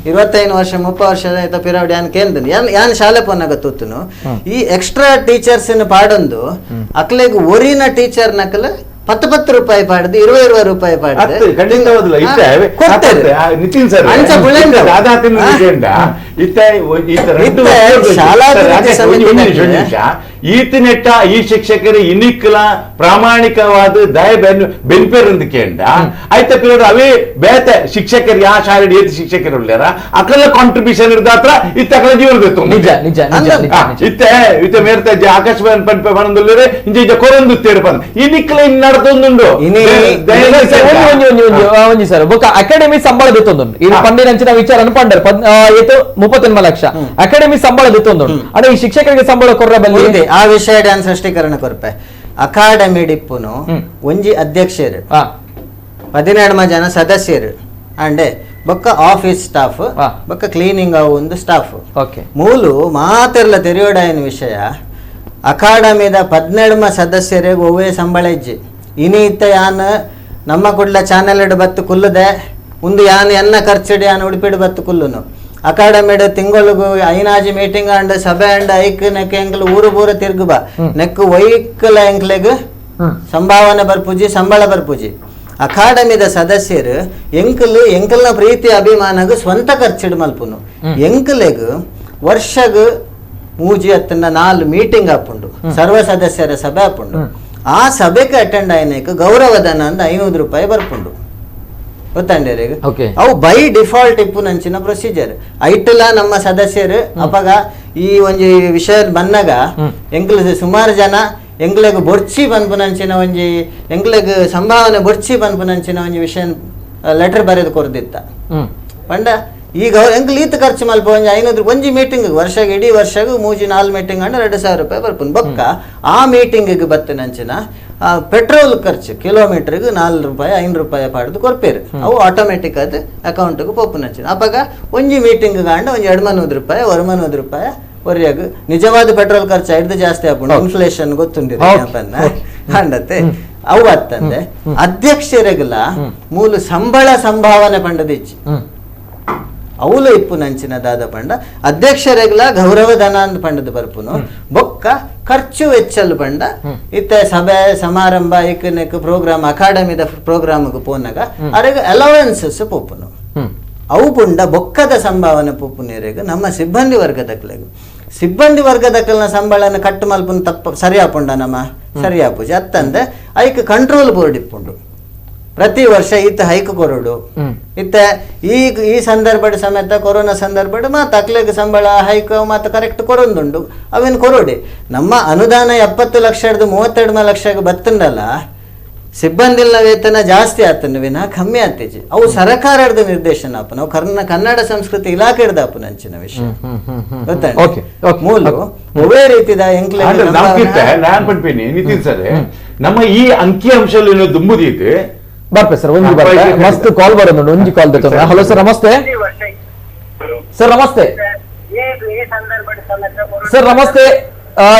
25 ವರ್ಷ 30 ವರ್ಷದ ಪಿರಾವಡ್ ಯಾನ್ ಕೇಂದ್ರ ಯಾನ್ ಶಾಲೆ ಪೋನಾಗ ತೂತುನು ಈ ಎಕ್ಸ್ಟ್ರಾ ಟೀಚರ್ಸ್ ಪಾಡೊಂದು ಅಕ್ಲೆಗ್ ಒರಿನ ಟೀಚರ್ ನಕಲ 10 ರೂಪಾಯಿ ಪಾಡ್ದು 20 ರೂಪಾಯಿ ಪಾಡ್ದು ಖಂಡಿತವಾದಲ್ಲ ಇತ್ತೆ ಕೊಡ್ತಾರೆ ನಿತಿನ್ ಸರ್ ಅಂಚ ಬುಲೆಂಡ್ ದಾದಾತಿನ ವಿಷಯಂಡ ಇತ್ತೆ ಶಾಲಾ ಈತಿನೆಟ್ಟ ಈ ಶಿಕ್ಷಕರು ಇನಿಕ್ಲ ಪ್ರಾಮಾಣಿಕವಾದ ದಯ ಬೆನ್ಪೇರಂದು ಕೇಂಡ ಆಯ್ತ ಪಿರಿಯಡ್ ಅವೇ ಬೇತೆ ಶಿಕ್ಷಕರು ಯಾ ಶಾಲೆ ಏತಿ ಶಿಕ್ಷಕರು ಉಳ್ಳಾರ ಅಕಲ ಕಾಂಟ್ರಿಬ್ಯೂಷನ್ ಇರ್ದಾತ್ರ ಇತ್ತ ಅಕಲ ಜೀವನ ಬೇಕು ನಿಜ ನಿಜ ಇತ್ತೆ ಇತ್ತೆ ಮೇರ್ತ ಆಕಾಶವಾಣಿ ಪಂಪೆ ಮನದಲ್ಲಿರೆ ಇಂಜ ಕೊರಂದು ತೇರು ಬಂದ ಇನಿಕ್ಲ ಇನ್ ನಡ್ದೊಂದುಂಡು ಒಂಜಿ ಸರ್ ಬೊಕ್ಕ ಅಕಾಡೆಮಿ ಸಂಬಳ ದಿತ್ತೊಂದು ಈ ಪಂಡಿನಂಚಿನ ವಿಚಾರ ಪಂಡರ್ 38 ಲಕ್ಷ ಅಕಾಡೆಮಿ ಸಂಬಳ ದಿತ್ತೊಂದು ಅದೇ ಈ ಶಿಕ್ಷಕರಿಗೆ ಸಂಬಳ ಕೊರ್ರ ಬಲ್ಲಿ ಆ ವಿಷಯ ಸ್ಪಷ್ಟೀಕರಣ ಕೊರ್ಪೆ ಅಕಾಡೆಮಿ ಡಿಪ್ಪುನು ಒಂಜಿ ಅಧ್ಯಕ್ಷರು 17 ಜನ ಸದಸ್ಯರು ಅಂಡೆ ಬೊಕ್ಕ ಆಫೀಸ್ ಸ್ಟಾಫ್ ಬೊಕ್ಕ ಕ್ಲೀನಿಂಗ್ ಒಂದು ಸ್ಟಾಫ್ ಮೂಲು ಮಾತೆರ್ಲ ತೆರೆಯೋಡಾಯನ ವಿಷಯ ಅಕಾಡೆಮಿದ 17 ಸದಸ್ಯರಿಗೆ ಒವ್ವೇ ಸಂಬಳ ಇಜ್ಜಿ ಇನಿತ್ತ ಯಾನ್ ನಮ್ಮ ಕುಡ್ಲ ಚಾನೆಲ್ ಇಡ್ ಬತ್ತು ಕುಲ್ಲುದೆ ಒಂದು ಯಾನ್ ಎನ್ನ ಖರ್ಚಿಡಿ ಯಾನ್ ಉಡುಪಿಡ್ ಬತ್ತು ಕುಲ್ಲುನು ಅಕಾಡೆಮಿಡ್ ತಿಂಗಳಿಗೂ ಐನಾಜಿ ಮೀಟಿಂಗ್ ಅಂಡ್ ಸಭೆ ಅಂಡ್ ಐಕ್ ನೆಕ್ ಎಂಕ್ಲು ಊರು ಬೂರ ತಿರ್ಗುಬ ನೆಕ್ ವೈಕಲ ಎಂಕ್ಲೆಗ್ ಸಂಭಾವನೆ ಬರ್ಪುಜಿ ಸಂಬಳ ಬರ್ಪುಜಿ ಅಕಾಡೆಮಿದ ಸದಸ್ಯರು ಎಂಕಲ್ನ ಪ್ರೀತಿ ಅಭಿಮಾನಗ ಸ್ವಂತ ಖರ್ಚಿಡ್ ಮಲ್ಪುನು ಎಂಕ್ಲೆಗ್ ವರ್ಷಗ್ 3-4 ಮೀಟಿಂಗ್ ಹಾಪುಂಡು ಸರ್ವ ಸದಸ್ಯರ ಸಭೆ ಹಾಪುಂಡು ಆ ಸಭೆಗೆ ಅಟೆಂಡ್ ಆಯ್ನಕ್ಕೆ ಗೌರವಧನ ಅಂದ 500 ರೂಪಾಯಿ ಬರ್ಪುಂಡು ಗೊತ್ತಂಡೇರಿಗೆ ಅವು ಬೈ ಡಿಫಾಲ್ಟ್ ಇಪ್ಪು ನಂಚಿನ ಪ್ರೊಸೀಜರ್ ಐಟಲ ನಮ್ಮ ಸದಸ್ಯರು ಅಪಗ ಈ ಒಂಜಿ ವಿಷಯ ಬಂದಾಗ ಎಂಕ್ಲ ಸುಮಾರು ಜನ ಎಂಕ್ಲೆಗ್ ಬೊರ್ಚಿ ಪನ್ಪುನಂಚಿನ ಒಂಜಿ ಎಂಕ್ಲೆಗ್ ಸಂಭಾವನೆ ಬೊರ್ಚಿ ಪನ್ಪುನಂಚಿನ ಒಂಜಿ ವಿಷಯ ಲೆಟರ್ ಬರೆದು ಕೊರ್ದಿತ್ತ ಪಂಡ ಈಗ ಎಂಕ್ಲು ಈತ ಖರ್ಚು ಮಲ್ಪ ಒಂಜಿ 500 ಒಂಜಿ ಮೀಟಿಂಗ್ ವರ್ಷಗೆ ಇಡೀ ವರ್ಷಗೂ 3-4 ಮೀಟಿಂಗ್ ಅಂಡ್ 2000 ರೂಪಾಯಿ ಬರ್ಪುನ್ ಬೊಕ್ಕ ಆ ಮೀಟಿಂಗಿಗೆ ಬತ್ತಿನಂಚಿನ ಪೆಟ್ರೋಲ್ ಖರ್ಚು ಕಿಲೋಮೀಟರ್ಗೆ 4 ರೂಪಾಯಿ 5 ರೂಪಾಯಿ ಪಾಡ್ದು ಕೊರ್ಪೇರು ಅವು ಆಟೋಮೆಟಿಕ್ ಅದು ಅಕೌಂಟ್ಗೆ ಪೋಪುನಂಚಿನ ಅವಾಗ ಒಂಜಿ ಮೀಟಿಂಗ್ ಕಾಂಡ ಒಂಜಿ 200 ರೂಪಾಯಿ 100 ರೂಪಾಯಿ ಒರಿಯಾಗ ನಿಜವಾದ ಪೆಟ್ರೋಲ್ ಖರ್ಚು ಐದು ಜಾಸ್ತಿ ಆಗ್ಬಿಟ್ಟು ಇನ್ಫ್ಲೇಷನ್ ಗೊತ್ತುಂಡಿರಿ ಕಂಡತ್ತೆ ಅವು ಅತ್ತಂದೆ ಅಧ್ಯಕ್ಷರಿಗೆಲ್ಲ ಮೂಲ ಸಂಬಳ ಸಂಭಾವನೆ ಪಂಡದಿಚ್ಚಿ ಅವಳು ಇಪ್ಪು ನಂಚಿನ ದಾದ ಪಂಡ ಅಧ್ಯಕ್ಷರೆಗ್ಲ ಗೌರವಧನ ಅಂತ ಪಂಡದ ಬರ್ಪುನು ಬೊಕ್ಕ ಖರ್ಚು ವೆಚ್ಚಲು ಪಂಡ ಇತ್ತ ಸಭೆ ಸಮಾರಂಭ ಏಕನೆಕ್ ಪ್ರೋಗ್ರಾಮ್ ಅಕಾಡೆಮಿದ ಪ್ರೋಗ್ರಾಮ್ಗೆ ಪೋನಾಗ ಅರೆಗ ಅಲವೆನ್ಸಸ್ ಪೋಪುನು ಅವು ಪುಂಡ ಬೊಕ್ಕದ ಸಂಭಾವನೆ ಪೋಪುನೇರೆಗ ನಮ್ಮ ಸಿಬ್ಬಂದಿ ವರ್ಗದಕ್ಕಲ್ನ ಸಂಬಳನ ಕಟ್ಟು ಮಲ್ಪುನ ತಪ್ಪ ಸರಿಯಾಪುಂಡ ನಮ್ಮ ಸರಿಯಾಪುಜಿ ಅತ್ತಂದೆ ಐಕ್ ಕಂಟ್ರೋಲ್ ಬೋರ್ಡ್ ಇಪ್ಪುಂಡು ಪ್ರತಿ ವರ್ಷ ಈತ ಹೈಕ್ ಕೊರಡು ಇತ್ತ ಈ ಸಂದರ್ಭದ ಸಮೇತ ಕೊರೋನಾ ಸಂದರ್ಭದ ಮಾತು ಅಕ್ಲೆಗ್ ಸಂಬಳ ಹೈಕ್ ಮಾತು ಕರೆಕ್ಟ್ ಕೊರೊಂದುಂಡು ಅವೇನು ಕೊರೋಡಿ ನಮ್ಮ ಅನುದಾನ 70 ಲಕ್ಷ 32 ಲಕ್ಷಕ್ಕೆ ಬತ್ತಂಡಲ್ಲ ಸಿಬ್ಬಂದಿನ ವೇತನ ಜಾಸ್ತಿ ಆತನ ವಿನ ಕಮ್ಮಿ ಆತೇಜಿ ಅವು ಸರ್ಕಾರದ ನಿರ್ದೇಶನ ಅಪ್ಪ ನಾವು ಕನ್ನಡ ಸಂಸ್ಕೃತಿ ಇಲಾಖೆ ಹಿಡ್ದಪ್ಪ ನಂಚಿನ ವಿಷಯ ಗೊತ್ತ ಮೂಲ ಒವೇ ರೀತಿದ ನಾನ್ ಪಡ್ಪೇನಿ ನಿತಿನ್ ಸರ್ ನಮ್ಮ ಈ ಅಂಕಿ ಅಂಶಲ್ಲಿ ದುಂಬುದೀತೆ ಬರ್ಪೆ ಸರ್ ಒಂಜಿ ಬರ್ಪೆ ಮಸ್ತ್ ಕಾಲ್ ಬರೋದು ಒಂಜಿ ಕಾಲ್ ದತ್ತೋಣ ಹಲೋ ಸರ್ ನಮಸ್ತೆ ಸರ್ ನಮಸ್ತೆ ಸರ್ ನಮಸ್ತೆ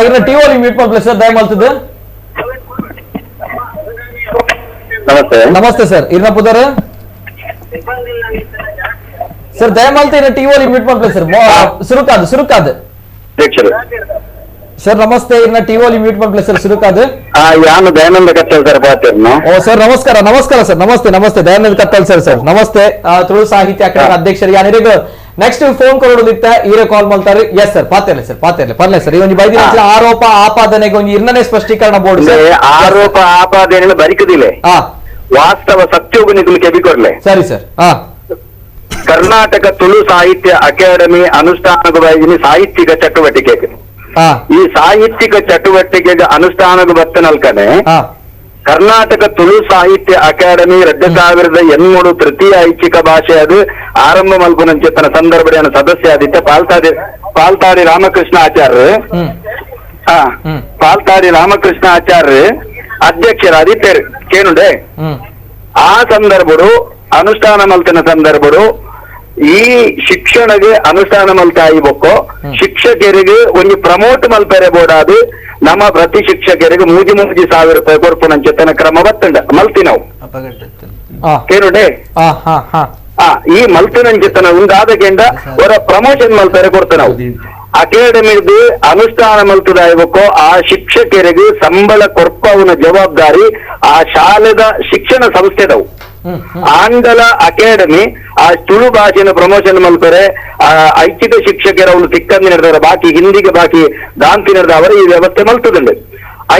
ಇನ್ನ ಟಿವಿ ಮೀಟ್ ಮಾಡ್ಲಿ ಸರ್ ದಯ ಮಾಡ್ತಿದ್ದೆ ನಮಸ್ತೆ ಸರ್ ಇರ್ನ ಪುದರ್ ಸರ್ ದಯಮಾಲ್ತಿ ಇನ್ನ ಟಿವಿ ಮೀಟ್ ಮಾಡ್ಲಿ ಸರ್ ಸುರುಕಾದ್ ಸರ್ ನಮಸ್ತೆ ಇನ್ನ ಟಿವಿ ಮೀಟ್ ಮಾಡ್ಲಿ ಸರ್ ಸುರುಕಾದ್ ಯಾನು ದಯಾನಂದ ಕತ್ತಲ್ ಸರ್ ಪಾತಿರ್ನು ಓ ಸರ್ ನಮಸ್ಕಾರ ಸರ್ ನಮಸ್ತೆ ದಯಾನಂದ ಕತ್ತಲ್ ಸರ್ ನಮಸ್ತೆ ತುಳು ಸಾಹಿತ್ಯ ಅಕಾಡೆಮಿ ಅಧ್ಯಕ್ಷರಿಗೆ ಯಾನಿರಿಗ ನೆಕ್ಸ್ಟ್ ಫೋನ್ ಕೊಡೋದಿತ್ತ ಈರೆ ಕಾಲ್ ಮಾಡ್ತಾರೆ ಎಸ್ ಸರ್ ಪಾತಿರ್ಲಿ ಪರ್ಲೆ ಸರ್ ಈ ಬೈದಿನ ಆರೋಪ ಆಪಾದನೆಗೆ ಒಂದು ಇರ್ನೇ ಸ್ಪಷ್ಟೀಕರಣ ಬೋರ್ಡ್ ಆರೋಪ ಆಪಾದನೆ ಬರಿಕದಿಲ್ಲ ವಾಸ್ತವ ಸತ್ಯೋಗುನಿಗಳು ಕೆಬಿಕೊಡ್ಲೆ ಸರಿ ಸರ್ ಕರ್ನಾಟಕ ತುಳು ಸಾಹಿತ್ಯ ಅಕಾಡೆಮಿ ಅನುಷ್ಠಾನವಾಗಿ ಸಾಹಿತ್ಯಿಕ ಚಟುವಟಿಕೆಗೆ ಈ ಸಾಹಿತ್ಯಿಕ ಚಟುವಟಿಕೆಗೆ ಅನುಷ್ಠಾನಕ್ಕೆ ಬತ್ತನಲ್ಕನೆ ಕರ್ನಾಟಕ ತುಳು ಸಾಹಿತ್ಯ ಅಕಾಡೆಮಿ 2003 ತೃತೀಯ ಐಚ್ಛಿಕ ಭಾಷೆ ಅದು ಆರಂಭ ಮಲ್ಪುನಂಚಿತ್ತನ ಸಂದರ್ಭದ ಸದಸ್ಯ ಆದಿತ್ಯ ಪಾಲ್ತಾಡಿ ರಾಮಕೃಷ್ಣ ಆಚಾರ್ಯ ಅಧ್ಯಕ್ಷರಾದಿತ್ಯರು ಕೇನುಡೆ ಆ ಸಂದರ್ಭಡು ಅನುಷ್ಠಾನ ಮಲ್ತಿನ ಸಂದರ್ಭಡು ಈ ಶಿಕ್ಷಣಗೆ ಅನುಷ್ಠಾನ ಮಲ್ತಾಯಿ ಬೊಕ್ಕೋ ಶಿಕ್ಷಕರಿಗೆ ಒಂದು ಪ್ರಮೋಟ್ ಮಲ್ಪೆರೆ ಬೋಡಾದು ನಮ್ಮ ಪ್ರತಿ ಶಿಕ್ಷಕರಿಗೆ 3,000 ರೂಪಾಯಿ ಕೊರ್ಪುನಂಚಿತ್ತನ ಕ್ರಮ ಬತ್ತಂಡ ಮಲ್ತಿನವು ಕೇನುಡೆ ಈ ಮಲ್ತಿನಂಚಿತ್ತನ ಉಂದಾದ ಕೆಂಡ ಅವರ ಪ್ರಮೋಷನ್ ಮಲ್ಪೆರೆ ಕೊಡ್ತ ನಾವು ಅಕಾಡೆಮಿದು ಅನುಷ್ಠಾನ ಮಲ್ತದಾಯಬೇಕು ಆ ಶಿಕ್ಷಕರಿಗೆ ಸಂಬಳ ಕೊರ್ಪವನ ಜವಾಬ್ದಾರಿ ಆ ಶಾಲೆದ ಶಿಕ್ಷಣ ಸಂಸ್ಥೆದವು. ಆಂಡಲ ಅಕಾಡೆಮಿ ಆ ತುಳು ಭಾಷೆನ ಪ್ರಮೋಷನ್ ಮಲ್ತಾರೆ, ಐಚ್ಛಿಕ ಶಿಕ್ಷಕರ ಅವನು ತಿಕ್ಕಂದಿ ನಡೆದಾರೆ, ಬಾಕಿ ಹಿಂದಿಗೆ ಬಾಕಿ ದಾಂತಿ ನಡೆದ ಅವರ ಈ ವ್ಯವಸ್ಥೆ ಮಲ್ತದಂಡೆ.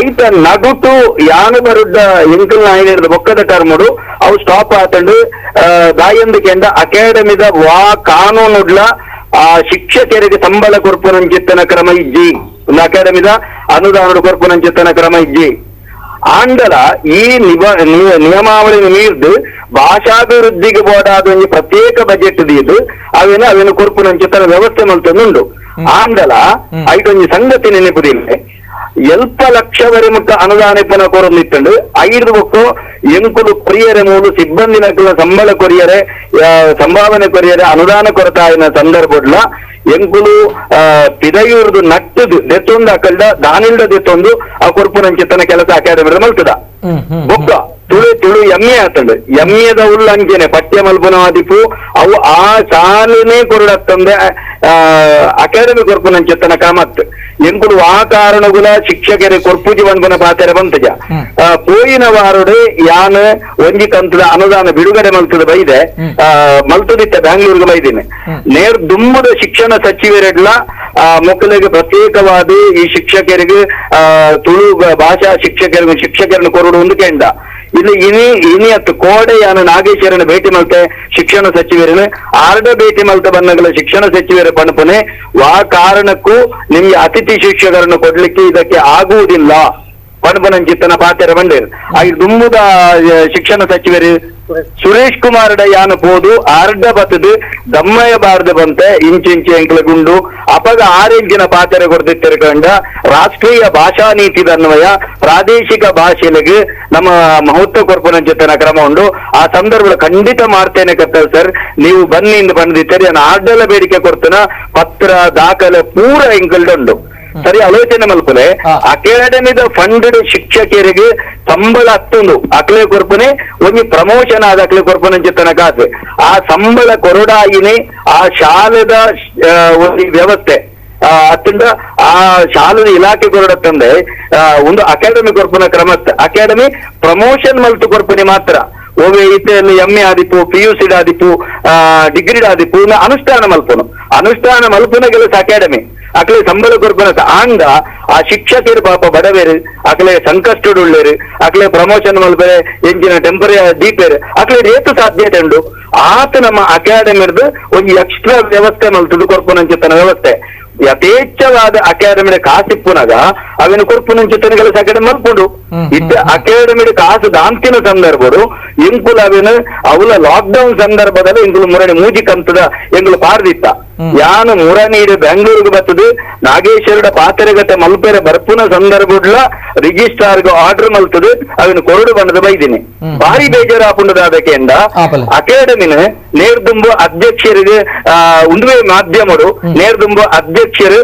ಐತ ನಗುಟು ಯಾನು ಬರುಡ್ಡ ಎಂಕಲ್ ನಾಯಿ ನಡೆದ ಬೊಕ್ಕದ ಕರ್ಮಡು ಅವು ಸ್ಟಾಪ್ ಆತಂಡು ದಾಯಂದಕ್ಕೆಂಡ ಅಕಾಡೆಮಿದ ವಾ ಕಾನೂನುಡ್ಲ ಆ ಶಿಕ್ಷಕರಿಗೆ ಸಂಬಳ ಕೊರ್ಪುನಂಚಿತ್ತನ ಕ್ರಮ ಇಜ್ಜಿ, ಒಂದು ಅಕಾಡೆಮಿದ ಅನುದಾನದ ಕೊರ್ಪುನಂಚಿತ್ತನ ಕ್ರಮ ಇಜ್ಜಿ. ಆಂಡಲ ಈ ನಿಯಮಾವಳಿ ಮೀರ್ದು ಭಾಷಾಭಿವೃದ್ಧಿಗೆ ಬೋಡಾದ ಒಂದು ಪ್ರತ್ಯೇಕ ಬಜೆಟ್ ದೀದು ಅವೇನು ಕೊರ್ಪುನಂಚಿತ್ತನ ವ್ಯವಸ್ಥೆ ಮಲ್ತೊಂದುಂಡು. ಆಂಡಲ ಐದೊಂದು ಸಂಗತಿ ನೆನಪುದಿಲ್ಲ, ಎಲ್ಪ ಲಕ್ಷವರೆ ಮುಟ್ಟ ಅನುದಾನ ಪುನಃ ಕೊರಲಿತ್ತಂಡು 5 ಬೊಕ್ಕು ಎಂಕುಲು ಕೊರಿಯರೆ 3 ಸಿಬ್ಬಂದಿ ನಕಲ ಸಂಬಳ ಕೊರಿಯರೆ ಸಂಭಾವನೆ ಕೊರಿಯರೆ ಅನುದಾನ ಕೊರತಾಯಿನ ಸಂದರ್ಭಡ್ಲ ಎಂಕುಲು ಪಿದಯೂರ್ದು ನಟ್ಟದು ದೆತ್ತೊಂದು ಅಕಲ್ಡ ದಾನಿಲ್ಡ ದೆತ್ತೊಂದು ಆ ಕೊರ್ಪುನಂಚಿತ್ತನ ಕೆಲಸ ಅಕಾಡೆಮಿ ಮಲ್ತದ ಬೊಕ್ಕ ತುಳು ಎಮ್ಮೆ ಆತಂಡು ಎಮ್ಮೆದ ಉಲ್ಲಂಘನೆ ಪಠ್ಯ ಮಲ್ಪನವಾದಿಪು ಅವು ಆ ಶಾಲೆನೇ ಕೊರಡತ್ತಂದೆ ಅಕಾಡೆಮಿ ಕೊರ್ಪುನಂಚಿತ್ತನ ಕಾಮತ್ ಎಂಕುಲು ಆ ಕಾರಣಗುಲ ಶಿಕ್ಷಕರೇ ಕೊರ್ಪುಜಿ ಬಂದ್ಪನ ಪಾತೆರೆ ಬಂತಜ ಪೋಯಿನ ವಾರುಡು ಯಾನ್ ಒಂಜಿ ಕಂತದ ಅನುದಾನ ಬಿಡುಗಡೆ ಮಲ್ತದ ಬೈದೆ ಮಲ್ತದಿತ್ತ ಬ್ಯಾಂಗ್ಳೂರ್ಗೆ ಬೈದಿನಿ ನೇರ್ ದುಮ್ಮದ ಶಿಕ್ಷಣ ಸಚಿವರೆಡ್ಲ ಮಕ್ಕಳಿಗೆ ಪ್ರತ್ಯೇಕವಾದ ಈ ಶಿಕ್ಷಕರಿಗೆ ತುಳು ಭಾಷಾ ಶಿಕ್ಷಕರನ್ನು ಕೊರಡು ಒಂದು ಕೆಂಡ ಇಲ್ಲಿ ಇನಿ ಅತ್ತು ಕೋಡೆ ಯಾನ ನಾಗೇಶ್ವರನ ಭೇಟಿ ಮಲ್ತೆ ಶಿಕ್ಷಣ ಸಚಿವರನ್ನು ಆರ್ಡ ಭೇಟಿ ಮಲ್ತ ಬನ್ನಗಳ ಶಿಕ್ಷಣ ಸಚಿವರ ಪಣಪನೆ ವಾ ಕಾರಣಕ್ಕೂ ನಿಮ್ಗೆ ಅತಿಥಿ ಶಿಕ್ಷಕರನ್ನು ಕೊಡ್ಲಿಕ್ಕೆ ಇದಕ್ಕೆ ಆಗುವುದಿಲ್ಲ ಪಣಪನಂಚಿತ್ತನ ಪಾತೆರ ಬಂಡೇರು ಆ ದುಮ್ಮುದ ಶಿಕ್ಷಣ ಸಚಿವರು ಸುರೇಶ್ ಕುಮಾರ್ಡ ಯಾನ ಪೋದು ಆರ್ಡ ಬತ್ತದು ದಮ್ಮಯ ಬಾರ್ದ ಬಂತೆ ಇಂಚಿಂಚಿ ಎಂಕ್ಲ ಗುಂಡು ಅಪಗ ಆರೆಂಚಿನ ಪಾತೆರೆ ಕೊಡ್ದಿತ್ತಿರ್ಕಂಡ ರಾಷ್ಟ್ರೀಯ ಭಾಷಾ ನೀತಿ ಅನ್ವಯ ಪ್ರಾದೇಶಿಕ ಭಾಷೆಗೆ ನಮ್ಮ ಮಹತ್ವ ಕೊರ್ಪುನಂಚಿತ್ತನ ಕ್ರಮ ಉಂಡು ಆ ಸಂದರ್ಭ ಖಂಡಿತ ಮಾಡ್ತೇನೆ ಕತ್ತಲ್ ಸರ್ ನೀವು ಬನ್ನಿ ಇಂದು ಬಂದಿದ್ದೀರಿ ನಾನು ಆರ್ಡಲ ಬೇಡಿಕೆ ಕೊಡ್ತೇನ ಪತ್ರ ದಾಖಲೆ ಪೂರ ಎಂಕಲ್ಡುಂಡು ಸರಿ ಆಲೋಚನೆ ಮಲ್ಪಲೆ ಅಕಾಡೆಮಿದ ಫಂಡೆಡ್ ಶಿಕ್ಷಕರಿಗೆ ಸಂಬಳ ಹತ್ತೊಂದು ಅಕ್ಲೆ ಕೊರ್ಪನೆ ಒಂದು ಪ್ರಮೋಷನ್ ಆದ ಅಕ್ಲೆ ಕೊರ್ಪನಂಚಿತ್ತನ ಕಾಸು ಆ ಸಂಬಳ ಕೊರಡಾಗಿನೇ ಆ ಶಾಲೆದ ಒಂದು ವ್ಯವಸ್ಥೆ ಅತ್ತಿಂದ ಆ ಶಾಲೆದ ಇಲಾಖೆ ಕೊರಡತ್ತಂದೆ ಒಂದು ಅಕಾಡೆಮಿ ಕೊರ್ಪನ ಕ್ರಮ ಅಕಾಡೆಮಿ ಪ್ರಮೋಷನ್ ಮಲ್ತು ಕೊರ್ಪನೆ ಮಾತ್ರ ಓವೆ ಇತ್ತೆಯಲ್ಲಿ ಎಮ್ಮೆ ಆದಿಪ್ಪು PUC ಆದಿಪ್ಪು ಡಿಗ್ರಿ ಆದಿಪ್ಪು ಅನುಷ್ಠಾನ ಮಲ್ಪುನ ಕೆಲಸ ಅಕಾಡೆಮಿ ಅಕ್ಲೆ ಸಂಬಳ ಕೊರ್ಪನ ಆಂಗ ಆ ಶಿಕ್ಷಕರು ಪಾಪ ಬಡವೇರು ಅಕ್ಲೆ ಸಂಕಷ್ಟಡ್ ಉಳ್ಳೇರು ಅಕ್ಲೆ ಪ್ರಮೋಷನ್ ಮಲ್ಪರೆ ಎಂಜಿನ ಟೆಂಪರರಿ ದೀಪೇರು ಅಕ್ಲೆ ರೇತು ಸಾಧ್ಯತೆ ಉಂಡು ಆತ ನಮ್ಮ ಅಕಾಡೆಮಿರ್ದು ಒಂದು ಎಕ್ಸ್ಟ್ರಾ ವ್ಯವಸ್ಥೆ ಮಲ್ತದು ಕೊರ್ಪುನಂಚಿತ್ತನ ವ್ಯವಸ್ಥೆ ಯಥೇಚ್ಛವಾದ ಅಕಾಡೆಮಿಡ ಕಾಸಿಪ್ಪುನಾಗ ಅವೇನು ಕೊರ್ಪುನಂಚಿತ್ತನ ಕೆಲಸ ಅಕಾಡೆಮಿ ಮಲ್ಪುಂಡು ಇದ್ದ ಅಕಾಡೆಮಿಡ ಕಾಸು ದಾಂತಿನ ಸಂದರ್ಭರು ಎಂಕುಲು ಅವೇನು ಅವಲ ಲಾಕ್ಡೌನ್ ಸಂದರ್ಭದಲ್ಲಿ ಎಂಕುಲು ಮುರಣಿ ಮೂಜಿ ಕಂತದ ಎಂಕುಲು ಪಾರ್ದಿತ್ತ ಯಾನು ಮುರಣೀಡು ಬೆಂಗಳೂರಿಗೆ ಬರ್ತದೆ ನಾಗೇಶ್ವರಡ ಪಾತೆರೆಗತೆ ಮಲ್ಪೆರೆ ಬರ್ಪುನ ಸಂದರ್ಭಡ್ಲ ರಿಜಿಸ್ಟ್ರಾರ್ಗೆ ಆರ್ಡರ್ ಮಲ್ತದೆ ಅವೇನು ಕೊರಡು ಬಣ್ಣದ ಬೈದಿನಿ ಭಾರಿ ಬೇಜಾರಾಪುಂಡದಾದಕ್ಕೆಂದ ಅಕಾಡೆಮಿನ ನೇರ್ದುಂಬು ಅಧ್ಯಕ್ಷರಿಗೆ ಉಂದುವೆ ಮಾಧ್ಯಮರು ನೇರ್ದುಂಬು ಅಧ್ಯಕ್ಷರು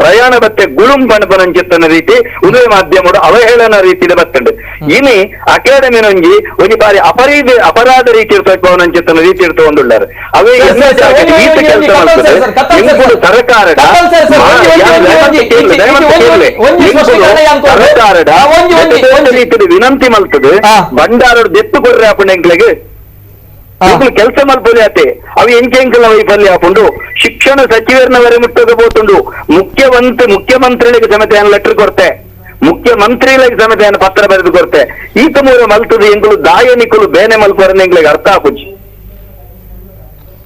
ಪ್ರಯಾಣ ಬತ್ತೆ ಗುಳುಂ ಪಣಪನಂಚಿತ್ತನ ರೀತಿ ಉದುವೆ ಮಾಧ್ಯಮರು ಅವಹೇಳನ ರೀತಿಯ ಬತ್ತಂಡು ಇನಿ ಅಕಾಡೆಮಿನ ಒಂದು ಬಾರಿ ಅಪರಾಧ ರೀತಿ ಇರ್ತಕ್ಕಂಚಿತ್ತನ ರೀತಿ ಇರ್ತೊಂದುಳ್ಳಾರು ಅವೇ ಕೆಲಸ ಮಾಡ್ತದೆ ಸರ್ಕಾರದ ರೀತಿಯ ವಿನಂತಿ ಮಲ್ತದೆ ಬಂಡಾರರು ದೆತ್ತು ಕೊಡ್ರೆ ಹಾಕೊಂಡು ಎಂಕ್ಲೆಗೆ ಕೆಲಸ ಮಲ್ಪದೆ ಆತೆ ಅವು ಎಂಕೆಂಕಲ ವೈಫಲ್ಯ ಹಾಕೊಂಡು ಶಿಕ್ಷಣ ಸಚಿವರನವರೆ ಮುಟ್ಟದ ಬೋತುಂಡು ಮುಖ್ಯಮಂತ್ರಿಗಳಿಗೆ ಸಮೇತ ಲೆಟರ್ ಕೊಡ್ತೆ ಮುಖ್ಯಮಂತ್ರಿಗಳಿಗೆ ಸಮೇತ ಪತ್ರ ಬರೆದು ಕೊಡ್ತೆ ಈತ ಮೂರ ಮಲ್ತದೆ ಎಂಕಲು ದಾಯನಿಕಲು ಬೇನೆ ಮಲ್ಪರನ್ನ ಎಂಗ್ಲಿಗೆ ಅರ್ಥ ಹಾಕುಜಿ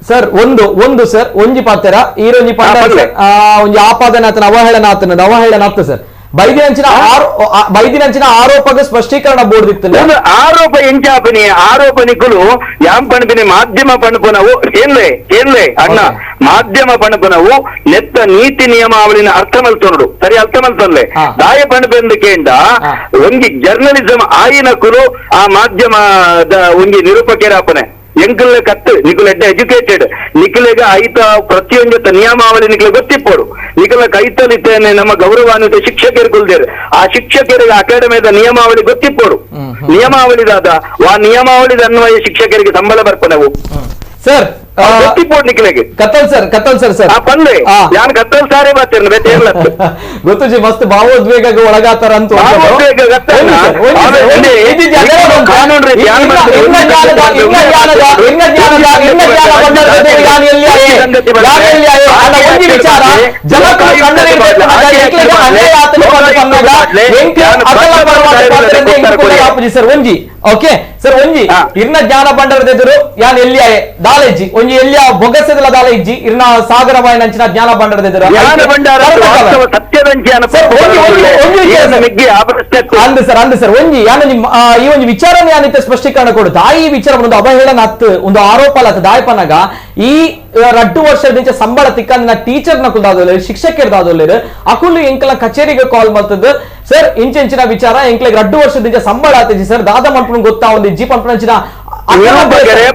ಸರ್ ಒಂದು ಸರ್ ಒಂಜಿ ಪಾತೆರ ಈರೊಂಜಿ ಪಾತ್ರ ಒಂಜಿ ಆಪಾದನಾತನ ಅವಹೇಳನಾತ ಸರ್ ಬೈದಿನಂಚಿನ ಆರೋಪಕ್ಕೆ ಸ್ಪಷ್ಟೀಕರಣ ಬೋರ್ಡ್ ಇತ್ತು ಆರೋಪ ಎಂಚಾಪನಿ ಆರೋಪನಿಕಲು ಯಾಂ ಪಣಪಿನಿ ಮಾಧ್ಯಮ ಪಣಪನವು ಏನ್ಲೆ ಅಣ್ಣ ಮಾಧ್ಯಮ ಪಣಪನವು ನೆತ್ತ ನೀತಿ ನಿಯಮಾವಳಿನ ಅರ್ಥ ಮಲ್ತೊಂಡು ಸರಿ ಅರ್ಥ ಮಲ್ತೊನ್ಲೆ ದಾಯ ಪಣಪೆಂದಕೆಂಡ ಒಂಜಿ ಜರ್ನಲಿಸಂ ಆಯಿನಕುಲು ಆ ಮಾಧ್ಯಮದ ಒಂಜಿ ನಿರೂಪಕರಾಪನೆ ಎಂಕಲ್ ಕತ್ತು ನಿಕುಲ ಎಜುಕೇಟೆಡ್ ನಿಖಿಲೆಗ ಐತ ಪ್ರತಿಯೊಂದು ನಿಯಮಾವಳಿ ನಿಖಿಲ ಗೊತ್ತಿಪ್ಪೋಡು ನಿಖಿಲ ಕೈತಲಿದ್ದೇನೆ ನಮ್ಮ ಗೌರವಾನ್ವಿತ ಶಿಕ್ಷಕರು ಕುಲ್ದೇರು ಆ ಶಿಕ್ಷಕರಿಗೆ ಅಕಾಡೆಮಿದ ನಿಯಮಾವಳಿ ಗೊತ್ತಿಪ್ಪೋಡು ನಿಯಮಾವಳಿದಾದ ಆ ನಿಯಮಾವಳಿದ ಅನ್ವಯ ಶಿಕ್ಷಕರಿಗೆ ಸಂಬಳ ಬರ್ಪನವು ಸರ್ ಕತ್ತಲ್ ಸರ್ ಪಂದೆ ಯಾನ್ ಕತ್ತಲ್ ಸಾರೇ ಬರ್ತೇನೆ ಗೊತ್ತು ಜಿ ಮಸ್ತ್ ಭಾವೋದ್ವೇಗ ಒಳಗಾತಾರ ಅಂತ ಸರ್ ಒಂಜಿ ಓಕೆ ಸರ್ ಒಂಜಿ ಇರ್ನ ಜ್ಞಾನ ಬಂಡರದ ಎದುರು ಯಾನ್ ಎಲ್ಲಿಯ ದಾಲೆಜ್ಜಿ ಒಂಜಿ ಎಲ್ಲಿಯ ಬೊಗಸೆದಲ ದಾಲೆಜ್ಜಿ ಇರ್ನ ಸಾಗರವಾಯ ನಂಚಿನ ಜ್ಞಾನ ಬಂಡರದ ಎದುರು ಅಂದು ಸರ್ ಒಂಜಿ ಯಾನ ನಿಮ್ಮ ಈ ಒಂದು ವಿಚಾರನೆ ಯಾನಿತ ಸ್ಪಷ್ಟೀಕರಣ ಕೊಡುತ್ತ ಆ ಈ ವಿಚಾರ ಒಂದು ಅವಹೇಳನ ಹತ್ತು ಒಂದು ಆರೋಪ ಅಲ್ಲ ದಾಯಪನಾಗ ಈ 2 ವರ್ಷದಿಂದ ಸಂಬಳ ತಿಕ್ಕಂದಿನ ಟೀಚರ್ ನ ಕುಲ್ದಾದೋಲ್ಲ ಶಿಕ್ಷಕರ್ದಾದೋಲ್ಲ ಅಕುಲು ಎಂಕಲ ಕಚೇರಿಗೆ ಕಾಲ್ ಮಾಡ್ತದ್ದು ಸರ್ ಇಂಚಿನ ವಿಚಾರ ಎಂಕ್ಲೆಗ್ 2 ವರ್ಷದಿಂದ ಸಂಬಳ ಆತಜಿ ಸರ್ ದಾದ ಮನ್ಪುನ ಗೊತ್ತಾ ಒಂದು ಜಿ ಪನ್ಪುನಂಚಿನ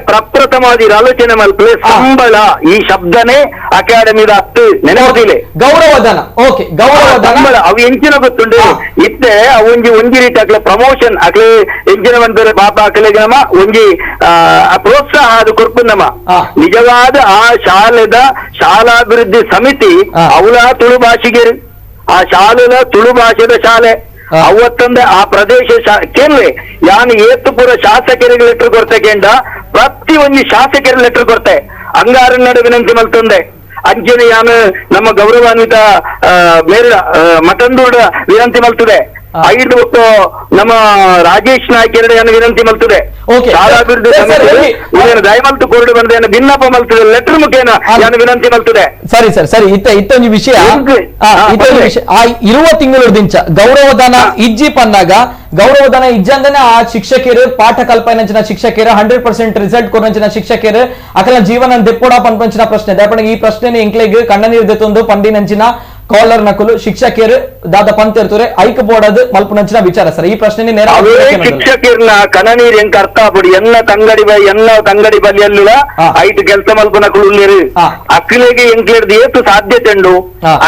ಪ್ರಪ್ರಥಮವಾಗಿ ಆಲೋಚನೆ ಮಲ್ಪಲೆ ಸಂಬಳ ಈ ಶಬ್ದನೇ ಅಕಾಡೆಮಿದ ಹತ್ತು ನೆನಪಿಲೆ ಗೌರವಧನ ಓಕೆ ಗೌರವಧನ ಅವು ಎಂಚಿನ ಗೊತ್ತುಂಡು ಇತ್ತೆ ಒಂಜಿ ರೀತಿ ಅಕ್ಲೆ ಪ್ರಮೋಷನ್ ಅಕ್ಲೆ ಎಂಚಿನ ಬಂದರೆ ಪಾಪ ಅಕ್ಲೆಗೆ ನಮ್ಮ ಒಂಜಿ ಪ್ರೋತ್ಸಾಹ ಅದು ಕೊರ್ಪುನಮ್ಮ ನಿಜವಾದ ಆ ಶಾಲೆದ ಶಾಲಾಭಿವೃದ್ಧಿ ಸಮಿತಿ ಅವಳ ತುಳು ಭಾಷೆಗೆ ಆ ಶಾಲೆದ ತುಳು ಭಾಷೆದ ಶಾಲೆ ಅವತ್ತಂದ ಆ ಪ್ರದೇಶ ಕೇಳ್ವೆ ಯಾನು ಏತುಪುರ ಶಾಸಕರಿಗೆ ಲೆಟರ್ ಕೊಡ್ತೇಕೆಂಡ ಪ್ರತಿ ಒಂದು ಶಾಸಕರ ಲೆಟರ್ ಕೊಡ್ತೆ ಅಂಗಾರ ನಡು ವಿನಂತಿ ಮಲ್ತಂದೆ ಅಂಚನೆ ಯಾನು ನಮ್ಮ ಗೌರವಾನ್ವಿತ ಮೇರ ಮಠಂದೂಡ ವಿನಂತಿ ಮಲ್ತದೆ ಐದು ಹೊತ್ತು ನಮ್ಮ ರಾಜೇಶ್ ನಾಯ್ಕ ಎರಡು ವಿನಂತಿ ಮಲ್ತದೆ ಶಾಲಾಭಿವೃದ್ಧಿ ಸಮಿತಿ ದಯಮಲ್ತು ಕೋರ್ಡ್ ಬಂದ ಭಿನ್ನಪ ಮಲ್ತದೆ ಲೆಟರ್ ಮುಖೇನ ಯಾನು ವಿನಂತಿ ಮಲ್ತದೆ ಸರಿ ಸರ್ ಸರಿ ಇತ್ತೊಂದು ವಿಷಯ ಆ ಇರುವ ತಿಂಗಳು ದಿಂಚ ಗೌರವಧನ ಇಜ್ಜಿ ಪನ್ನಾಗ ಗೌರವಧನ ಇಜ್ಜಂದನೆ ಆ ಶಿಕ್ಷಕರು ಪಾಠ ಕಲ್ಪನಂಚಿನ ಶಿಕ್ಷಕರು 100% ರಿಸಲ್ಟ್ ಕೊರಂಚಿನ ಶಿಕ್ಷಕರು ಅಕಲ ಜೀವನ ದೆಪ್ಪೋಡ ಪಂಪಂಚಿನ ಪ್ರಶ್ನೆ ದಯಪಣಗೆ ಈ ಪ್ರಶ್ನೆ ಎಂಕ್ಲೆಗ್ ಕಣ್ಣನೀರ್ ದೆತ್ತೊಂದು ಪಂಡಿನಂಚಿನ ಕಾಲರ್ ನಕಲು ಶಿಕ್ಷಕರು ದಾದ ಪಂತಿರ್ತವ್ರೆ ಐಕ್ ಬೋಡದು ಮಲ್ಪುನಂಚಿನ ವಿಚಾರ ಸರ್ ಈ ಪ್ರಶ್ನೆ ನೇರ ಶಿಕ್ಷಕರ್ನ ಕಣನೀರ್ ಎಂಕ ಅರ್ಥ ಆಗ್ಬಿಡಿ ಎನ್ನ ತಂಗಡಿ ಬಲಿಯಲ್ಲ ಐಟ್ ಕೆಲಸ ಮಲ್ಪುನಕಲು ಅಕ್ಲಿಗೆ ಎಂಕ್ಲೇರ್ದು ಏತು ಸಾಧ್ಯತೆ ಉಂಡು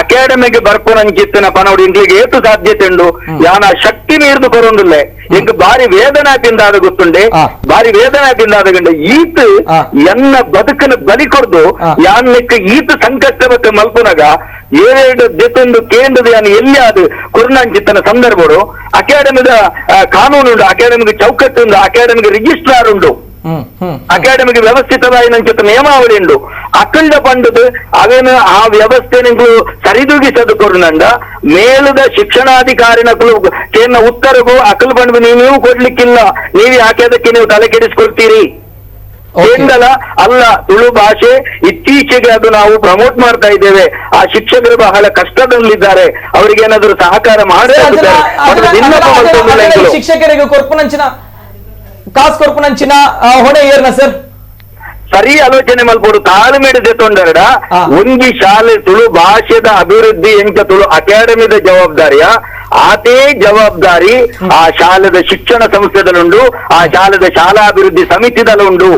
ಅಕಾಡೆಮಿಗೆ ಬರ್ಪುನಂಚಿತ್ತಿನ ಪನೋಡು ಎಂಕ್ಲಿಗೆ ಏತು ಸಾಧ್ಯತೆ ಉಂಡು ಯಾನ ಶಕ್ತಿ ಮೀರ್ದು ಕೊರೊಂದಿಲ್ಲ ಎಂಕ್ ಬಾರಿ ವೇದನಾ ಪಿಂದಾದ ಗೊತ್ತುಂಡೆ ಬಾರಿ ವೇದನಾ ಪಿಂದಾದ ಗಂಡ ಈತ್ ಎನ್ನ ಬದುಕನ್ನು ಬಲಿ ಕೊರ್ದು ಯಾನ್ ಲೆಕ್ಕ ಈತ್ ಸಂಕಷ್ಟ ಮತ್ತೆ ಮಲ್ಪುನಗ ಏಳು ದೆತ್ತೊಂದು ಕೇಂದ್ರದ ಯಾನು ಎಲ್ಲಿ ಅದು ಕೊರೋನಾಂಚಿತ್ತನ ಸಂದರ್ಭಗಳು ಅಕಾಡೆಮಿದ ಕಾನೂನು ಉಂಡು ಅಕಾಡೆಮಿಗೆ ಚೌಕಟ್ಟು ಉಂಡು ಅಕಾಡೆಮಿಗೆ ರಿಜಿಸ್ಟ್ರಾರ್ ಉಂಡು ಅಕಾಡೆಮಿಗೆ ವ್ಯವಸ್ಥಿತವಾಗಿ ನಂಚಿತ್ತ ನಿಯಮಾವಳಿ ಉಂಡು ಅಖಂಡ ಪಂಡದು ಅವೇನು ಆ ವ್ಯವಸ್ಥೆ ನೀವು ಸರಿದೂಗಿಸದು ಕೊರೋನಂಡ ಮೇಲದ ಶಿಕ್ಷಣಾಧಿಕಾರಿನಗಳು ಕೇಂದ್ರ ಉತ್ತರಗೂ ಅಕಲ್ ಬಂದು ನೀವು ಕೊಡ್ಲಿಕ್ಕಿಲ್ಲ ನೀವು ಯಾಕೆ ಅದಕ್ಕೆ ನೀವು ತಲೆ ಕೆಡಿಸ್ಕೊಳ್ತೀರಿ ಕೇಂದ್ರ ಅಲ್ಲ ತುಳು ಭಾಷೆ ಇತ್ತೀಚೆಗೆ ಅದು ನಾವು ಪ್ರಮೋಟ್ ಮಾಡ್ತಾ ಇದ್ದೇವೆ ಆ ಶಿಕ್ಷಕರು ಬಹಳ ಕಷ್ಟದಲ್ಲಿದ್ದಾರೆ ಅವರಿಗೆ ಏನಾದರೂ ಸಹಕಾರ ಮಾಡಿದ್ರೆ ಶಿಕ್ಷಕರಿಗೆ ಕೊರ್ಪುನಂಚಿನ ಕಾಸ್ ಕೊರ್ಪುನಂಚಿನ ಹೊಣೆ ಏರ್ನ ಸರ್ ಸರಿ ಆಲೋಚನೆ ಮಲ್ಪೋಡು ತಾಳ್ಮೆಡಿದೆ ತೊಂದರಡ ಒಂಜಿ ಶಾಲೆ ತುಳು ಭಾಷೆದ ಅಭಿವೃದ್ಧಿ ಎಂಕ ತುಳು ಅಕಾಡೆಮಿದ ಜವಾಬ್ದಾರಿಯ ಆತೇ ಜವಾಬ್ದಾರಿ ಆ ಶಾಲೆದ ಶಿಕ್ಷಣ ಸಂಸ್ಥೆದಲ್ಲುಂಡು ಆ ಶಾಲೆದ ಶಾಲಾಭಿವೃದ್ಧಿ ಸಮಿತಿದಲ್ಲುಂಡು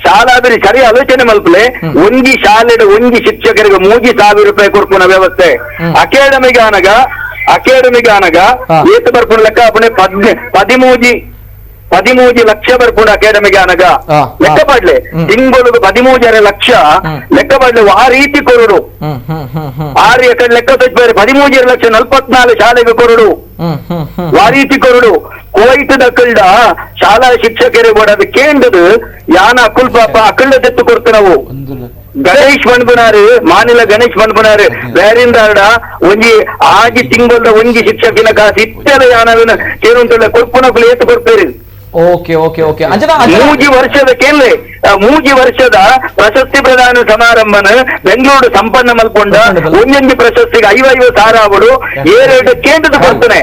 ಶಾಲಾಭಿವೃದ್ಧಿ ಸರಿ ಆಲೋಚನೆ ಮಲ್ಪಲೆ ಒಂಜಿ ಶಾಲೆದ ಒಂಜಿ ಶಿಕ್ಷಕರಿಗೆ 3000 ರೂಪಾಯಿ ಕೊರ್ಪುನ ವ್ಯವಸ್ಥೆ ಅಕಾಡೆಮಿಗೆ ಆನಗ ಏತು ಬರ್ಪುನ ಲೆಕ್ಕ ಅಪಣೆ 13 ಲಕ್ಷ ಬರ್ಪುಂಡು ಅಕಾಡೆಮಿಗೆ ಆನಗ ಲೆಕ್ಕ ಪಡ್ಲೆ ತಿಂಗಳಿಗೆ 13 ಲಕ್ಷ ಲೆಕ್ಕ ಪಡ್ಲೆ ಆ ರೀತಿ ಕೊರಡು ಆರು ಎಕಡೆ ಲೆಕ್ಕ ತೋಚ್ಬೇರೆ 13 ಲಕ್ಷ 44 ಶಾಲೆಗೆ ಕೊರಡು ಆ ರೀತಿ ಕೊರಡು ಕೋಯ್ತು ದಕ್ಕಲ್ಡ ಶಾಲಾ ಶಿಕ್ಷಕರೇ ಬೋಡದು ಕೇಂದ್ರದು ಯಾನ ಅಕ್ಕುಲ್ ಪಾಪ ಅಕ್ಕಲ್ಡ ತೆತ್ತು ಕೊಡ್ತು ನಾವು ಗಣೇಶ್ ಮನ್ಪುನಾರು ಮಾನಿಲ ಗಣೇಶ್ ಮನ್ಪುನಾರು ಬೇರಿಂದಾಡ ಒಂಜಿ ಆಗಿ ತಿಂಗಳ ಒಂಜಿ ಶಿಕ್ಷಕಿನ ಕಾಸು ಇತ್ತೆಲ್ಲ ಯಾನವಿನ ಕೇರುಂಟಲ್ಲ ಕೊರ್ಪುನಕ್ಕೂ ಏತು ಕೊಡ್ತೇರಿ ಓಕೆ ಓಕೆ ಓಕೆ ಮೂಜಿ ವರ್ಷದ ಪ್ರಶಸ್ತಿ ಪ್ರದಾನ ಸಮಾರಂಭನ ಬೆಂಗಳೂರು ಸಂಪನ್ನ ಮಲ್ಕೊಂಡ ಒಂದೊಂದು ಪ್ರಶಸ್ತಿಗೆ 50,000 ಆವಡು 2 ಕೇಂದ್ರದ ಕೊಡ್ತಾನೆ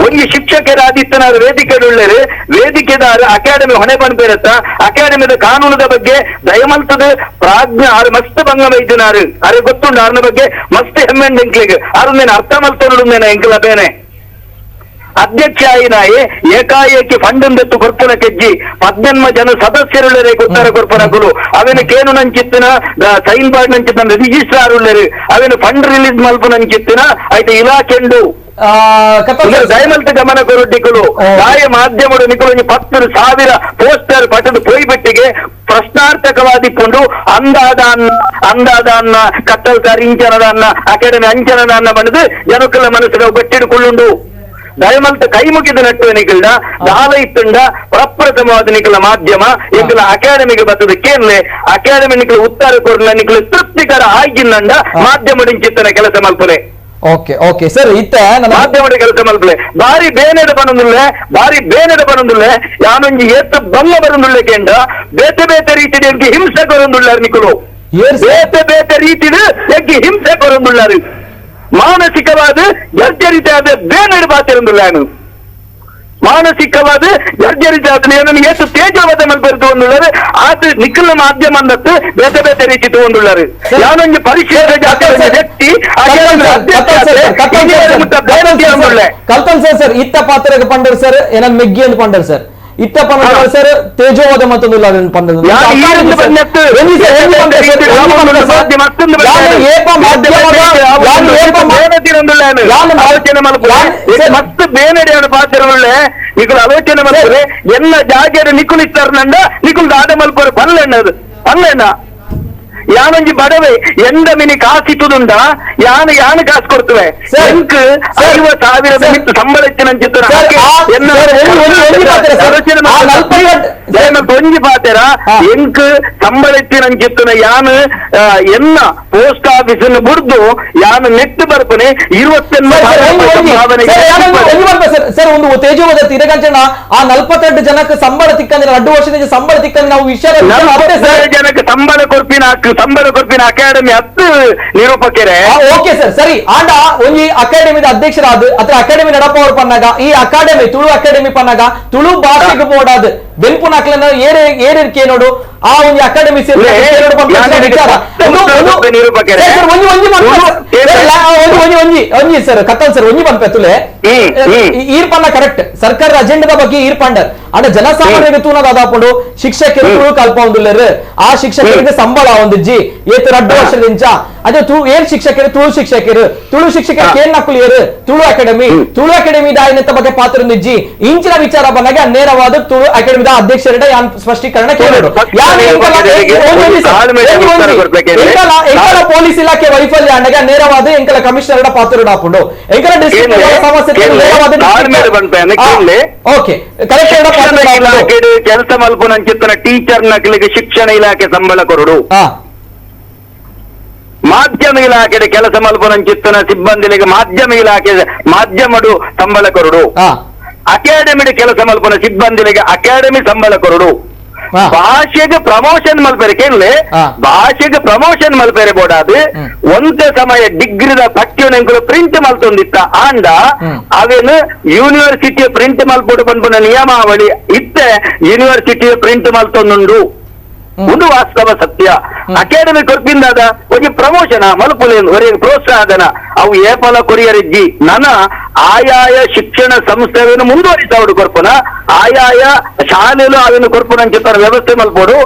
ಒಂದು ಶಿಕ್ಷಕರ ಆದಿತ್ಯನಾದ ವೇದಿಕೆಯುಳ್ಳರು ವೇದಿಕೆದಾರ ಅಕಾಡೆಮಿ ಹೊಣೆ ಬಂದ್ಬೇರತ್ತ ಅಕಾಡೆಮಿದ ಕಾನೂನದ ಬಗ್ಗೆ ದಯಮಲ್ತದ ಪ್ರಾಜ್ಞ ಆರು ಮಸ್ತ್ ಭಂಗ ವೈದ್ಯನಾರು ಅರೆ ಗೊತ್ತುಂಡು ಅವ್ರನ ಬಗ್ಗೆ ಮಸ್ತ್ ಹೆಮ್ಮೆಂಡ್ ಎಂಕ್ಲಿಗೆ ಅವ್ರನ್ನೇನು ಅರ್ಥ ಮಲ್ತೋಡು ಎಂಕಲ ಬೇನೆ ಅಧ್ಯಕ್ಷ ಆಯಿನಾಯಿ ಏಕಾಏಕಿ ಫಂಡ್ ಕೊರ್ಪುನ ಕೆಜ್ಜಿ 18 ಜನ ಸದಸ್ಯರುಳ್ಳರೆ ಉತ್ತರ ಕೊರ್ಪುನಕುಲು ಅವೇನು ಕೇನು ನಂಚಿತ್ತಿನ ಸೈನ್ ಬೋರ್ಡ್ ನಂಚಿತ್ತಿನ ರಿಜಿಸ್ಟ್ರಾರ್ ಉಳ್ಳರು ಅವೇನು ಫಂಡ್ ರಿಲೀಸ್ ಮಲ್ಪು ನಂಚಿತ್ತಿನ ಆಯ್ತು ಇಲಾಖೆಂಡು ದಯಮಲ್ತ ಗಮನ ಕೊರೊಡ್ಡಿಕಲು ದಾಯ ಮಾಧ್ಯಮಡು ನಿಕಲು 10,000 ಪೋಸ್ಟರ್ ಪಟ್ಟದ ಪೊಯ್ಬಿಟ್ಟಿಗೆ ಪ್ರಶ್ನಾರ್ಥಕವಾದಿಕೊಂಡು ಅಂದಾದ ಅನ್ನ ಕಟ್ಟಲ್ಕಾರಿ ಇಂಚನದ ಅನ್ನ ಅಕಾಡೆಮಿ ಅಂಚನದ ಅನ್ನ ಬಂದು ಜನಕ್ಕಳ ಮನಸ್ಸಿನ ಬೆಟ್ಟಿಡ್ಕೊಳ್ಳುಂಡು ದಯಮಲ್ತ ಕೈ ಮುಗಿದ ನಟ್ಟು ನಿಕಲ್ನ ದಾಲ ಇತ್ತುಂಡ ಪ್ರಪ್ರಥಮವಾದ ನಿಕಲ ಮಾಧ್ಯಮ ನಿಕಲ ಅಕಾಡೆಮಿಗೆ ಬರ್ತದೆ ಕೇಂದ್ರ ಅಕಾಡೆಮಿ ನಿಕಲ ಉತ್ತರ ಕೊರಲ ನಿಕಲ ತೃಪ್ತಿಕರ ಆಗಿನ್ನಂಡ ಮಾಧ್ಯಮ ಚಿತ್ತನ ಕೆಲಸ ಮಲ್ಪನೆ ಓಕೆ ಓಕೆ ಸರ್ ಇತ್ತ ಮಾಧ್ಯಮದ ಕೆಲಸ ಮಲ್ಪಲೆ ಬಾರಿ ಬೇನೆಡ ಬನೊಂದುಲ್ಲೆ ಯಾನೊಂಜಿ ಏತ್ ಬಂಗ ಬರೊಂದುಲ್ಲೆ ಕೇಂದ್ರ ಬೇತೆ ಬೇತೆ ರೀತಿಯ ಹಿಂಸೆ ಕೊರೊಂದುಳ್ಳಾರು ನಿಕಲು ಬೇತೆ ರೀತಿಯ ಹಿಂಸೆ ಕೊರೊಂದುಳ್ಳಾರು ಮಾನಸಿಕವಾದ ಜರ್ಜರಿತಾದ ಬೇನೆಡ ಪಾತಿರೊಂದುಲ್ಲಾನು ಮಾನಸಿಕವಾದ ಜರ್ಜರಿತಾದ ಎಷ್ಟು ತೇಜವಾದ ಮಲ್ಪರು ತಗೊಂಡುಳ್ಳಾರು ಅದು ನಿಖಿಲ ಮಾಧ್ಯಮ ಅಂದತ್ತು ಬೇತೆ ಬೇತೆ ರೀತಿ ತಗೊಂಡುಳ್ಳಾರು ಯಾನೊಂದು ಪರಿಶೀಲ ಜಾತಿ ವ್ಯಕ್ತಿ ಕಲ್ಪನ್ ಸರ್ ಇತ್ತ ಪಾತ್ರ ಪಂಡರ್ ಸರ್ ಏನನ್ ಮೆಗ್ಗಿ ಅಂತ ಪಂಡರ್ ಸರ್ ಇತ್ತ ಪಂಡರ್ ಸರ್ ತೇಜೋವಾದ ಮತ್ತೊಂದು ಪಂಡರ್ ಮಸ್ತ್ ಬೇನಡಿಯ ಪಾತ್ರಗಳೇ ಈಗ ಆಲೋಚನೆ ಮಾಡ್ತಾರೆ ಎಲ್ಲ ಜಾಗ್ಯರ ನಿಕುಲ್ ಇತ್ತಾರನಂಡ ನಿಕುಲ್ ಆದ ಮಲ್ಪರು ಪಲ್ಲೆಣ್ಣ ಯಾನೊಂಜಿ ಬಡವೆ ಎಂದ ಮಿನಿ ಕಾಸಿಟ್ಟುದುಂಡ ಯಾನು ಕಾಸು ಕೊಡ್ತವೆ 50,000 ಮಿತ್ತು ಸಂಬಳ ಹೆಚ್ಚಿನ ಒಂಜಿ ಪಾತೆರ ಎಂಕ್ ಸಂಬಳ ಹೆಚ್ಚಿನ ಚಿತ್ತನ ಯಾನು ಎನ್ನ ಪೋಸ್ಟ್ ಆಫೀಸ್ ಬುಡ್ದು ಯಾನು ನೆಟ್ಟು ಬರ್ಪನೆ 21 ಸರ್ ಒಂದು ತೇಜೋವದ ತಿರಗಂಚನ ಆ 42 ಜನಕ್ಕೆ ಸಂಬಳ ತಿಕ್ಕಂದ್ರೆ 2 ವರ್ಷದಿಂದ ಸಂಬಳ ತಿಕ್ಕಂದ್ರೆ ನಾವು ವಿಷಯ ಜನಕ್ಕೆ ಸಂಬಳ ಕೊರ್ಪಿನ ಅಕಾಡೆಮಿ 10 ನಿರೂಪಕರೇ ಓಕೆ ಸರ್ ಸರಿ ಆಂಡ ಒಂಜಿ ಅಕಾಡೆಮಿದ ಅಧ್ಯಕ್ಷರಾದ ಅತ್ರ ಅಕಾಡೆಮಿ ನಡಪವರು ಪನ್ನಾಗ ಈ ಅಕಾಡೆಮಿ ತುಳು ಅಕಾಡೆಮಿ ಪನ್ನಾಗ ತುಳು ಭಾಷೆಗೆ ಬೋಡಾದ ಬೆಂಪು ನಾಕ್ಲನ್ನ ಏರೇರಿಕೆ ನೋಡು ಆ ಒಂದು ಅಕಾಡೆಮಿ ಸರ್ ಕತ್ತಲ್ ಸರ್ ಒಂಜಿ ಬಂದ್ಪೆತ್ತುಲೆ ಈರ್ ಪನ್ನ ಕರೆಕ್ಟ್ ಸರ್ಕಾರ ಅಜೆಂಡದ ಬಗ್ಗೆ ಈರ್ ಪಂಡರ್ ಅಂಡ ಜನಸಾಮಾನ್ಯರಿಗೆ ತೂನದಾದಾಪುಂಡು ಶಿಕ್ಷಕರು ತುಳು ಕಲ್ಪೊಂದುಲ್ಲೆರ್ ಆ ಶಿಕ್ಷಕರಿಗೆ ಸಂಬಳ ಒಂದಿಜ್ಜಿ ಏತು 2 ವರ್ಷದಿಂಚ ಅದೇ ಏನ್ ಶಿಕ್ಷಕರು ತುಳು ಶಿಕ್ಷಕರು ಏನ್ ನಕುಲಿಯರು ತುಳು ಅಕಾಡೆಮಿ ದಾಯನತ್ತ ಬಗ್ಗೆ ಪಾತ್ರ ಒಂದಿಜ್ಜಿ ಇಂಚಿನ ವಿಚಾರ ಬಂದಾಗ ನೇರವಾದ ತುಳು ಅಕಾಡೆಮಿದ ಅಧ್ಯಕ್ಷರ ಸ್ಪಷ್ಟೀಕರಣ ಕೇಳೋದು ಪೊಲೀಸ್ ಇಲಾಖೆ ವೈಫಲ್ಯ ಅಂಡಗ ನೇರವಾದ ಎಂಕಲ ಕಮಿಷನರ್ ಪಾತ್ರ ಹಾಕೊಂಡು ಎಂಕಲ ಡಿಸ್ಟ್ರಿಕ್ಟ್ ಸಮಸ್ಯೆ ಓಕೆ ಕೆಲಸ ಮಲ್ಪನ ಚಿತ್ತನ ಟೀಚರ್ ನಕಲಿಗೆ ಶಿಕ್ಷಣ ಇಲಾಖೆ ಸಂಬಳ ಕೊರಡು ಮಾಧ್ಯಮ ಇಲಾಖೆ ಕೆಲಸ ಮಲ್ಪನ ಚಿತ್ತನ ಸಿಬ್ಬಂದಿಗಳಿಗೆ ಮಾಧ್ಯಮ ಇಲಾಖೆ ಮಾಧ್ಯಮಡು ಸಂಬಳ ಕೊರಡು ಅಕಾಡೆಮಿ ಕೆಲಸ ಮಲ್ಪನ ಸಿಬ್ಬಂದಿಗಳಿಗೆ ಅಕಾಡೆಮಿ ಸಂಬಳ ಕೊರಡು ಭಾಷೆಗೆ ಪ್ರಮೋಷನ್ ಮಲ್ಪೇರೆ ಕೇಳಲೆ ಭಾಷೆಗೆ ಪ್ರಮೋಷನ್ ಮಲ್ಪೇರೆ ಬೋಡಾದು ಒಂದೇ ಸಮಯ ಡಿಗ್ರಿದ ಪಠ್ಯನೆಂಕಲು ಪ್ರಿಂಟ್ ಮಲ್ತೊಂದಿತ್ತ ಆಂಡ ಅವೇನು ಯೂನಿವರ್ಸಿಟಿಯ ಪ್ರಿಂಟ್ ಮಲ್ಪೋಡು ಪನ್ಪುನ ನಿಯಮಾವಳಿ ಇತ್ತೆ ಯೂನಿವರ್ಸಿಟಿಯ ಪ್ರಿಂಟ್ ಮಲ್ತೊಂದುಂಡು ಒಂದು ವಾಸ್ತವ ಸತ್ಯ ಅಕಾಡೆಮಿ ಕೊರ್ಪಿಂದಾದ ಒಂದು ಪ್ರಮೋಷನ್ ಮಲ್ಪುಲೇನು ಹೊರಗೆ ಪ್ರೋತ್ಸಾಹನ ಅವು ಏಪಲ ಕೊರಿಯರಿಜ್ಜಿ ನನ್ನ ಆಯಾಯ ಶಿಕ್ಷಣ ಸಂಸ್ಥೆಯನ್ನು ಮುಂದುವರಿಸಾವುದು ಕೊರ್ಪುನ ಆಯಾಯ ಶಾಲೆಲು ಅವನ್ನು ಕೊರ್ಪುನ ಅಂಚಿತ್ತರ ವ್ಯವಸ್ಥೆ ಮಲ್ಪೋಡು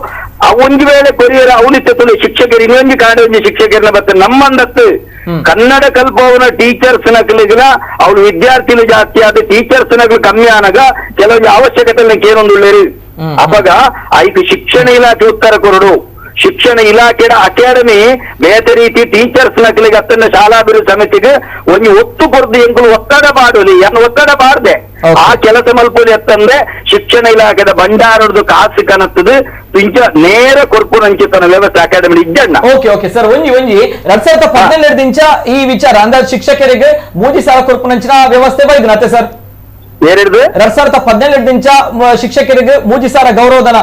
ಒಂದು ವೇಳೆ ಕೊರಿಯರ ಅವನಿತ್ಯತಲು ಶಿಕ್ಷಕರು ಇನ್ನೊಂದು ಕಾಡೊಂದು ಶಿಕ್ಷಕರನ್ನ ಬರ್ತದೆ ನಮ್ಮಂದತ್ತು ಕನ್ನಡ ಕಲ್ಪವನ ಟೀಚರ್ಸ್ ನಕಲಿಗಿನ ಅವ್ರು ವಿದ್ಯಾರ್ಥಿಗಳು ಜಾಸ್ತಿ ಆದ ಟೀಚರ್ಸ್ ನಕಲು ಕಮ್ಮಿ ಆನಾಗ ಕೆಲವೊಂದು ಅವಶ್ಯಕತೆ ಕೇರೊಂದುಳ್ಳೇರಿ ಅವಾಗ ಐದು ಶಿಕ್ಷಣ ಇಲಾಖೆ ಉತ್ತರ ಕೊರಡು ಶಿಕ್ಷಣ ಇಲಾಖೆ ಅಕಾಡೆಮಿ ಬೇರೆ ರೀತಿ ಟೀಚರ್ಸ್ ನಕಲಿಗೆ ಅತ್ತನ್ನ ಶಾಲಾಭಿವೃದ್ಧಿ ಸಮಿತಿಗೆ ಒಂದು ಒತ್ತು ಕೊರದು ಎಂಕಲು ಒತ್ತಡ ಪಾಡಲಿ ಒತ್ತಡ ಪಾಡ್ದೆ ಆ ಕೆಲಸ ಮಲ್ಪೋದು ಎತ್ತಂದ್ರೆ ಶಿಕ್ಷಣ ಇಲಾಖೆದ ಭಂಡಾರದ್ದು ಕಾಸು ಕನತ್ತದು ಇಂಚ ನೇರ ಕೊರ್ಪುನ ಅಂಚಿತನ ವ್ಯವಸ್ಥೆ ಅಕಾಡೆಮಿ ಇದ್ದಣ್ಣ ಓಕೆ ಸರ್ ಒಂಜಿ 2017 ದಿಂಚ ಈ ವಿಚಾರ ಅಂದ್ರೆ ಶಿಕ್ಷಕರಿಗೆ 3,000 ಕೊರ್ಪುನಂಚಿನ ವ್ಯವಸ್ಥೆ ಬೈದ್ನತ್ತೆ ಸರ್ 2017 ದಿಂಚ ಶಿಕ್ಷಕರಿಗೆ 3,000 ಗೌರವಧನ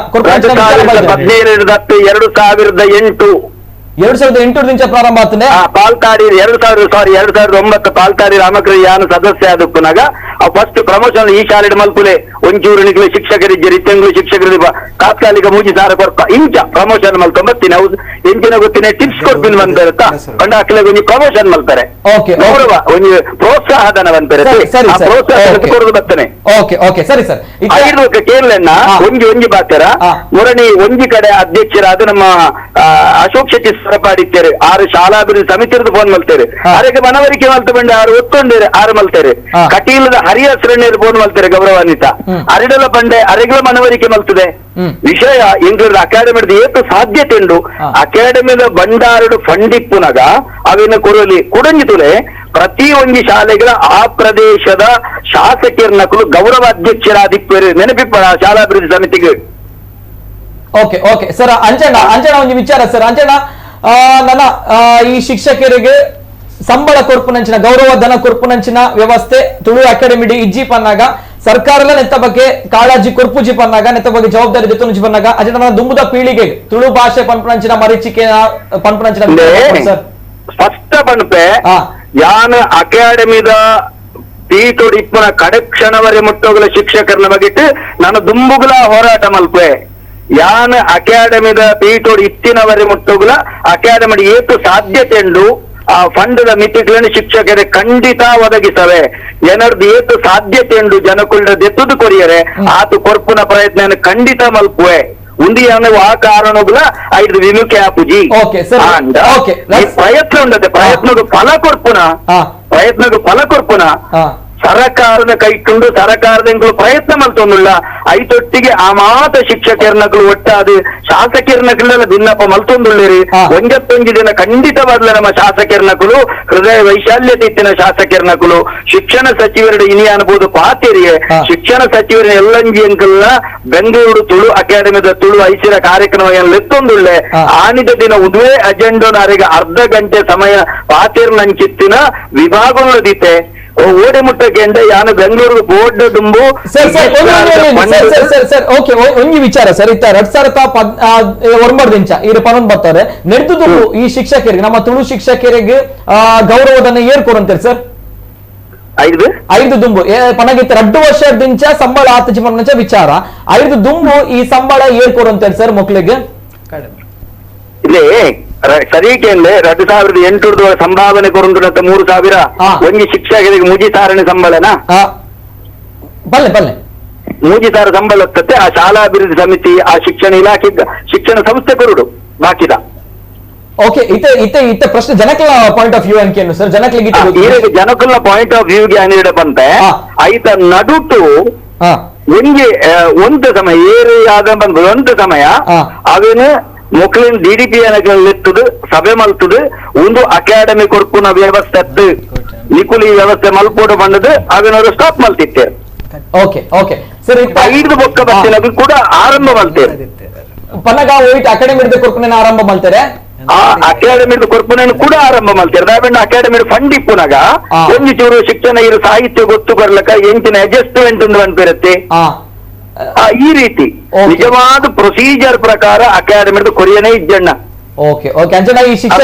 2008 ದಿಂಚ ಪ್ರಾರಂಭ ಆಗ್ತದೆ ಪಾಲ್ಕಾಡಿ 2009 ಪಾಲ್ಕಾಡಿ ರಾಮಕೃಷ್ಣ ಸದಸ್ಯ ಆದಕ್ಕೂನಾಗ ಫಸ್ಟ್ ಪ್ರಮೋಷನ್ ಈ ಶಾಲೆ ಮಲ್ಪುಲೆ ಒಂಚೂರು ನಿಕ್ಲೆ ಶಿಕ್ಷಕರಿದ್ದ ತಿಂಗಳು ಶಿಕ್ಷಕರಿದ್ದ ತಾತ್ಕಾಲಿಕ ಮೂಜಿ ಸಾರ ಕೊರ್ಪ ಇಂಚ ಪ್ರಮೋಷನ್ ಮಲ್ಕೊಂಡ್ ಬರ್ತೀನಿ ಹೌದು ಎಂಚಿನ ಗೊತ್ತಿನ ಟಿಪ್ಸ್ ಕೊಡ್ತೀನಿ ಬಂದಿರುತ್ತಾ ಪಂಡ ಅಕ್ಲೆ ಒಂಜಿ ಪ್ರಮೋಷನ್ ಮಲ್ತಾರೆ ಗೌರವ ಒಂಜಿ ಪ್ರೋತ್ಸಾಹಧನ ಬಂದಿರುತ್ತೆ ಆ ಪ್ರೋತ್ಸಾಹ ಕೊಡೋದು ಬರ್ತನೆ ಸರಿ ಸರ್ ಕೇರಳನ್ನ ಒಂಜಿ ಬಾತರ ಮುರಣಿ ಒಂಜಿ ಕಡೆ ಅಧ್ಯಕ್ಷರಾದ ನಮ್ಮ ಅಶೋಕ್ ಶೆಟ್ಟಿ ಸರಪಾಡಿತ್ತೇರೆ ಆರು ಶಾಲಾಭಿವೃದ್ಧಿ ಸಮಿತಿರದ್ದು ಫೋನ್ ಮಲ್ತೇವೆ ಅವರಿಗೆ ಮನವರಿಕೆ ಮಲ್ತು ಬಂದು ಆರು ಒತ್ತೊಂಡೇರೆ ಆರು ಮಲ್ತೇವೆ ಕಟೀಲದ ಹರಿಹಸ್ರಣ್ಯರು ಫೋನ್ ಮಲ್ತಾರೆ ಗೌರವಾನ್ವಿತ ಅರಿಡಲ ಬಂಡೆ ಅರೆಗಳ ಮನವರಿಕೆ ಮಲ್ತದೆ ವಿಷಯ ಎಂಗ್ಳೂರ್ ಅಕಾಡೆಮಿ ಏತು ಸಾಧ್ಯತೆ ಉಂಡು ಅಕಾಡೆಮಿದ ಬಂಡಾರಡು ಫಂಡಿಪ್ಪುನಗ ಅವಿನ ಕೊರಲಿ ಕುಡಂಜಿತುಲೆ ಪ್ರತಿ ಒಂಜಿ ಶಾಲೆಗಳ ಆ ಪ್ರದೇಶದ ಶಾಸಕರ್ನಕಲು ಗೌರವ ಅಧ್ಯಕ್ಷರಾದಿಪ್ಪೇರು ನೆನಪಿಪ್ಪ ಶಾಲಾಭಿವೃದ್ಧಿ ಸಮಿತಿಗೆ ಓಕೆ ಸರ್ ಅಂಜನ ಒಂದು ವಿಚಾರ ಸರ್ ಅಂಜನ ನನ್ನ ಈ ಶಿಕ್ಷಕರಿಗೆ ಸಂಬಳ ಕೊರ್ಪುನಂಚಿನ ಗೌರವ ಧನ ಕೊರ್ಪುನಂಚಿನ ವ್ಯವಸ್ಥೆ ತುಳು ಅಕಾಡೆಮಿ ಇಜ್ಜಿ ಪನ್ನಾಗ ಸರ್ಕಾರಲ ನೆತ್ತ ಬಗ್ಗೆ ಕಾಳಜಿ ಕೊರ್ಪುಜಿ ಪನ್ನಾಗ ನೆತ್ತ ಬಗ್ಗೆ ಜವಾಬ್ದಾರಿ ಜೊತೆ ಪನ್ನಾಗ ಅಂಜನ ದುಂಬುದ ಪೀಳಿಗೆ ತುಳು ಭಾಷೆ ಪನ್ಪುನಂಚಿನ ಮರೀಚಿಕೆ ಪನ್ಪುನಂಚಿನ ಸರ್ ಸ್ಪಷ್ಟ ಪನ್ಪೆ ಯಾನ್ ಅಕಾಡೆಮಿದ ಪೀತೋಡು ಇಪ್ಪನ ಕಡೆ ಕ್ಷಣವರೆ ಮುಟ್ಟೋಗಲ ಶಿಕ್ಷಕರನ್ನ ಬಗೆಟ್ಟು ನಾನು ದುಂಬುಗಳ ಹೋರಾಟ ಮಲ್ಪೆ ಯಾನ್ ಅಕಾಡೆಮಿದ ಪೀತೋಡು ಇತ್ತಿನವರೆ ಮುಟ್ಟೋಗಲ ಅಕಾಡೆಮಿ ಏತು ಸಾಧ್ಯತೆ ಉಂಡು ಆ ಫಂಡದ ಮಿತಿಗಳನ್ನು ಶಿಕ್ಷಕರೇ ಖಂಡಿತ ಒದಗಿಸವೆ ಜನರದ್ದು ಏತು ಸಾಧ್ಯತೆ ಉಂಡು ಜನಕುಳ್ಳದ ಎತ್ತುದು ಕೊರಿಯರೆ ಆತು ಕೊರ್ಪುನ ಪ್ರಯತ್ನ ಖಂಡಿತ ಮಲ್ಪುವೆ ಉಂದಿ ಆ ಕಾರಣಗಳ ಐದು ವಿಮುಖೆ ಆಪುಜಿ ಪ್ರಯತ್ನ ಉಂಡದೆ ಪ್ರಯತ್ನದ ಫಲ ಕೊರ್ಪುನ ಸರಕಾರದ ಕೈಕೊಂಡು ಸರಕಾರದ ಪ್ರಯತ್ನ ಮಲ್ತೊಂದುಲ್ಲ ಐತೊಟ್ಟಿಗೆ ಆ ಮಾತ ಶಿಕ್ಷಕರ್ನಗಳು ಒಟ್ಟಾದು ಶಾಸಕರ್ನಗಳೆಲ್ಲ ಭಿನ್ನಪ್ಪ ಮಲ್ತೊಂದುಳ್ಳೇರಿ ಒಂಜತ್ತೊಂಜಿ ದಿನ ಖಂಡಿತವಾಗ್ಲ ನಮ್ಮ ಶಾಸಕರ್ನಗಳು ಹೃದಯ ವೈಶಾಲ್ಯತೆ ಇತ್ತಿನ ಶಾಸಕರ್ನಗಳು ಶಿಕ್ಷಣ ಸಚಿವರ ಇನಿ ಅನ್ಬೋದು ಪಾತಿರಿಗೆ ಶಿಕ್ಷಣ ಸಚಿವರ ಎಲ್ಲಂಜಿ ಅಂಕಲ್ನ ಬೆಂಗಳೂರು ತುಳು ಅಕಾಡೆಮಿದ ತುಳು ಐಸಿರ ಕಾರ್ಯಕ್ರಮ ಎತ್ತೊಂದುಳ್ಳೆ ಆನಿದ ದಿನ ಉದುವೆ ಅಜೆಂಡೋನವರಿಗೆ ಅರ್ಧ ಗಂಟೆ ಸಮಯ ಪಾತಿರ್ನಂಚಿತ್ತಿನ ವಿಭಾಗದೀತೆ ಓಡಿ ಮುಟ್ಟಕ್ಕೆ ಯಾನು ಬೆಂಗಳೂರು ಬೋರ್ಡ್ ದುಂಬು ಒಂಜಿ ವಿಚಾರ ಸರ್ ಇತ್ತ 2019 ಇರು ಪನೊಂದು ಬರ್ತಾರೆ ನೆಡ್ದು ಈ ಶಿಕ್ಷಕರಿಗೆ ನಮ್ಮ ತುಳು ಶಿಕ್ಷಕರಿಗೆ ಗೌರವಧನ ಏರ್ ಕೊಡಂತೀರಿ ಸರ್ ಐದು ದುಂಬು ಪನಗಿತ್ತ 2 ವರ್ಷದಿಂಚ ಸಂಬಳ ಆತಚಿ ಮನಂಚ ವಿಚಾರ 5 ದುಂಬು ಈ ಸಂಬಳ ಏರ್ ಕೊಡಂತೀರಿ ಸರ್ ಮಕ್ಕಳಿಗೆ ಇಲ್ಲಿ ಸರಿಕೆಯಲ್ಲೇ 2008 ಸಂಭಾವನೆ ಕೊರಂದು 3,000 ಒಂಜಿ ಶಿಕ್ಷಕರಿಗೆ ಮುಜಿ ಸಾರಣೆ ಸಂಬಳನಾ ಮೂಜಿ ಸಾರ ಸಂಬಳ ಹೋಗ್ತದೆ ಆ ಶಾಲಾಭಿವೃದ್ಧಿ ಸಮಿತಿ ಆ ಶಿಕ್ಷಣ ಇಲಾಖೆ ಶಿಕ್ಷಣ ಸಂಸ್ಥೆ ಕೊರುಡು ಬಾಕಿದ ಓಕೆ ಇತ್ತೆ ಪ್ರಶ್ನೆ ಜನಕಲ ಪಾಯಿಂಟ್ ಆಫ್ ವ್ಯೂ ಅನ್ಕೇನು ಸರ್ ಜನಕಲ ಪಾಯಿಂಟ್ ಆಫ್ ವ್ಯೂಗೆ ಏನಿಡ ಬಂತೆ ಐತ ನಡುಟು ಒಂಜಿ ಒಂದು ಸಮಯ ಏರಿಯಾದ ಬಂದು ಒಂದು ಸಮಯ ಅವೇನು ಮಕ್ಕಳಿನ DDP ಎತ್ತುದು ಸಭೆ ಮಲ್ತುದು ಒಂದು ಅಕಾಡೆಮಿ ಕೊರ್ಪುನ ವ್ಯವಸ್ಥೆ ನಿಕುಲಿ ವ್ಯವಸ್ಥೆ ಮಲ್ಪೋಡು ಬಂದದು ಅದನ್ನವರು ಸ್ಟಾಪ್ ಮಲ್ತಿತ್ತೇವೆ ಓಕೆ ಸರ್ 5 ಬೊಕ್ಕ ಬಸ್ಸಿನ ಕೂಡ ಆರಂಭ ಮಲ್ತೇವೆ ಪನ್ನಗ ಹೋಯ್ತು ಅಕಾಡೆಮಿ ಕೊರ್ಪುನ ಆರಂಭ ಮಲ್ತಾರೆ ಆ ಅಕಾಡೆಮಿ ಕೊರ್ಪುನ ಕೂಡ ಆರಂಭ ಮಲ್ತಾರೆ ದಾಬೆಂಡ ಅಕಾಡೆಮಿ ಫಂಡ್ ಇಪ್ಪುನಾಗ ಒಂದು ಚೂರು ಶಿಕ್ಷಣ ಇರು ಸಾಹಿತ್ಯ ಗೊತ್ತು ಬರ್ಲಕ್ಕ ಎಂಚಿನ ಅಡ್ಜಸ್ಟ್ಮೆಂಟ್ ಒಂದು ಬಂದಿರುತ್ತೆ ಈ ರೀತಿ ನಿಜವಾದ ಪ್ರೊಸೀಜರ್ ಪ್ರಕಾರ ಅಕಾಡೆಮಿ ಕೊರಿಯನೇ ಇಜ್ಜಣ್ಣ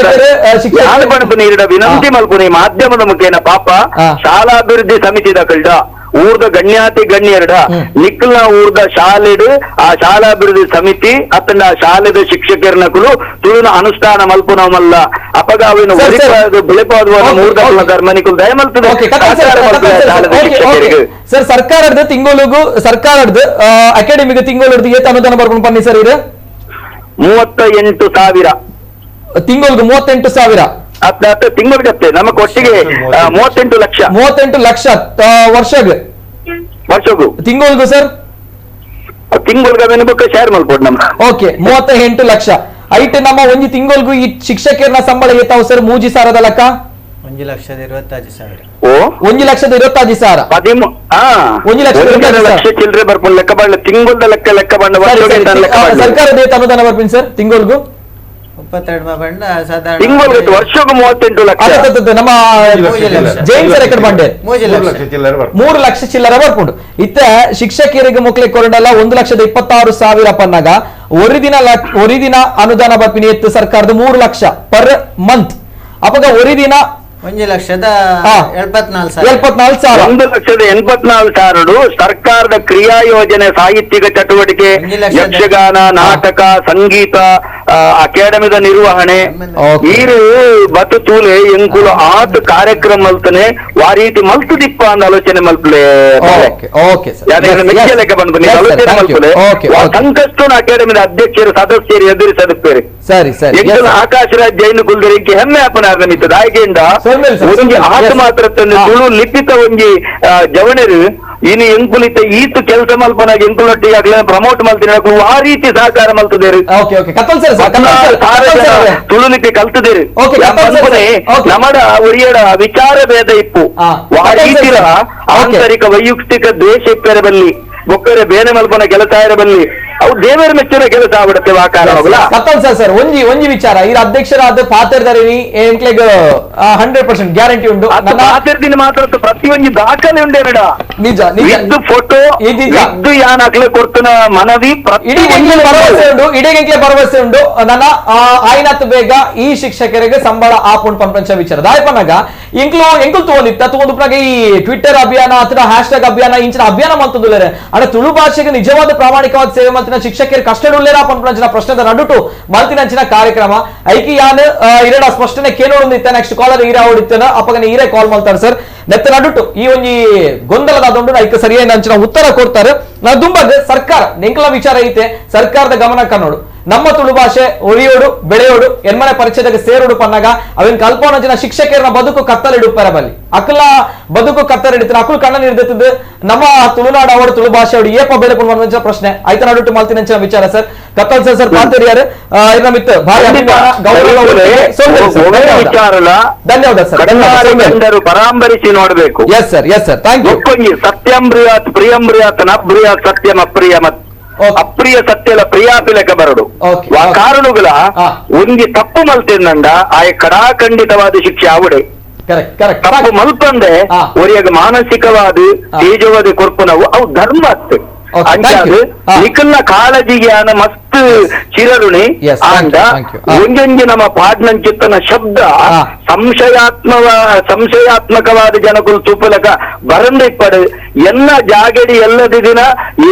ವಿನಂತಿ ಮಲ್ಪುನಿ ಮಾಧ್ಯಮದ ಮುಖೇನ ಪಾಪ ಶಾಲಾಭಿವೃದ್ಧಿ ಸಮಿತಿ ದಕಲ್ಡ ಊರ್ದ ಗಣ್ಯಾತಿ ಗಣ್ಯರ್ಡ ನಿಕ್ಲ ಊರ್ದ ಶಾಲೆಡು ಆ ಶಾಲಾಭಿವೃದ್ಧಿ ಸಮಿತಿ ಅತ್ತಂಡ ಆ ಶಾಲೆದ ಶಿಕ್ಷಕರ್ನಕಲು ತುಳುನ ಅನುಷ್ಠಾನ ಮಲ್ಪುನವಲ್ಲ ಅಪಗಾವಿನ ಬೆಳೆಪಾದುವ ಮೂರ್ದ ಧರ್ಮನಿಕಲು ದಯಮಲ್ತದೆ ಸರ್ ಸರ್ಕಾರದ ತಿಂಗಳಿಗೂ ಸರ್ಕಾರದ ಅಕಾಡೆಮಿಗೆ ತಿಂಗಳಿಗೆ ಏತ ಅನುದಾನ ಬರ್ಕೊಂಡು ಬನ್ನಿ ಸರ್ ಇದು 38,000 ತಿಂಗಳಿಗೆ 38,000 ತಿಂಗಳಿಗೆ ನಮಗೆ ಒಟ್ಟಿಗೆ 38 ಲಕ್ಷ 38 ಲಕ್ಷ ವರ್ಷಗೂ ತಿಂಗಳಿಗೂ ಸರ್ ತಿಂಗಳಿಗೆ ಶೇರ್ ಮಾಡ್ಬೋದು ನಮ್ಮ ಓಕೆ 38 ಲಕ್ಷ ಐಟ್ ನಮ್ಮ ಒಂದು ತಿಂಗಳಿಗೂ ಈ ಶಿಕ್ಷಕರನ್ನ ಸಂಬಳ ಏತಾವ್ ಸರ್ ಮೂಜಿ ಸಾರದ ಲೆಕ್ಕ 1,25,000 1,00,000 ಲಕ್ಷ ಚಿಲ್ಲರೆ ಬರ್ಕೊಂಡು ಲೆಕ್ಕ ಬಂಡ ತಿಂಗಳ ಲೆಕ್ಕ ಬಂಡ ಸರ್ಕಾರದ ಅನುದಾನ ಬರ್ತೀನಿ ಸರ್ ತಿಂಗಳಿಗೂ 22 ತಿಂಗಳಿಗೆ ವರ್ಷಕ್ಕೂ 38 ಲಕ್ಷ ನಮ್ಮ ಜೈನ್ ಸರ್ ಎಕಡೆ ಬಂಡೆ 3 ಲಕ್ಷ ಚಿಲ್ಲರೆ ಬರ್ಕೊಂಡು ಇತ್ತ ಶಿಕ್ಷಕರಿಗೆ ಮಕ್ಕಳಿಗೆ ಕೊರಡಲ್ಲ 1,26,000 ಪನ್ನಾಗ ಒರಿದಿನ ಅನುದಾನ ಬರ್ಪಿನಿ ಎತ್ತು ಸರ್ಕಾರದ 3 ಲಕ್ಷ ಪರ್ ಮಂತ್ ಅಪಗ ಒರಿದಿನ 1,74,000 1,84,000 ಸರ್ಕಾರದ ಕ್ರಿಯಾ ಯೋಜನೆ ಸಾಹಿತ್ಯಿಕ ಚಟುವಟಿಕೆ ಯಕ್ಷಗಾನ ನಾಟಕ ಸಂಗೀತ ಅಕಾಡೆಮಿದ ನಿರ್ವಹಣೆ ಈರು ಬತ್ತು ತೂಲೆ ಎಂಕುಲು ಆತ್ ಕಾರ್ಯಕ್ರಮ ಮಲ್ತನೆ ವಾ ರೀತಿ ಮಲ್ತದಿಪ್ಪ ಅಂದ ಆಲೋಚನೆ ಮಲ್ಪಲೆ ಮೆಚ್ಚಲೆಕ್ಕ ಬಂದು ಆಲೋಚನೆ ಮಲ್ಪಲೆ ಸಂಕಷ್ಟ ಅಕಾಡೆಮಿದ ಅಧ್ಯಕ್ಷರು ಸದಸ್ಯರು ಎದುರಿಸದಿಪ್ಪೇರಿ ಸರಿ ಸರಿ ಆಕಾಶ ರಾಜ್ ಜೈನ ಕುಲ್ದರಿಗೆ ಹೆಮ್ಮೆ ಅಪನಾರ್ನ ಮಿತ್ತದ ಆಯ್ಕೆಯಿಂದ ಒಂಜಿ ಆತ ಮಾತ್ರ ತುಳು ಲಿಪಿತ ಒಂಜಿ ಜವಣರು ಇನ್ನು ಎಂಕುಲಿತ ಈತು ಕೆಲಸ ಮಲ್ಪನಾಗ ಎಂಕುಲೊಟ್ಟಿ ಆಗ್ಲ ಪ್ರಮೋಟ್ ಮಲ್ತಿನ ಆ ರೀತಿ ಸಹಕಾರ ಮಲ್ತದೇರು ತುಳು ಲಿಪಿ ಕಲ್ತದೇರು ನಮಡ ಒರಿಯಡ ವಿಚಾರ ಭೇದ ಇಪ್ಪು ಆ ರೀತಿಯ ಆಂತರಿಕ ವೈಯಕ್ತಿಕ ದ್ವೇಷ ಇಪ್ಪರ ಬಲ್ಲಿ ಒಕ್ಕರೆ ಬೇನೆ ಮಲ್ಪನ ಕೆಲಸ ಇರಬಲ್ಲಿ ಅವು ದೇವರ ಮೆಚ್ಚಿನ ಕೆಲಸ ಆಗ್ಬಿಡುತ್ತೆ ಆಕಾರ ಸರ್ ಒಂಜಿ ವಿಚಾರ ಈ ಅಧ್ಯಕ್ಷರಾದ ಪಾತ್ರಧಾರಿನಿ ಎಂಕ್ಲೆಗ್ 100% ಗ್ಯಾರಂಟಿ ಉಂಟು ಪಾತ್ರದಿನ ಮಾತ್ರ ಪ್ರತಿಯೊಂದು ದಾಖಲೆ ಉಂಟೇನಡ ನಿಜ ಇದ್ದು ಫೋಟೋ ಇದ್ದು ಯಾನ್ ಹಾಕ್ಲೆ ಕೊಡ್ತನ ಮನವಿ ಇಡೀ ಭರವಸೆ ಉಂಟು ನನ್ನ ಆಯ್ನತ್ ಬೇಗ ಈ ಶಿಕ್ಷಕರಿಗೆ ಸಂಬಳ ಆಪುಂಡ್ ಪಂಪಂಚ ವಿಚಾರ ದಾಯಪನಾಗ ಎಂಕ್ಲು ತಗೊಂಡಿತ್ತ ಈ ಟ್ವಿಟ್ಟರ್ ಅಭಿಯಾನ ಅಥವಾ ಹ್ಯಾಶ್ಟ್ಯಾಗ್ ಅಭಿಯಾನ ಇಂಚಿನ ಅಭಿಯಾನ ಮಂತುದುಲೇರೆ ಅಂದ್ರೆ ತುಳು ಭಾಷೆಗೆ ನಿಜವಾದ ಪ್ರಾಮಾಣಿಕವಾದ ಸೇವೆ ಮಂತಿನ ಶಿಕ್ಷಕರು ಕಷ್ಟಡುಲ್ಲೇರ ಪಂಪಂಚಿನ ಪ್ರಶ್ನೆದ ನಡುಟು ಮಲ್ತಿನಂಚಿನ ಕಾರ್ಯಕ್ರಮ ಐಕಿ ಯಾನ್ ಇರಡ ಸ್ಪಷ್ಟನೆ ಕೇಳೋಡಿತ್ತ ನೆಕ್ಸ್ಟ್ ಕಾಲರ್ ಈರ ಓಡಿತ್ತನ ಅಪ್ಪಗನೆ ಈರೇ ಕಾಲ್ ಮಾಡ್ತಾರೆ ಸರ್ ನೆತ್ತ ನಡುಟು ಈ ಒಂಜಿ ಗೊಂದಲದ ಅದೊಂದು ಐಕ ಸರಿಯಾದ ಅಂಚಿನ ಉತ್ತರ ಕೊಡ್ತಾರೆ ನಾ ದುಂಬದ್ ಸರ್ಕಾರ ನೆಂಕಲ ವಿಚಾರ ಐತೆ ಸರ್ಕಾರದ ಗಮನ ಕನ್ನೋಡು ನಮ್ಮ ತುಳು ಭಾಷೆ ಒಳಿಯೋಡು ಬೆಳೆಯೋಡು ಎನ್ಮನೆ ಪರಿಚಯದಾಗ ಸೇರೋಡು ಪನ್ನಾಗ ಅವಿನ ಕಲ್ಪನಂಚಿನ ಶಿಕ್ಷಕರನ್ನ ಬದುಕು ಕತ್ತಲಿಡುತ್ತಾರೆ ಬಲ್ಲಿ ಅಕ್ಕಲ ಬದುಕು ಕತ್ತಲಿಡ್ತಾರೆ ಅಕ್ಕಳು ಕಣ್ಣ ನಿರ್ದಿತ್ತದ ನಮ್ಮ ತುಳುನಾಡು ಅವಡು ತುಳು ಭಾಷೆ ಅವಡು ಏಪ ಬೆಲೆ ಪುಣ್ವಂಚಿನ ಪ್ರಶ್ನೆ ಐತ ನಡುಟು ಮಲ್ತಿನಂಚಿನ ವಿಚಾರ ಸರ್ ಕತ್ತಲ್ ಸರ್ ಪಾತೇರಿಯಾರು ಇರ್ನ ಮಿತ್ ಭಾರಿ ಧನ್ಯವಾದ ಸರ್ ಪರಾಂಬರಿಸಿ ನೋಡಬೇಕು ಎಸ್ ಸರ್ ಥ್ಯಾಂಕ್ ಯು ಸತ್ಯಂ ಬ್ರಿಯಾತ್ ಪ್ರಿಯಂ ಬ್ರಿಯಾತ್ ನಬ್ರಿಯಾತ್ ಸತ್ಯಂ ಅಪ್ರಿಯ ಮತ್ ಅಪ್ರಿಯ ಸತ್ಯಲ ಪ್ರಿಯಾಪಿಲಕ ಬರಡು ಆ ಕಾರಣಗಳ ಒಂಜಿ ತಪ್ಪು ಮಲ್ತಿಂದಂಡ ಆಯ ಕಡಾಖಂಡಿತವಾದ ಶಿಕ್ಷೆ ಆವುಡೆ ತಪ್ಪು ಮಲ್ಪಂದೆ ಒರಿಯಾಗ ಮಾನಸಿಕವಾದ ತೇಜವಾದ ಕೊರ್ಪುನವು ಅವು ಧರ್ಮ ಅತ್ತೆ ನಿಖಲ್ನ ಕಾಳಜಿಗೆ ಆನ ಮಸ್ತ್ ಚಿರರುಣಿ ಆಂಡ ಒಂಜೊಂಜಿ ನಮ್ಮ ಪಾಡ್ನಂಚಿತ್ತನ ಶಬ್ದ ಸಂಶಯಾತ್ಮಕವಾದ ಜನಕುಲು ತೂಪಲಕ ಬರಂದ ಇಪ್ಪಡು ಎಲ್ಲ ಜಾಗಡಿ ಎಲ್ಲದ ದಿನ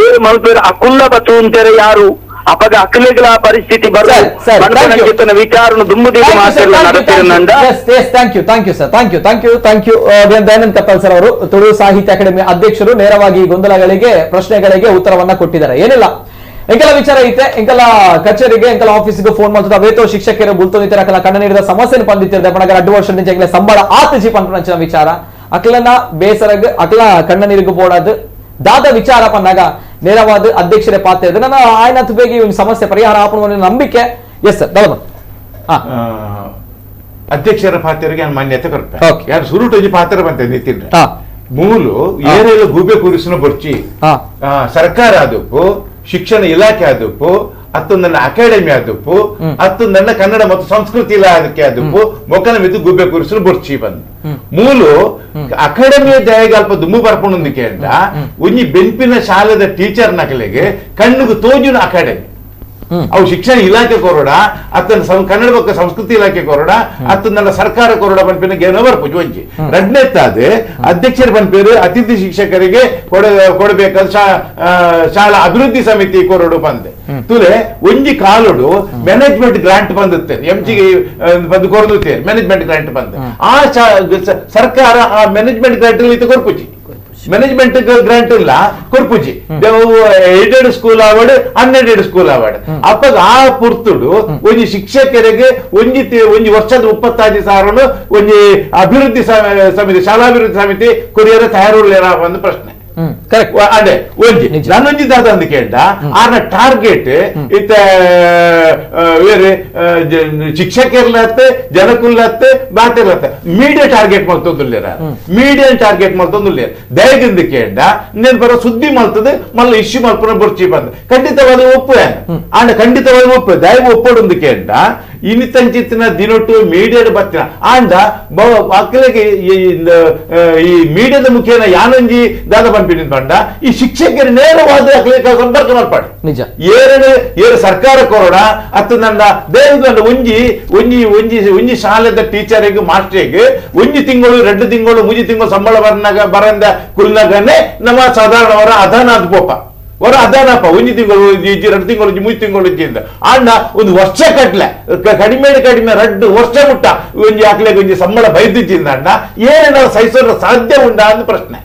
ಏರು ಮಲ್ಪೇರು ಅಕುಲ್ಲ ಬತ್ತು ಅಂತಾರೆ ಯಾರು ಅಪಗ ಅಕಲೆಗಳ ಪರಿಸ್ಥಿತಿ ಬರ್ತನ ವಿಚಾರನು ದುಂಬುದಿಗೆ ಥ್ಯಾಂಕ್ ಯು ದಯಾನಂದ್ ಕತ್ತಲ್ ಸರ್ ಅವರು ತುಳು ಸಾಹಿತ್ಯ ಅಕಾಡೆಮಿ ಅಧ್ಯಕ್ಷರು ನೇರವಾಗಿ ಗೊಂದಲಗಳಿಗೆ ಪ್ರಶ್ನೆಗಳಿಗೆ ಉತ್ತರವನ್ನ ಕೊಟ್ಟಿದ್ದಾರೆ ಏನಿಲ್ಲ ಎಂಕೆಲ್ಲ ವಿಚಾರ ಐತೆ ಎಂಕೆಲ್ಲ ಕಚೇರಿಗೆ ಎಂಕೆಲ್ಲ ಆಫೀಸ್ಗೆ ಫೋನ್ ಮಾಡ್ತಾರೆ ಅವೇತೋ ಶಿಕ್ಷಕರು ಗುಲ್ತೋದಿತ್ತಾರೆ ಅಕಲ ಕಣ್ಣ ನೀಡಿದ ಸಮಸ್ಯೆ ಪಂದಿತ್ತಿರ್ತಾರೆ ಪಣಗ 2 ವರ್ಷ ನಿಂಚೆ ಸಂಬಳ ಆತಜಿ ಪಂಪಂಚಿನ ವಿಚಾರ ಅಕಲನ ಬೇಸರಗ್ ಅಕಲ ಕಣ್ಣ ನೀರಿಗೂ ಬೋಡದು ದಾದ ವಿಚಾರ ಪನ್ನಾಗ ನೇರವಾದ ಅಧ್ಯಕ್ಷರೇ ಪಾತ್ರ ಇದೆ ನನ್ನ ಆಯ್ನತ್ ಬೇಗ ಈ ಸಮಸ್ಯೆ ಪರಿಹಾರ ಆಪಣ ನಂಬಿಕೆ ಎಸ್ ಸರ್ ದೌದು ಅಧ್ಯಕ್ಷರ ಪಾತ್ರರಿಗೆ ಮಾನ್ಯತೆ ಕೊಡ್ತಾರೆ ಯಾರು ಸುರುಟೊಂಜಿ ಪಾತ್ರ ಬಂತ ನಿತಿನ್ ಮೂಲು ಏನೆಲ್ಲ ಗೂಬೆ ಕೂರಿಸಿನ ಬರ್ಚಿ ಸರ್ಕಾರ ಆದಪ್ಪು ಶಿಕ್ಷಣ ಇಲಾಖೆ ಆದಪ್ಪು ಅತ್ತೊಂದನ್ನ ಅಕಾಡೆಮಿ ಆದಪ್ಪು ಅತ್ತೊಂದನ್ನ ಕನ್ನಡ ಮತ್ತು ಸಂಸ್ಕೃತಿ ಇಲಾಖೆ ಆದಪ್ಪು ಮೊಕನ ಮಿದ್ದು ಗುಬ್ಬೆ ಕೂರಿಸಲು ಬರ್ಚಿ ಬಂದು ಮೂಲು ಅಕಾಡೆಮಿಯ ದಯಗಲ್ಪ ದುಮ್ಮು ಬರ್ಪುಣೊಂದಿಕೆ ಅಂತ ಒಂಜಿ ಬೆಂಪಿನ ಶಾಲೆದ ಟೀಚರ್ ನಕಲೆಗೆ ಕಣ್ಣಿಗೆ ತೋಜುನ ಅಕಾಡೆಮಿ ಅವು ಶಿಕ್ಷಣ ಇಲಾಖೆ ಕೊರೋಡ ಅತ್ತನ ಕನ್ನಡ ಪಕ್ಕ ಸಂಸ್ಕೃತಿ ಇಲಾಖೆ ಕೊರೋಡ ಅತ್ತನ ಸರ್ಕಾರ ಕೊರೋಡ ಪಂಪಿನ ಗೆನ ಬರ್ಪುಜು ಒಂಜಿ ರಡ್ನೆತ್ತಾದೆ ಅಧ್ಯಕ್ಷರ ಪಂಪೇರು ಅತಿಥಿ ಶಿಕ್ಷಕರಿಗೆ ಕೊಡಬೇಕಾದ ಶಾಲಾ ಅಭಿವೃದ್ಧಿ ಸಮಿತಿ ಕೊರೋಡು ಬಂದೆ ತುಲೆ ಒಂಜಿ ಕಾಲೋಡು ಮ್ಯಾನೇಜ್ಮೆಂಟ್ ಗ್ರಾಂಟ್ ಬಂದುತ್ತೆ ಎಂಜಿಗೆ ಬಂದು ಕೊರದುತ್ತೆ ಮ್ಯಾನೇಜ್ಮೆಂಟ್ ಗ್ರಾಂಟ್ ಬಂದು ಆ ಸರ್ಕಾರ ಆ ಮ್ಯಾನೇಜ್ಮೆಂಟ್ ಗ್ರಾಂಟ್ ಕೊರ್ಪುಜಿ ಮ್ಯಾನೇಜ್ಮೆಂಟ್ ಗ್ರಾಂಟ್ ಇಲ್ಲ ಕೊರ್ಪುಜಿ aided school award unaided school award ಅಪ್ಪಗ ಆ ಪುರ್ತುಡು ಒಂಜಿ ಶಿಕ್ಷಕರಿಗೆ ಒಂಜಿ ವರ್ಷದ 25,000 ಒಂಜಿ ಅಭಿವೃದ್ಧಿ ಸಮಿತಿ ಶಾಲಾಭಿವೃದ್ಧಿ ಸಮಿತಿ ಕೊರಿಯರ ತಯಾರುಳ್ಳೇರ ಒಂದು ಪ್ರಶ್ನೆ ಅದೇ ಒಂಜಿ ನನ್ನೊಂಜಿ ದಾದ ಅಂದ್ ಕೇಳ್ದ ಆರ್ನ ಟಾರ್ಗೆಟ್ ಇತ್ತ ಬೇರೆ ಶಿಕ್ಷಕರ್ಲತ್ತೆ ಜನಕುಲ್ಲತ್ತೆ ಬಾತೆರ್ಲತ್ತೆ ಮೀಡಿಯಾ ಟಾರ್ಗೆಟ್ ಮಲ್ತೊಂದುಲ್ಲೇರ ಮೀಡಿಯಾ ಟಾರ್ಗೆಟ್ ಮಲ್ತೊಂದುಲ್ಲೇರ ದಯಗಿಂದ ಕೇಳ್ದ ಇನ್ನೇನು ಬರೋ ಸುದ್ದಿ ಮಲ್ತದೆ ಮಲ್ಲ ಇಶ್ಯೂ ಮಲ್ಪನ ಬರ್ಚಿ ಬಂದ ಖಂಡಿತವಾದ ಒಪ್ಪು ಆಂಡ ಖಂಡಿತವಾದ ಒಪ್ಪು ದಯವು ಒಪ್ಪೋಡು ಕೇಳ್ದ ಇನ್ನಿತಂಚಿತ್ತಿನ ದಿನೊಟ್ಟು ಮೀಡಿಯಾದ ಬತ್ತಿನ ಆಂಡ ಅಕ್ಕಲಿಗೆ ಈ ಮೀಡಿಯಾದ ಮುಖೇನ ಯಾನಂಜಿ ದಾದ ಪಂಪಿನ ಬಂಡ ಈ ಶಿಕ್ಷಕರು ನೇರವಾದ ಅಕ್ಕಲಿಗೆ ಸಂಪರ್ಕ ಮಾಡ್ಪಾಡು ನಿಜ ಏರು ಸರ್ಕಾರ ಕೊರೋಡ ಅತ್ತು ನನ್ನ ದೇವದ ಒಂಜಿ ಶಾಲೆದ ಟೀಚರಿಗೆ ಮಾಸ್ಟರಿಗೆ ಒಂಜಿ ತಿಂಗಳು 2 ತಿಂಗಳು 3 ತಿಂಗಳು ಸಂಬಳ ಬರಂದ ಕುಲ್ನಾಗನೆ ನಮ್ಮ ಸಾಧಾರಣವರ ಅಧಾನಾದ ಪೋಪ ಹೊರ ಅದಾನಪ್ಪ 1 ತಿಂಗಳು 2 ತಿಂಗಳು 3 ತಿಂಗಳು ಆಂಡ ಒಂದು ವರ್ಷ ಕಟ್ಲೆ ಕಡಿಮೆ 2 ವರ್ಷ ಮುಟ್ಟ ಒಂಜಿ ಹಾಕ್ಲಿಕ್ಕೆ ಒಂಜಿ ಸಂಬಳ ಬೈದಿಚ್ಚಿಂದ ಅಂಡ ಏನೆಲ್ಲ ಸಹಿಸೋದ್ರ ಸಾಧ್ಯ ಉಂಡ ಅಂತ ಪ್ರಶ್ನೆ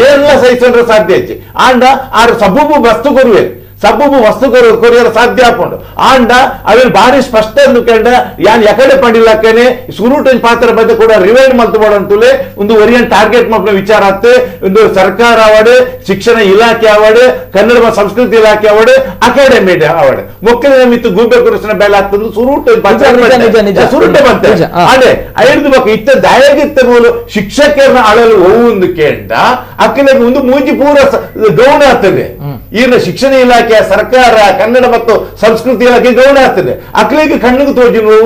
ಏನೆಲ್ಲ ಸಹಿಸೋದ್ರ ಸಾಧ್ಯ ಇಚ್ಚಿ ಆಂಡ ಆರು ಸಬ್ಬು ವಸ್ತು ಕೊರುವೇರು ಸಬ್ಬು ವಸ್ತು ಕೊರಿಯರ ಸಾಧ್ಯ ಹಾಕೊಂಡು ಆಂಡ ಅದ್ರ ಭಾರಿ ಸ್ಪಷ್ಟ ಕಂಡ ಯಾನ್ ಎಕಡೆ ಪಡಿಲಕ್ಕನೆ ಸುರುಟನ್ ಪಾತ್ರ ಬಗ್ಗೆ ಕೂಡ ರಿವೈಂಡ್ ಮಲ್ತಬೋಡಂತಲೇ ಒಂದು ಒರಿಯನ್ ಟಾರ್ಗೆಟ್ ಮಾಡ್ಕೊಂಡು ವಿಚಾರ ಆತ್ತೆ ಒಂದು ಸರ್ಕಾರ ಅವಡೆ ಶಿಕ್ಷಣ ಇಲಾಖೆ ಅವಡೆ ಕನ್ನಡ ಸಂಸ್ಕೃತಿ ಇಲಾಖೆ ಅವಡೆ ಅಕಾಡೆಮಿ ಅವಡೆ ಮುಖ್ಯ ಮಿತ್ತು ಗೂಬೆ ಕುರಿಸಿನ ಬೆಲೆ ಆಗ್ತದೆ ಸುರುಟ ಬಂತೆ ಅದೇ ಐದು ಬಕ್ಕ ಇತ್ತ ದಯಗಿತ್ತ ಮೂಲು ಶಿಕ್ಷಕರನ್ನ ಅಳಲು ಹೋಗುವುದು ಕೇಂದ್ರ ಅಕ್ಕಲಿಗೆ ಒಂದು ಮೂಜಿ ಪೂರ ಗೌಣ ಆಗ್ತದೆ ಈಗಿನ ಶಿಕ್ಷಣ ಇಲಾಖೆ ಸರ್ಕಾರ ಕನ್ನಡ ಮತ್ತು ಸಂಸ್ಕೃತಿ ಇಲಾಖೆ ಗೌಣ ಆಗ್ತದೆ ಅಕ್ಕಲಿಗೆ ಕಣ್ಣಿಗೆ ತೋಜಿನು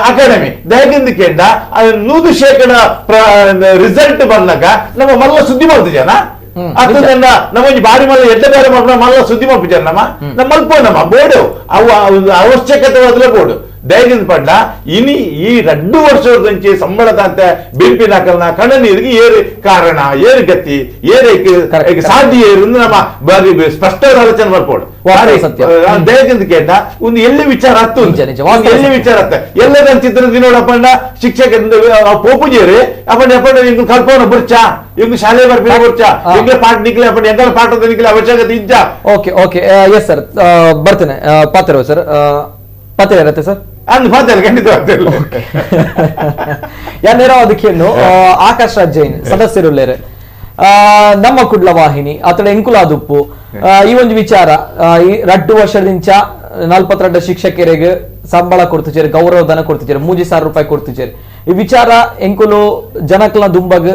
ಅಕಾಡೆಮಿ ದಯಗಿಂದ ಕೇಂದ್ರ 100% ರಿಸಲ್ಟ್ ಬಂದಾಗ ನಮ್ಮ ಮಲ್ಲ ಸುದ್ದಿ ಮಾಡ್ತು ಜನ ಅದು ನಮ್ಮ ಬಾರಿ ಮಲ್ಲ ಎಡ್ಡ ಬೇರೆ ಮಲ್ಲ ಸುದ್ದಿ ಮಾಡ್ತು ಜನ ನಮ್ಮ ಮಲ್ಪೋಣಮ್ಮ ಬೋರ್ಡು ಅವು ಅವಶ್ಯಕತೆ ಹೋದ್ರೆ ಬೋರ್ಡು ದಯಗಿಂದ ಪಡ್ಲ ಇನಿ ಈ 2 ವರ್ಷದಂಚೆ ಸಂಬಳದ ಅಂತ ಬೆಂಪಿನ ಹಾಕಲ್ನ ಕಣ್ಣ ನೀರಿಗೆ ಏರು ಕಾರಣ ಏರು ಗತಿ ಏರೈಕೆ ಸಾಧ್ಯ ಏರು ನಮ್ಮ ಬಾರಿ ಸ್ಪಷ್ಟವಾದ ಆಲೋಚನೆ ಮಾಡ್ಬೋದು ದಯಗಿಂದ ಕೇಂದ್ರ ಒಂದು ಎಲ್ಲಿ ವಿಚಾರ ಹತ್ತು ಎಲ್ಲಿ ವಿಚಾರ ಹತ್ತ ಎಲ್ಲದ ಚಿತ್ರದ ನೋಡಪ್ಪಣ್ಣ ಶಿಕ್ಷಕ ಪೋಪುಜೇರಿ ಅಪ್ಪಣ್ಣ ಅಪ್ಪಣ್ಣ ಇಂಗ್ ಕಲ್ಪನ ಬರ್ಚಾ ಇಂಗ್ ಶಾಲೆ ಬರ್ಬೇಕು ಬರ್ಚಾ ಇಂಗ್ ಪಾಠ ನಿಕ್ಲೆ ಅಪ್ಪಣ್ಣ ಎಂಗಲ ಪಾಠದ ನಿಕ್ಲೆ ಅವಶ್ಯಕತೆ ಇಜ್ಜ ಓಕೆ ಎಸ್ ಸರ್ ಬರ್ತೇನೆ ಪಾತ್ರ ಸರ್ ಪತ್ತೆ ಇರತ್ತೆ ಸರ್ ಅಂದ್ ಮಾತಲ್ಲ ಖಂಡಿತ ಯಾರು ಅದಕ್ಕೆ ಆಕಾಶ್ ರಾಜ್ ಜೈನ್ ಸದಸ್ಯರುಳ್ಳೇರೆ ನಮ್ಮ ಕುಡ್ಲ ವಾಹಿನಿ ಅತಡ ಎಂಕುಲಾದುಪ್ಪು ಈ ಒಂದು ವಿಚಾರ ಈ 2 ವರ್ಷದಿಂಚ 42 ಶಿಕ್ಷಕರಿಗೆ ಸಂಬಳ ಕೊಡ್ತಿದ್ದಾರೆ ಗೌರವಧನ ಕೊಡ್ತಿದ್ದಾರೆ 3000 ರೂಪಾಯಿ ಕೊಡ್ತಿದ್ದಾರೆ ಈ ವಿಚಾರ ಎಂಕುಲು ಜನಕ್ಲ ದುಂಬಗ್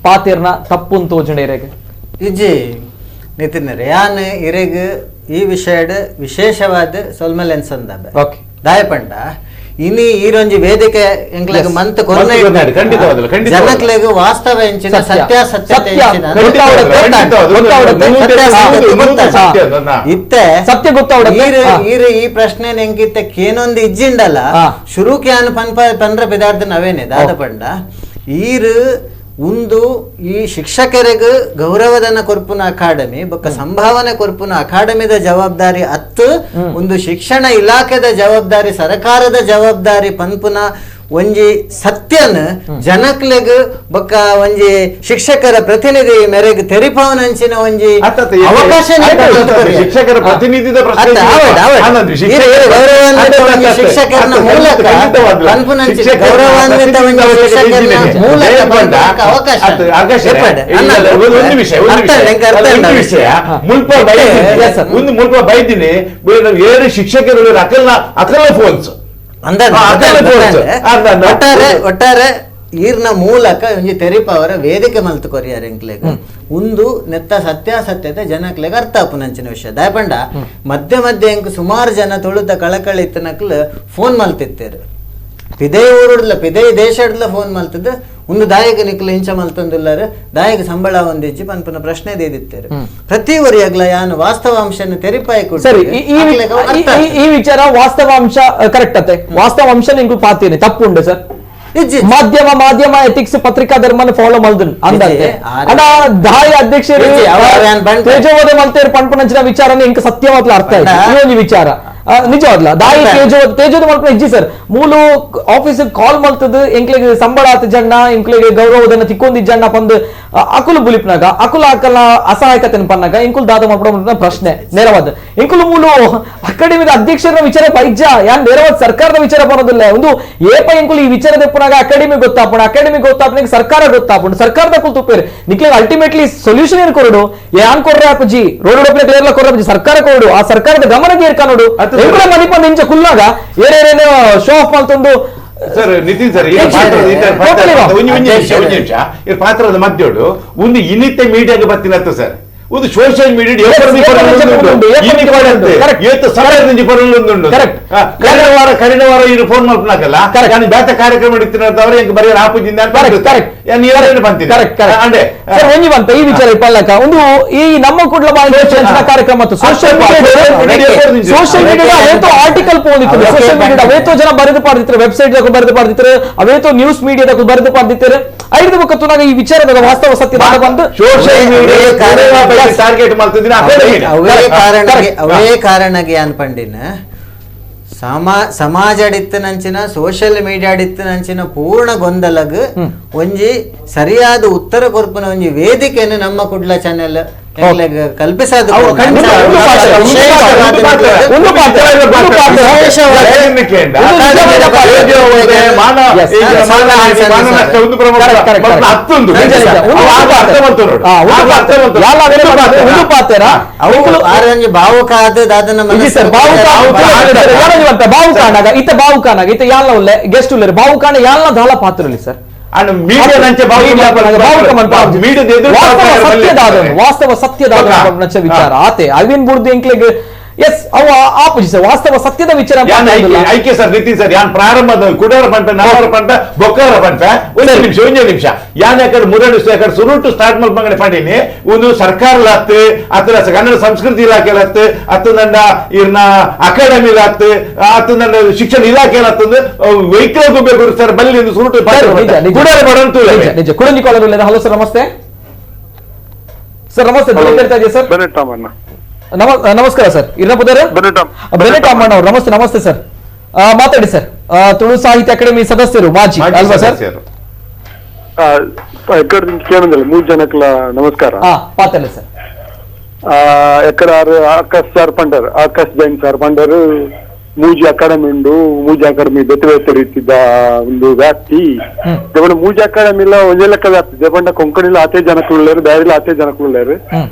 ಪಾತಿರ್ನ ತಪ್ಪು ಅಂತ ತೋಜಣೆರೆಗೆ ಇಜ್ಜಿ ನಿತಿನ್ ಯಾನ್ ಇರೆಗ್ ಈ ವಿಷಯಡ್ ವಿಶೇಷವಾದ ಸೊಲ್ಮೆಲೆನ್ಸ್ ಅಂದಾಬೆ ಓಕೆ ದಾಯಪಂಡ ಇನಿ ಈರೊಂಜಿ ವೇದಿಕೆ ಎಂಕ್ಲೆಗ್ ಮಂತ್ ಕೊರನೆ ಜನಕ್ಲೆಗ್ ವಾಸ್ತವ ಎಂಚಿನ ಸತ್ಯಾಸತ್ಯತೆ ಇತ್ತೆ ಸತ್ಯ ಗೊತ್ತಾವಡ ಈ ಪ್ರಶ್ನೆ ಎಂಕಿತ್ತೆ ಕೇನೊಂದು ಇಜ್ಜಿಂಡಲ್ಲ ಶುರು ಕ್ಯಾನ್ ಪಂದ್ರ ಪದಾರ್ಥ ನವೇನೆ ದಾದಪಂಡ ಈರು ಒಂದು ಈ ಶಿಕ್ಷಕರಿಗೆ ಗೌರವಧನ ಕೊರ್ಪುನ ಅಕಾಡೆಮಿ ಬೊಕ್ಕ ಸಂಭಾವನೆ ಕೊರ್ಪುನ ಅಕಾಡೆಮಿದ ಜವಾಬ್ದಾರಿ ಅತ್ತು ಒಂದು ಶಿಕ್ಷಣ ಇಲಾಖೆದ ಜವಾಬ್ದಾರಿ ಸರ್ಕಾರದ ಜವಾಬ್ದಾರಿ ಪನ್ಪುನ ಒಂಜಿ ಸತ್ಯನ ಜನಕ್ಲೆಗ್ ಬೊಕ್ಕ ಒಂಜಿ ಶಿಕ್ಷಕರ ಪ್ರತಿನಿಧಿ ಮೇರೆಗೆ ತೆರಿಪವನಂಚಿನ ಒಂಜಿ ಅವಕಾಶ ಶಿಕ್ಷಕರ ಪ್ರತಿನಿಧಿದ ಶಿಕ್ಷಕರನ ಮೂಲಕ ಪನ್ಪುನಂಚಿನ ಗೌರವಾನ್ವಿತ ಒಂಜಿ ಶಿಕ್ಷಕರನ ಮೂಲಕ ಅವಕಾಶ ಮುಲ್ಪ ಬೈದಿನಿ ಏಳು ಶಿಕ್ಷಕರು ಅಕಲ್ಲ ಫೋನ್ಸ್ ಒಟ್ಟಾರೆ ಈರ್ನ ಮೂಲಕ ಒಂಜಿ ತೆರಿಪವರ ವೇದಿಕೆ ಮಲ್ತು ಕೊರಿಯಾರ ಎಂಕ್ಲೆಗ್ ಒಂದು ನೆತ್ತ ಸತ್ಯಾಸತ್ಯತೆ ಜನಕ್ಲೆಗ್ ಅರ್ಥ ಆಪುನಂಚಿನ ವಿಷಯ ದಾಯಪಂಡ ಮಧ್ಯ ಎಂಕ್ ಸುಮಾರು ಜನ ತೊಳುತ್ತ ಕಳಕಳಿತ್ತನಕ್ಲು ಫೋನ್ ಮಲ್ತಿತ್ತೇರು ಪಿದೇ ಊರುಡ್ಲ ಪಿದೇ ದೇಶಡ್ಲ ಫೋನ್ ಮಲ್ತಿದ್ದ ಒಂದು ದಾಯಕ ನಿಕ್ಲ ಇಂಚ ಮಲ್ತಂದುಲ್ಲಾರ ದಾಯಕ ಸಂಬಳ ಒಂದಿಜ್ಜಿ ಪನ್ಪನ ಪ್ರಶ್ನೆ ದೇದಿತ್ತೇರು ಪ್ರತಿ ಒರಿಯಾಗ್ಲ ಯಾನು ವಾಸ್ತವಾಂಶನ ತೆರಿಪಾಯಿ ಸರಿ ಈ ವಿಚಾರ ವಾಸ್ತವಾಂಶ ಕರೆಕ್ಟ್ ಅತ್ತೆ ವಾಸ್ತವಾಂಶ ನಿಂಗೂ ಪಾತೇನೆ ತಪ್ಪು ಉಂಟು ಸರ್ ಮಾಧ್ಯಮ ಎಥಿಕ್ಸ್ ಪತ್ರಿಕಾ ಧರ್ಮನ ಫಾಲೋ ಮಲ್ದನ್ ಅಂದಂತೆ ಅಡ ದಾಯ ಅಧ್ಯಕ್ಷರು ತೇಜೋವದೆ ಮಲ್ತೇರು ಪನ್ಪನಂಚಿನ ವಿಚಾರ ಇಂಕ ಸತ್ಯವಾಗ್ಲ ಅರ್ಥ ಆಯ್ತು ಈ ಒಂದು ವಿಚಾರ ನಿಜವಾಗ್ಲ ದಾಯಿ ತೇಜೋದ ಮಲ್ಪನ ಇಜ್ಜಿ ಸರ್ ಮೂಲು ಆಫೀಸ್ ಕಾಲ್ ಮಲ್ತದ ಎಂಕ್ಲೆಗೆ ಸಂಬಳ ಆತ ಜಣ್ಣ ಎಂಕ್ಲೆಗೆ ಗೌರವಧನ ತಿಕ್ಕೊಂದಿ ಜಣ್ಣ ಪಂದ್ ಅಕುಲು ಬುಲಿಪ್ನಾಗ ಅಕುಲ ಅಕಲ ಅಸಹಾಯಕತೆನ ಪನ್ನಾಗ ಇಂಕುಲ್ ದಾದ ಮಾಡ್ಬಿಡೋ ಪ್ರಶ್ನೆ ನೇರವಾದ ಇಂಕುಲು ಮೂಲು ಅಕಾಡೆಮಿದ ಅಧ್ಯಕ್ಷರ ವಿಚಾರ ಪೈಜ್ಜ ಯಾನ್ ನೇರವಾದ ಸರ್ಕಾರದ ವಿಚಾರ ಬರೋದಿಲ್ಲ ಒಂದು ಏಪ ಇಂಕುಲು ಈ ವಿಚಾರ ತೆಪ್ಪನಾಗ ಅಕಾಡೆಮಿ ಗೊತ್ತಾಪಣ ಸರ್ಕಾರ ಗೊತ್ತಾಪುಂಡು ಸರ್ಕಾರದ ಕುಲ್ ತುಪ್ಪೇರು ನಿಕ್ಲೆ ಅಲ್ಟಿಮೇಟ್ಲಿ ಸೊಲ್ಯೂಷನ್ ಏನ್ ಕೊರಡು ಯಾನ್ ಕೊರ್ರೆ ಅಪ್ಪಜಿ ರೋಡ್ ಒಡಪನೆ ಕ್ಲಿಯರ್ಲ ಕೊರ್ರಪ್ಪಜಿ ಸರ್ಕಾರ ಕೊರಡು ಆ ಸರ್ಕಾರದ ಗಮನಕ್ಕೆ ಏರ್ಕ ನೋಡು ಮನಿಪಂದು ಇಂಚ ಕುಲ್ಲಾಗ ಏನೇನೇನು ಶೋ ಆಫ್ ಮಾಡ್ತೊಂದು ಸರ್ ನಿತಿನ್ ಸರ್ ಪಾತ್ರದ ಮಧ್ಯೋಡು ಒಂದು ಇನ್ನಿತ್ತೆ ಮೀಡಿಯಾಗೆ ಬರ್ತಿನತ್ತ ಸರ್ ಒಂದು ಸೋಷಿಯಲ್ ಮೀಡಿಯಾ ಕಳೆದ ವಾರ ಇದು ಫೋನ್ ಮಾಡ್ಕೊಳಕಲ್ಲ ನಾನು ಬೇತ ಕಾರ್ಯಕ್ರಮ ಇಡ್ತಿನವ್ರು ಹೆಂಗ್ ಬರೀ ಆಪುಜಿಂದ ಒಂಜಿ ಬಂತ ಈ ವಿಚಾರ ಇಪ್ಪಲ್ಲಕ ಒಂದು ಈ ನಮ್ಮ ಕುಡ್ಲ ಕಾರ್ಯಕ್ರಮ ಸೋಷಿಯಲ್ ಮೀಡಿಯಾ ಅವೇತೋ ಆರ್ಟಿಕಲ್ ಪೋದಿತ್ತು ಸೋಷಿಯಲ್ ಮೀಡಿಯಾ ಅವೇತೋ ಜನ ಬರೆದು ಪಾರ್ದಿತ್ತಾರೆ ವೆಬ್ಸೈಟ್ ಬರೆದು ಪಾರ್ದಿತ್ತಾರೆ ಅವೇತೋ ನ್ಯೂಸ್ ಮೀಡಿಯಾದಾಗ ಬರೆದು ಪಾರ್ದಿತ್ತಾರೆ ಐದು ಮುಖತ್ತು ಈ ವಿಚಾರದ ವಾಸ್ತವ ಸತ್ಯದಾಗ ಬಂದು ಸೋಷಿಯಲ್ ಮೀಡಿಯಾ ಟಾರ್ಗೆಟ್ ಮಾಡ್ತಿದ್ದೀನಿ ಅವೇ ಕಾರಣಕ್ಕೆ ಅನ್ಪಂಡಿನ ಸಮಾಜ ಅಡಿತ್ತನಂಚಿನ ಸೋಷಿಯಲ್ ಮೀಡಿಯಾ ಅಡಿತ್ತನಂಚಿನ ಪೂರ್ಣ ಗೊಂದಲಗ್ ಒಂಜಿ ಸರಿಯಾದ ಉತ್ತರ ಕೊರ್ಪುನ ಒಂಜಿ ವೇದಿಕೆಯನ್ನು ನಮ್ಮ ಕುಡ್ಲ ಚಾನೆಲ್ ಕಲ್ಪಿಸೋದು ಭಾವುಕಾದ ಬಾವುಕಾನಾಗ ಇತ್ತ ಬಾವುಕಾನಾಗ ಇತ್ತ ಯಾಲ ಉಲ್ಲೆ ಗೆಸ್ಟ್ ಉಲ್ಲೆ ಬಾವುಕಾನ ಯಾಲ ದಾಲ ಪಾತ್ರ ಸರ್ ವಾಸ್ತವ ಸತ್ಯದ ವಿಚಾರ ಆತೆ ಅರವಿಂದ್ ಬುರ್ದು ಎಂಕ್ಲೆಗ್ ಎಸ್ ಅವ ಆಪೋಸಿಟ್ ಸರ್ ವಾಸ್ತವ ಸತ್ಯದ ವಿಚಾರ ಐಕ್ಯ ಸರ್ ನಿತಿನ್ ಸರ್ ಯಾನ್ ಪ್ರಾರಂಭದ ಕುಡಾರ ಪಂಟ ನಾವರ ಪಂಟ ಬೊಕ್ಕಾರ ಪಂಟ ಒಂದು ನಿಮಿಷ ಯಾನ್ ಯಾಕಡೆ ಮುರಡು ಯಾಕಡೆ ಸುರುಟು ಸ್ಟಾರ್ಟ್ ಮಲ್ಪಂಗಡೆ ಪಂಡಿನಿ ಒಂದು ಸರ್ಕಾರ ಹತ್ತು ಅತ್ರ ಕನ್ನಡ ಸಂಸ್ಕೃತಿ ಇಲಾಖೆ ಹತ್ತು ಹತ್ತು ನಂಡ ಇರ್ನ ಅಕಾಡೆಮಿ ಹತ್ತು ಹತ್ತು ನಂಡ ಶಿಕ್ಷಣ ಇಲಾಖೆ ಹತ್ತೊಂದು ವೆಹಿಕಲ್ ಹೋಗ್ಬೇಕು ಸರ್ ಬಲ್ಲಿ ಒಂದು ಸುರುಟು ಕುಡಾರ ಬಡಂತೂ ನಿಜ ಕುಡಂಜಿ ಕಾಲೇಜ್ ಹಲೋ ಸರ್ ನಮಸ್ತೆ ಸರ್ ನಮಸ್ತೆ ಕೇಳ್ತಾ ಇದೆಯಾ ಸರ್ ನಮಸ್ಕಾರ ಸರ್ ಇರ್ನಪುದರ ಬೆನೆಟ್ ಅಮ್ಮಣ್ಣ ಅವರು ನಮಸ್ತೆ ನಮಸ್ತೆ ಸರ್ ಮಾತಾಡಿ ಸರ್ ತುಳು ಸಾಹಿತ್ಯ ಅಕಾಡೆಮಿ ಸದಸ್ಯರು ಮಾಜಿ ಅಲ್ವಾ ಸರ್ ಕೇಳಿದ್ರೆ 3 ಜನಕ್ಲ ನಮಸ್ಕಾರ ಪಾತಲ್ಲ ಸರ್ ಎಕಡ ಆಕಾಶ್ ಸರ್ ಪಂಡರ್ ಆಕಾಶ್ ಜೈನ್ ಸರ್ ಪಂಡರ್ ಮೂಜಿ ಅಕಾಡೆಮಿ ಉಂಡು ಮೂಜಿ ಅಕಾಡೆಮಿ ಬೆತ್ತರಿತ್ತಿದ್ದ ಒಂದು ವ್ಯಾಪ್ತಿ ದೇವಣ್ಣ ಮೂಜಿ ಅಕಾಡೆಮಿಲ ಒಂದೇ ಲೆಕ್ಕ ವ್ಯಾಪ್ತಿ ದೇವಣ್ಣ ಕೊಂಕಣಿಲ ಆತೇ ಜನಕ್ಕುಳ್ಳೇರು ಬ್ಯಾರಿಲ ಆತೇ ಜನಕ್ಕುಳ್ಳೇರು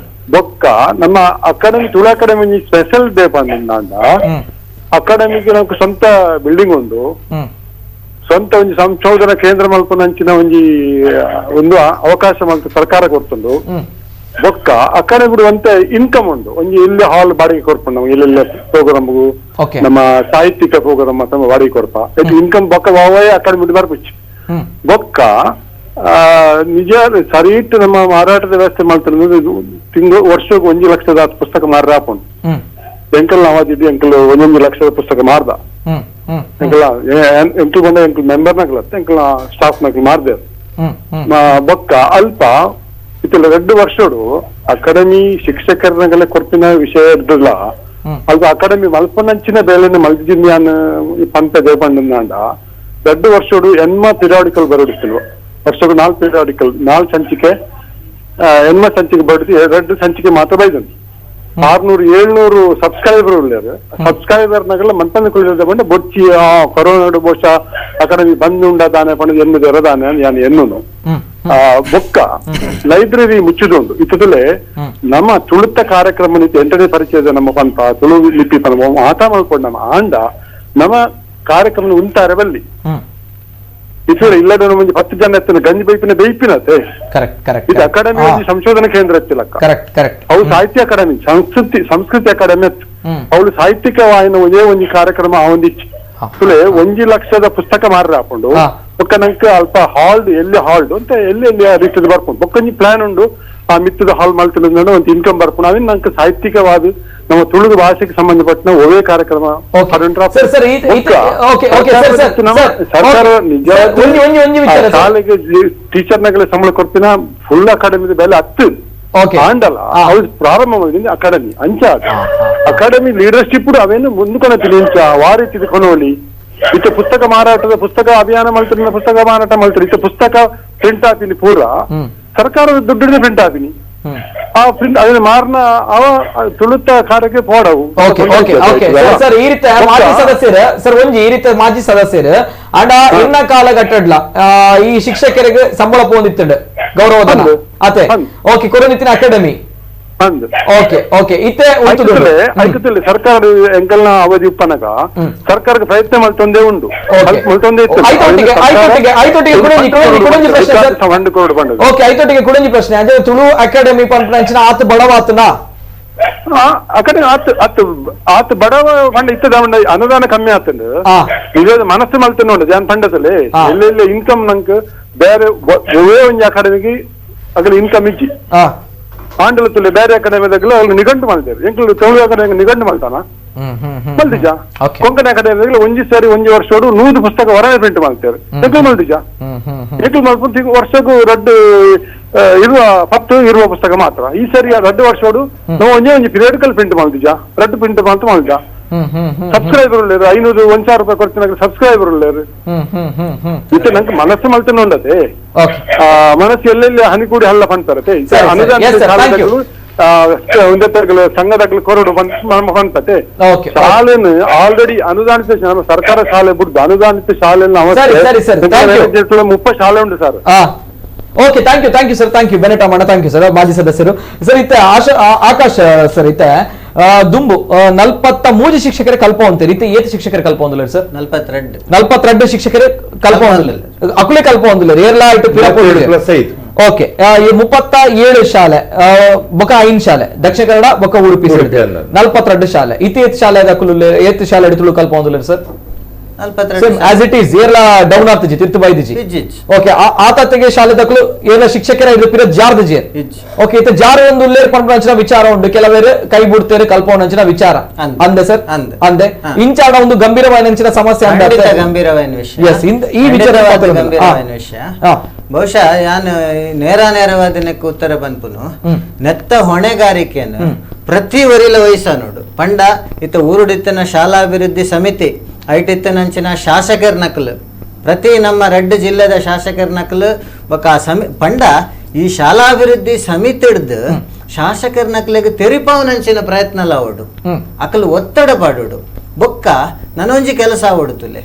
ಬೊಕ್ಕ ನಮ್ಮ academy Tulu academy special day ಬಂದ ಅಕಾಡೆಮಿಗೆ ನಮ್ಗೆ ಸ್ವಂತ ಬಿಲ್ಡಿಂಗ್ ಒಂದು ಸ್ವಂತ ಒಂದು ಸಂಶೋಧನಾ ಕೇಂದ್ರ ಮಲ್ಪನಂಚಿನ ಒಂದು ಅವಕಾಶ ಮಲ್ತು ಸರ್ಕಾರ ಕೊಡ್ತಂದು ಬೊಕ್ಕ ಅಕಾಡೆಮಿ ಅಂತ ಇನ್ಕಮ್ ಉಂಡು ಒಂಜಿ ಇಲ್ಲಿ ಹಾಲ್ ಬಾಡಿಗೆ ಕೊಡ್ಪಂಡು ನಮ್ಗೆ ಇಲ್ಲೆಲ್ಲ ಪ್ರೋಗ್ರಾಮ್ಗೂ ನಮ್ಮ ಸಾಹಿತ್ಯಿಕ ಪ್ರೋಗ್ರಾಮ್ ಅಥವಾ ಬಾಡಿಗೆ ಕೊಡ್ಪ ಇನ್ಕಮ್ ಬೊಕ್ಕ ವಾವೇ ಅಕಾಡೆಮಿ ಬರ್ಬಿಚ್ಚು ಬೊಕ್ಕ ನಿಜ ಸರಿ ಇಟ್ಟು ನಮ್ಮ ಮಾರಾಟದ ವ್ಯವಸ್ಥೆ ಮಾಡ್ತಾರೆ ವರ್ಷಕ್ಕೆ 1 ಲಕ್ಷದ ಪುಸ್ತಕ ಮಾರ ಹಾಕೊಂಡು ಎಂಕಲ್ ನಾವಾದಿದ್ದು ಎಂಕಲ್ 1 ಲಕ್ಷದ ಪುಸ್ತಕ ಮಾರ್ದ ಎಂಕಲ್ ಎಂಕಲ್ ಬಂದ ಎಂಕಲ್ ಮೆಂಬರ್ ನಗಲತ್ತ ಎಂಕಲ್ ಸ್ಟಾಫ್ ನಗಲ್ ಮಾರ್ದೆ ಬೊಕ್ಕ ಅಲ್ಪ ಇತ್ತಲ್ಲ 2 ವರ್ಷಡು ಅಕಾಡೆಮಿ ಶಿಕ್ಷಕರನಗೆಲ್ಲ ಕೊಡ್ತಿನ ವಿಷಯ ಇರ್ದಿಲ್ಲ ಅಲ್ಪ ಅಕಾಡೆಮಿ ಮಲ್ಪನಂಚಿನ ಬೇಲೆನ ಮಲ್ಜಿನ್ಯಾನ್ ಪಂಪ ದೇಪಂಡ 2 ವರ್ಷಡು ಎನ್ಮ ಪಿರಿಯಾಡಿಕಲ್ ಬರೋಡಿತ್ತಲ್ವ ವರ್ಷಗಳು 4 ಪಿರಿಯಾಡಿಕಲ್ 4 ಸಂಚಿಕೆ ಎನ್ಮ ಸಂಚಿಕೆ ಬಡಿಸಿ 2 ಸಂಚಿಕೆ ಮಾತ್ರ ಬೈದಂತ 600-700 ಸಬ್ಸ್ಕ್ರೈಬರ್ ಉಳ್ಳಾರು ಸಬ್ಸ್ಕ್ರೈಬರ್ನಾಗೆಲ್ಲ ಮಂತನ ಕುಳಿದ ಬಂದು ಬೊಚ್ಚಿ ಕೊರೋನಾ ಬಹುಶಃ ಅಕಾಡೆಮಿ ಬಂದು ಉಂಡದಾನೆ ಪಣ ಎನ್ನುದು ಎರದಾನೆ ಯಾನ್ ಎನ್ನುನು ಬೊಕ್ಕ ಲೈಬ್ರರಿ ಮುಚ್ಚಿದುಂಡು ಇತ್ತದಲ್ಲೇ ನಮ್ಮ ತುಳುತ್ತ ಕಾರ್ಯಕ್ರಮ 8ನೇ ಪರಿಚಯದ ನಮ್ಮ ಪಂಪ ತುಳು ಲಿಪಿ ಪಂಪ ಆಟ ಮಾಡ್ಕೊಂಡು ನಮ್ಮ ಆಂಡ ನಮ್ಮ ಕಾರ್ಯಕ್ರಮ ಉಂಟಾರೆ ಬಲ್ಲಿ ಇತರ ಇಲ್ಲದ ಮುಂದೆ 10 ಜನ ಎತ್ತಿನ ಗಂಜಿ ಬೈಪಿನ ಬೈಪಿನತೆ ಇದು ಅಕಾಡೆಮಿ ಸಂಶೋಧನಾ ಕೇಂದ್ರ ಎತ್ತಿಲಕ್ಕ ಅವು ಸಾಹಿತ್ಯ ಅಕಾಡೆಮಿ ಸಂಸ್ಕೃತಿ ಅಕಾಡೆಮಿ ಅವಳು ಸಾಹಿತ್ಯಿಕ ವಾಹಿನ ಒಂದೇ ಒಂದು ಕಾರ್ಯಕ್ರಮ ಒಂದಿಚ್ಚು ಸುಳೆ 1 ಲಕ್ಷದ ಪುಸ್ತಕ ಮಾರ್ರೆ ಹಾಕೊಂಡು ಬೊಕ್ಕ ನಂಗೆ ಅಲ್ಪ ಹಾಲ್ಡ್ ಎಲ್ಲಿ ಹಾಲ್ಡ್ ಅಂತ ಎಲ್ಲಿ ರೀತಿಯಲ್ಲಿ ಬರ್ಕೊಂಡು ಬೊಕ್ಕೊಂಜಿ ಪ್ಲಾನ್ ಉಂಡು ಆ ಮಿತ್ತದ ಹಾಲ್ ಮಲ್ತಿನ ಒಂದು ಇನ್ಕಮ್ ಬರ್ಕೊಂಡು ಅವಿನ ನಂಗೆ ಸಾಹಿತ್ಯಿಕವಾದ ನಮ್ಮ ತುಳು ಭಾಷೆಗೆ ಸಂಬಂಧಪಟ್ಟ ಒಳ್ಳೆ ಕಾರ್ಯಕ್ರಮ ಸರ್ಕಾರ ನಿಜ ಶಾಲೆಗೆ ಟೀಚರ್ನಾಗೆಲ್ಲ ಸಂಬಳ ಕೊಡ್ತೀನ ಫುಲ್ ಅಕಾಡೆಮಿ ಬೆಲೆ 10 ಆಂಡಲ್ಲ ಅವ್ರು ಪ್ರಾರಂಭ ಮಾಡಿದ್ದೀನಿ ಅಕಾಡೆಮಿ ಅಂಚ ಅಕಾಡೆಮಿ ಲೀಡರ್ಶಿಪ್ ಅವೇನು ಮುಂದ್ಕೊಳತೀನಿ ಇಂಚ ವಾರೀತಿ ಕೊನೋಲಿ ಇತ್ತ ಪುಸ್ತಕ ಮಾರಾಟದ ಪುಸ್ತಕ ಅಭಿಯಾನ ಮಾಡ್ತೀನಿ ಪುಸ್ತಕ ಮಾರಾಟ ಮಾಡ್ತೀನಿ ಇತ್ತ ಪುಸ್ತಕ ಪ್ರಿಂಟ್ ಆಗ್ತೀನಿ ಪೂರ ಸರ್ಕಾರದ ದುಡ್ಡಿನ ಪ್ರಿಂಟ್ ಆಗ್ತೀನಿ ಆ ಪ್ರಿಂಟ್ ಅದನ್ನ ಮಾರ್ನ ಅವ ತುಳುತ್ತ ಕಾರ್ಯಕ್ಕೆ ಪೋಡವು ಸರ್ ಈ ರೀತಿ ಮಾಜಿ ಸದಸ್ಯರು ಸರ್ ಒಂಜಿ ಈ ರೀತಿ ಮಾಜಿ ಸದಸ್ಯರು ಅಂಡ ಇನ್ನ ಕಾಲಘಟ್ಟಡ್ಲ ಈ ಶಿಕ್ಷಕರಿಗೆ ಸಂಬಳ ಪೋಂದಿತ್ತು ಗೌರವಧನ ಅತೆ ಓಕೆ ಕೊರೋನಿತ್ತಿನ ಅಕಾಡೆಮಿ ಓಕೆ ಓಕೆ ಇತ್ತೆ ಆಯ್ತುತ್ತಿಲ್ಲ ಸರ್ಕಾರ ಎಂಕಲ್ನ ಅವಧಿ ಉಪ್ಪನಗ ಸರ್ಕಾರಕ್ಕೆ ಪ್ರಯತ್ನ ಮಾಡ್ತೊಂದೇ ಉಂಡು ಓಕೆ ಐತೊಟ್ಟಿಗೆ ಕುಡಂಜಿ ಪ್ರಶ್ನೆ ಅದೇ ತುಳು ಅಕಾಡೆಮಿ ಪಂಪಿನ ಆತ ಬಡವಾತನ ಅಕಡೆ ಆತ್ ಬಡವ ಪಂಡ ಇತ್ತದ ಅನುದಾನ ಕಮ್ಮಿ ಆತಂದು ಈಗ ಮನಸ್ಸು ಮಲ್ತನ ಉಂಡು ಜಾನ್ ಪಂಡದಲ್ಲಿ ಎಲ್ಲೆಲ್ಲ ಇನ್ಕಮ್ ನಂಗೆ ಬೇರೆ ಒಂಜಿ ಅಕಾಡೆಮಿಗೆ ಅದ್ರ ಇನ್ಕಮ್ ಇಜ್ಜಿ ಆಂಡಲತ್ತಲ್ಲಿ ಬೇರೆ ಅಕಾಡೆಮಿದಾಗಲ ಅವ್ರು ನಿಘಂಟು ಮಾಡ್ತಾರೆ ಎಂಕ್ಲು ತುಳು ಅಕಾಡೆಮಿ ನಿಘಂಟು ಮಾಡ್ತಾನ ಮಲ್ದಿಜ ಕೊಂಕಣ ಅಕಾಡೆಮಿದಾಗಲ ಒಂಜಿ ಸಾರಿ ಒಂಜಿ ವರ್ಷ 100 ಪುಸ್ತಕ ಹೊರಗೆ ಪ್ರಿಂಟ್ ಮಾಡ್ತಾರೆ ಎಂಕ್ಲು ಮಲ್ದಿಜ ಎಂಕ್ಲು ಮಲ್ಪು ವರ್ಷಕ್ಕೂ ರಡ್ಡು ಇರುವ 10 ಇರುವ ಪುಸ್ತಕ ಮಾತ್ರ ಈ ಸರಿ 2 ವರ್ಷ ನಾವು ಒಂಜಿ ಪಿರಿಯಡಿಕಲ್ ಪ್ರಿಂಟ್ ಮಾಡ್ದಿಜ ರಡ್ಡು ಪ್ರಿಂಟ್ ಮಾತ್ರ ಮಾಡ್ದ ಸಬ್ಸ್ಕ್ರೈಬರ್ ಉಳ್ಳೇರು 500 1,000 ರೂಪಾಯಿ ಕೊಡ್ತೀನಿ ಸಬ್ಸ್ಕ್ರೈಬರ್ ಉಳ್ಳೇರು ಇತ್ತೆ ನಂಗೆ ಮನಸ್ಸು ಮಲ್ತನ ಉಂಡತೆ ಮನಸ್ಸು ಎಲ್ಲೆಲ್ಲಿ ಹನಿ ಕೂಡಿ ಹಲ್ಲ ಪಂಡ್ತಾರತೆ ಅನುದಾನ ಸಂಘದಾಗಲು ಕೊರಡು ಪಂಡ್ತತೆ ಶಾಲೆನ ಆಲ್ರೆಡಿ ಅನುದಾನಿತ ಸರ್ಕಾರ ಶಾಲೆ ಬಿಡ್ದು ಅನುದಾನಿತ ಶಾಲೆಯನ್ನು 30 ಶಾಲೆ ಉಂಟು sir. Okay thank you sir thank you Bennett Ammanna thank you sir ಮಾಜಿ ಸದಸ್ಯರು ಸರ್ ಇತ್ತೆ ಆಕಾಶ್ ಸರ್ ಇತ್ತೆ ದುಂಬು 43 ಶಿಕ್ಷಕರೇ ಕಲ್ಪ ಅಂತೀರಿ ಇತ್ತೆ ಏತ್ ಶಿಕ್ಷಕರೇ ಕಲ್ಪ ಒಂದಿಲ್ಲ ಸರ್ 42 ಶಿಕ್ಷಕರೇ ಕಲ್ಪ ಒಂದಿಲ್ಲ ಅಕುಲೆ ಕಲ್ಪ ಒಂದಿಲ್ಲ ಏರ್ಲಾ ಇಟ್ಟು ಓಕೆ ಈ 37 ಶಾಲೆ ಬೊಕ 5 ಶಾಲೆ ದಕ್ಷಿಣ ಕನ್ನಡ ಬೊಕ ಉಡುಪಿ 42 ಶಾಲೆ ಇತ್ತೆ ಏತ್ ಶಾಲೆ ಅಕುಲು ಏತ್ ಶಾಲೆ ಹಿಡಿದು ಕಲ್ಪ ಒಂದಿಲ್ಲ ಸರ್ as it is ಏರ್ಲ ಡೌನ್ ಆಗ್ತಜಿ ತಿರ್ತು ಬೈದಿಜಿ ಓಕೆ ಆತತೆಗೆ ಶಾಲೆ ತಕ್ಕಲು ಏನ ಶಿಕ್ಷಕರ ಇದು ಪಿರ ಜಾರ್ದಜಿ ಓಕೆ ಇತ ಜಾರ ಒಂದು ಉಲ್ಲೇರ್ ಪಂಪಂಚನ ವಿಚಾರ ಉಂಟು ಕೆಲವೇರು ಕೈ ಬಿಡ್ತೇರೆ ಕಲ್ಪವಂಚನ ವಿಚಾರ ಅಂದೆ ಸರ್ ಅಂದೆ ಇಂಚಾಡ ಒಂದು ಗಂಭೀರವಾದ ಸಮಸ್ಯೆ ಗಂಭೀರವಾದ ವಿಷಯ ಎಸ್ ಈ ವಿಚಾರ ಗಂಭೀರವಾದ ವಿಷಯ ಬಹುಶಃ ಯಾನು ನೇರವಾದನಕ್ಕೆ ಉತ್ತರ ಬಂದ್ಪುನು ನೆತ್ತ ಹೊಣೆಗಾರಿಕೆಯನ್ನು ಪ್ರತಿ ವರಿಲ ವಯಸ್ಸ ನೋಡು ಪಂಡ ಇತ ಊರುಡಿತನ ಶಾಲಾಭಿವೃದ್ಧಿ ಸಮಿತಿ ಐಟಿತ್ತನಂಚಿನ ಶಾಸಕರ ನಕಲು ಪ್ರತಿ ನಮ್ಮ ರೆಡ್ ಜಿಲ್ಲೆದ ಶಾಸಕರ ನಕಲು ಬೊಕ್ಕ ಪಂಡ ಈ ಶಾಲಾಭಿವೃದ್ಧಿ ಸಮಿತಿ ಹಿಡ್ದು ಶಾಸಕರ ನಕಲಿಗೆ ತೆರಿಪಾವನಂಚಿನ ಪ್ರಯತ್ನ ಲಾವಡು ಅಕಲು ಒತ್ತಡ ಪಾಡೋಡು ಬೊಕ್ಕ ನನೊಂಜಿ ಕೆಲಸ ಆವಡುತ್ತಲೆ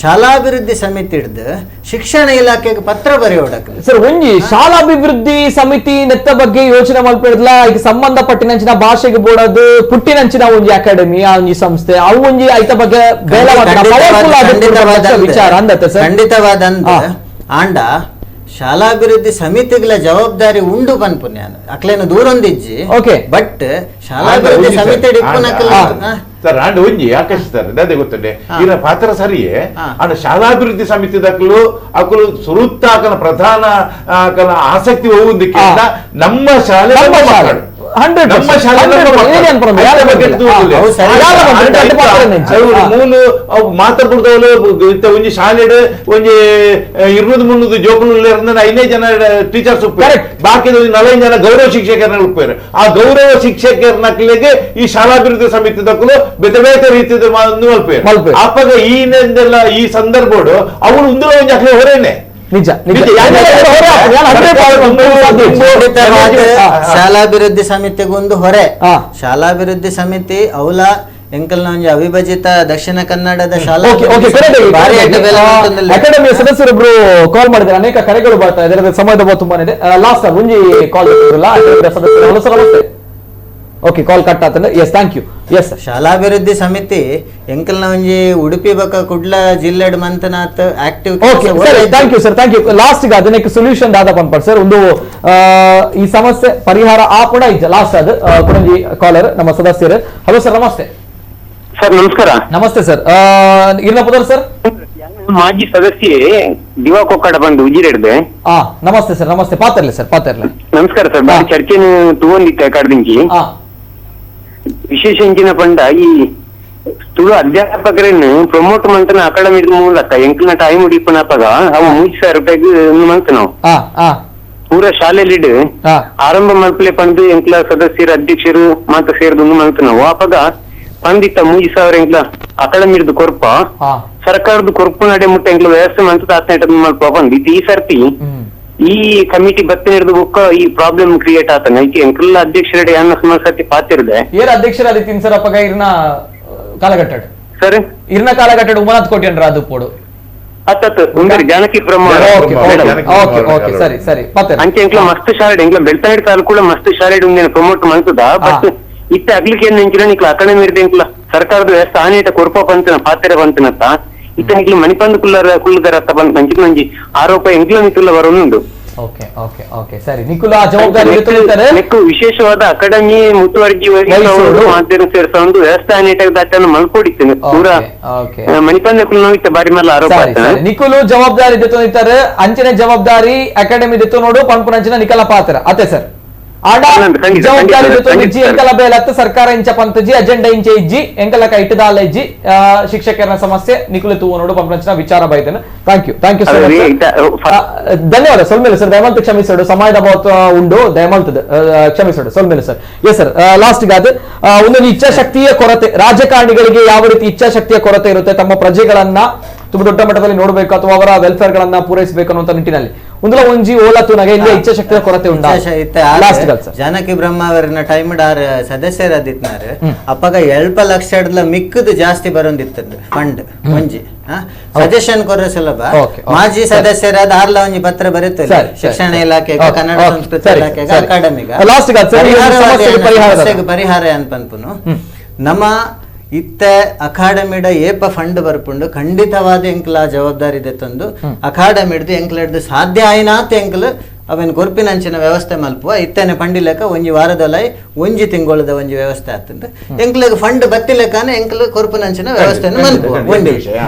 ಶಾಲಾಭಿವೃದ್ಧಿ ಸಮಿತಿ ಹಿಡ್ದು ಶಿಕ್ಷಣ ಇಲಾಖೆಗೆ ಪತ್ರ ಬರೆಯೋಡಕ್ಕೆ ಸರ್ ಒಂಜಿ ಶಾಲಾಭಿವೃದ್ಧಿ ಸಮಿತಿ ನೆತ್ತ ಬಗ್ಗೆ ಯೋಚನೆ ಮಾಡ್ಬಿಡ್ಲ ಈಗ ಸಂಬಂಧಪಟ್ಟಿನಂಚಿನ ಭಾಷೆಗೆ ಬೋಡೋದು ಪುಟ್ಟಿನಂಚಿನ ಒಂಜಿ ಅಕಾಡೆಮಿ ಆ ಒಂಜಿ ಸಂಸ್ಥೆ ಅವು ಒಂಜಿ ಐತ ಬಗ್ಗೆ ವಿಚಾರ ಅಂದತ್ತೆ ಸರ್ ಖಂಡಿತವಾದ ಆಂಡ ಶಾಲಾಭಿವೃದ್ಧಿ ಸಮಿತಿಗಳ ಜವಾಬ್ದಾರಿ ಉಂಡು ಪನ್ಪುನ್ಯ ಅಕ್ಲೇನು ದೂರೊಂದಿಜ್ಜಿ ಬಟ್ ಶಾಲಾಭಿವೃದ್ಧಿ ಸಮಿತಿ ಸರ್ ಆಂಡ ಒಂಜಿ ಆಕರ್ಷಿಸ್ತಾರೆ ಅದೇ ಗೊತ್ತುಂಡೆ ಈಗ ಪಾತ್ರ ಸರಿಯೇ ಆಂಡ ಶಾಲಾಭಿವೃದ್ಧಿ ಸಮಿತಿ ದಕ್ಕಲು ಅಕಲು ಸುರುತ್ತ ಆಕನ ಪ್ರಧಾನ ಆಕನ ಆಸಕ್ತಿ ಹೋಗುದಕ್ಕೆ ನಮ್ಮ ಶಾಲೆ ನಮ್ಮ ಶಾಲೆ ಮೂಲು ಮಾತಾಡ್ಬಿಡ್ದವಳು ಒಂಜಿ ಶಾಲೆ ಒಂಜಿ 200-300 ಜೋಕುಲು 5 ಜನ ಟೀಚರ್ಸ್ ಉಪ್ಪೇರು ಬಾಕಿ 40 ಜನ ಗೌರವ ಶಿಕ್ಷಕರನ್ನ ಉಪ್ಪೇರು ಆ ಗೌರವ ಶಿಕ್ಷಕರ ನಕಲಿಗೆ ಈ ಶಾಲಾಭಿವೃದ್ಧಿ ಸಮಿತಿ ದಕ್ಕಲು ಬೇತೆ ಬೇತೆ ರೀತಿಯ ಮಲ್ಪೇರು ಅಪ್ಪಗ ಈ ಸಂದರ್ಭ ಅವನು ಉಂದಿನ ಒಂಜಿ ಅಕ್ಲೆ ಹೊರೇನೆ ನಿಜ ಶಾಲಾಭಿವೃದ್ಧಿ ಸಮಿತಿಗೊಂದು ಹೊರೆ ಶಾಲಾಭಿವೃದ್ಧಿ ಸಮಿತಿ ಅವಲ ಎಂಕಲ್ನ ಒಂಜಿ ಅವಿಭಜಿತ ದಕ್ಷಿಣ ಕನ್ನಡದ ಶಾಲಾ ಅಕಾಡೆಮಿಯ ಸದಸ್ಯರೊಬ್ರು ಕಾಲ್ ಮಾಡಿದ್ದಾರೆ ಅನೇಕ ಕರೆಗಳು ಬರ್ತಾ ಇದೆ ಸಮಯದ ತುಂಬಾ ಇದೆ ಲಾಸ್ಟ್ ಒಂಜಿ ಕಾಲ್ ಸದಸ್ಯರು ನಮಸ್ತೆ ಓಕೆ ಕಾಲ್ ಕಟ್ ಆತಂದ್ರೆ ಎಸ್ ಥ್ಯಾಂಕ್ ಯು ಎಸ್ ಶಾಲಾಭಿವೃದ್ಧಿ ಸಮಿತಿ ಎಂಕಲ್ನ ಒಂಜಿ ಉಡುಪಿ ಬಕ ಕುಡ್ಲ ಜಿಲ್ಲೆಡ್ ಮಂತನಾತ್ active thank you sir thank you last ಗೆ ಅದಕ್ಕೆ ಸೊಲ್ಯೂಷನ್ ದಾದ ಪನ್ಪಡ್ ಸರ್ ಒಂದು ಈ ಸಮಸ್ಯೆ ಪರಿಹಾರ ಆಪುಣ ಇಜ್ಜ ಲಾಸ್ಟ್ ಅದು ಕುಡಂಜಿ ಕಾಲರ್ ನಮ್ಮ ಸದಸ್ಯರು ಹಲೋ ಸರ್ ನಮಸ್ತೆ ಸರ್ ನಮಸ್ಕಾರ ನಮಸ್ತೆ ಸರ್ ಇರ್ನ ಪದರ್ ಸರ್ ಮಾಜಿ ಸದಸ್ಯೆ ದಿವಾ ಕೊಕ್ಕಡ ಬಂದು ಉಜಿರೆಡ್ದೆ ನಮಸ್ತೆ ಸರ್ ನಮಸ್ತೆ ಪಾತಿರ್ಲಿ ಸರ್ ಪಾತಿರ್ಲಿ ನಮಸ್ಕಾರ ಸರ್ ಬಾರಿ ಚರ್ಚೆನು ತಗೊಂಡಿತ್ತೆ ಕಡ್ದಿಂಗಿ ವಿಶೇಷ ಇಂಚಿನ ಪಂಡ ಈ ತುಳು ಅಧ್ಯಾಪಕರನ್ನು ಪ್ರಮೋಟ್ ಮಂತನ ಅಕಾಡೆಮಿ ಮೂಲಕ ಎಂಕ್ಲಿನ ಟೈಮ್ ಉಡಿಪನಪ್ಪಗ ಅವು 3,000 ರೂಪಾಯಿಗೆ ಮಂತ ನಾವು ಪೂರ ಶಾಲೆಲಿಡ್ ಆರಂಭ ಮಲ್ಪಲೆ ಪಂದು ಎಂಕ್ಲ ಸದಸ್ಯರ ಅಧ್ಯಕ್ಷರು ಮಾತ ಸೇರಿದ ಮಂತ ನಾವು ಅಪ್ಪಗ ಪಂದಿತ್ತ 3,000 ಎಂಕ್ಲ ಅಕಾಡೆಮಿ ಕೊರ್ಪ ಸರ್ಕಾರದ ಕೊರ್ಪು ನಡೆ ಮುಟ್ಟ ಎಂಕ್ಲ ವ್ಯವಸ್ಥೆ ಮಂತ ಆತ್ನ ಮಲ್ಪ ಬಂದಿತ್ತು ಈ ಸರ್ತಿ ಈ ಕಮಿಟಿ ಬತ್ತೆ ಹಿಡಿದು ಬುಕ್ಕ ಈ ಪ್ರಾಬ್ಲಮ್ ಕ್ರಿಯೇಟ್ ಆತನ ಐತಿ ಎಂಕ್ಲ ಅಧ್ಯಕ್ಷರಡೆ ಅನ್ನ ಸಮಸ್ಯೆ ಪಾತಿರ್ದೆ ಏರ್ ಅಧ್ಯಕ್ಷರಾದಿ ತಿನ್ಸರ್ ಅಪ್ಪಗ ಇರ್ನ ಕಾಲಘಟ್ಟ ಸರ್ ಇರ್ನ ಕಾಲಘಟ್ಟ ಉಮನಾಥ್ ಕೋಟಿ ಅದು ಪೋಡು ಅತ್ತ ಉಂಗರಿ ಜಾನಕಿ ಬ್ರಹ್ಮ ಸರಿ ಸರಿ ಅಂಚೆ ಎಂಕ್ಲ ಮಸ್ತ್ ಶಾಲೆ ಎಂಕ್ಲ ಬೆಳ್ತನಾಡಿ ತಾಲೂಕು ಮಸ್ತ್ ಶಾಲೆ ಉಂದೇನು ಪ್ರಮೋಟ್ ಮಾಡ್ತದ ಬಟ್ ಇತ್ತೆ ಅಗ್ಲಿಕ್ಕೆ ಏನ್ ನೆಂಚಿನ ನಿಕ್ಲ ಅಕಾಡೆಮಿ ಇರ್ದೆ ಎಂಕ್ಲ ಸರ್ಕಾರದ ವ್ಯವಸ್ಥೆ ಆನೇಟ ಕೊರ್ಪ ಪಂತನ ಪಾತ್ರೆ ಪಂತನತ್ತ ಇತ್ತ ನಿಕ್ಲ ಮಣಿಪಂದು ಕುಲ್ಲದರ ಅತ್ತ ಬಂದ್ ಮಂಚಿನ ಮಂಜಿ ಆರೋಪ ಎಂಕ್ಲ ನಿಕ್ಕುಲ್ಲ ಬರೋನುಂಡು. ಓಕೆ ಓಕೆ ಓಕೆ ಸರಿ ನಿಖುಲ ಜವಾಬ್ದಾರಿ ನೆಕ್ಕು ವಿಶೇಷವಾದ ಅಕಾಡೆಮಿ ಮುತುವರ್ಜಿ ಮಾಧ್ಯಮ ಸೇರಿಸ ಒಂದು ವ್ಯವಸ್ಥೆ ಆನೇಟ ದಾಟನ್ನು ಮಲ್ಕೊಡಿತ್ತೇನೆ ಪೂರ ಮಣಿಪಂದ ಕುಲ್ ನೋವಿತ್ತ ಬಾರಿ ಮೇಲೆ ಆರೋಪ ನಿಖುಲು ಜವಾಬ್ದಾರಿ ದಿತ್ತು ಅಂಚನೆ ಜವಾಬ್ದಾರಿ ಅಕಾಡೆಮಿ ದಿತ್ತು ನೋಡು ಪಂಪುನಂಚಿನ ನಿಖಲ ಪಾತ್ರ ಅತ್ತೆ ಸರ್ ಜವಾಬ್ದಾರಿ ಇಜ್ಜಿ ಎಂಕಲ ಬೇಲತ್ತ ಸರ್ಕಾರ ಇಂಚ ಪಂತಜಿ ಅಜೆಂಡಾ ಇಂಚೆ ಇಜ್ಜಿ ಎಂಕಲಕ ಇಟ್ಟದಾಲ ಇಜ್ಜಿ ಶಿಕ್ಷಕರ ಸಮಸ್ಯೆ ನಿಖುಲು ತೂವ ನೋಡು ಪಂಪಂಚಿನ ವಿಚಾರ ಬೈತೇನೆ. ಥ್ಯಾಂಕ್ ಯು ಸರ್ ಧನ್ಯವಾದ ಸೊಲ್ಮೇಲೆ ಸರ್ ದಯಮಂತ ಕ್ಷಮಿಸೋಡು ಸಮಯದ ಅಭಾವ ಉಂಡು ದಯಮಂತದ ಕ್ಷಮಿಸೋಡು ಸೊಲ್ಮೇಲೆ ಸರ್. ಎಸ್ ಸರ್ ಲಾಸ್ಟ್ ಗಾದ ಒಂದೊಂದು ಇಚ್ಛಾಶಕ್ತಿಯ ಕೊರತೆ ರಾಜಕಾರಣಿಗಳಿಗೆ ಯಾವ ರೀತಿ ಇಚ್ಛಾಶಕ್ತಿಯ ಕೊರತೆ ಇರುತ್ತೆ ತಮ್ಮ ಪ್ರಜೆಗಳನ್ನ ತುಂಬಾ ದೊಡ್ಡ ಮಟ್ಟದಲ್ಲಿ ನೋಡಬೇಕು ಅಥವಾ ಅವರ ವೆಲ್ಫೇರ್ ಗಳನ್ನ ಪೂರೈಸಬೇಕು ಅನ್ನುವಂತ ನಿಟ್ಟಿನಲ್ಲಿ ಒಂದಲ ಒಂಜಿ ಓಲತ್ತುನಗೆ ಇಲ್ಲಿ ಇಚ್ಛಾಶಕ್ತಿಯ ಕೊರತೆ ಉಂಟು. ಜಾನಕಿ ಬ್ರಹ್ಮ ಅವರಿನ ಟೈಮ್ ಡಾರ್ ಸದಸ್ಯರಾದಿತ್ನಾರು ಅಪ್ಪಗ 7 ಲಕ್ಷ ಮಿಕ್ಕದು ಜಾಸ್ತಿ ಬರೋದಿತ್ತು ಫಂಡ್ ಒಂಜಿ ಸಜೆಷನ್ ಕೊರ ಸುಲಭ ಮಾಜಿ ಸದಸ್ಯರಾದ ಆರ್ಲ ಒಂಜಿ ಪತ್ರ ಬರುತ್ತದೆ ಶಿಕ್ಷಣ ಇಲಾಖೆಗೆ ಕನ್ನಡ ಸಂಸ್ಕೃತಿ ಇಲಾಖೆಗೆ ಅಕಾಡೆಮಿಗೆ ಪರಿಹಾರ ಅನ್ಪನ್ಪುನು ನಮ್ಮ ಇತ್ತ ಅಕಾಡೆಮಿಡ ಏಪ ಫಂಡ್ ಬರ್ಪುಂಡು ಖಂಡಿತವಾದ ಎಂಕ್ಲ ಜವಾಬ್ದಾರಿ ತಂದು ಅಕಾಡೆಮಿಡ್ದು ಎಂಕ್ಲಡ್ದು ಸಾಧ್ಯ ಆಯ್ನಾತ್ ಎಂಕ್ಲು ಅವನ್ ಕೊರ್ಪಿನಂಚಿನ ವ್ಯವಸ್ಥೆ ಮಲ್ಪುವ ಇತ್ತನೆ ಪಂಡಿಲೆಕ್ಕ ಒಂಜಿ ವಾರದೊಲೈ ಒಂಜಿ ತಿಂಗಳದ ಒಂಜಿ ವ್ಯವಸ್ಥೆ ಆಗ್ತದೆ ಎಂಕ್ಲಿಗೆ ಫಂಡ್ ಬತ್ತಿಲೆಕ್ಕನೆ ಎಂಕ್ಲು ಕೊರ್ಪಿನಂಚಿನ ವ್ಯವಸ್ಥೆಯನ್ನು ಮಲ್ಪುವ ಒಂದೇ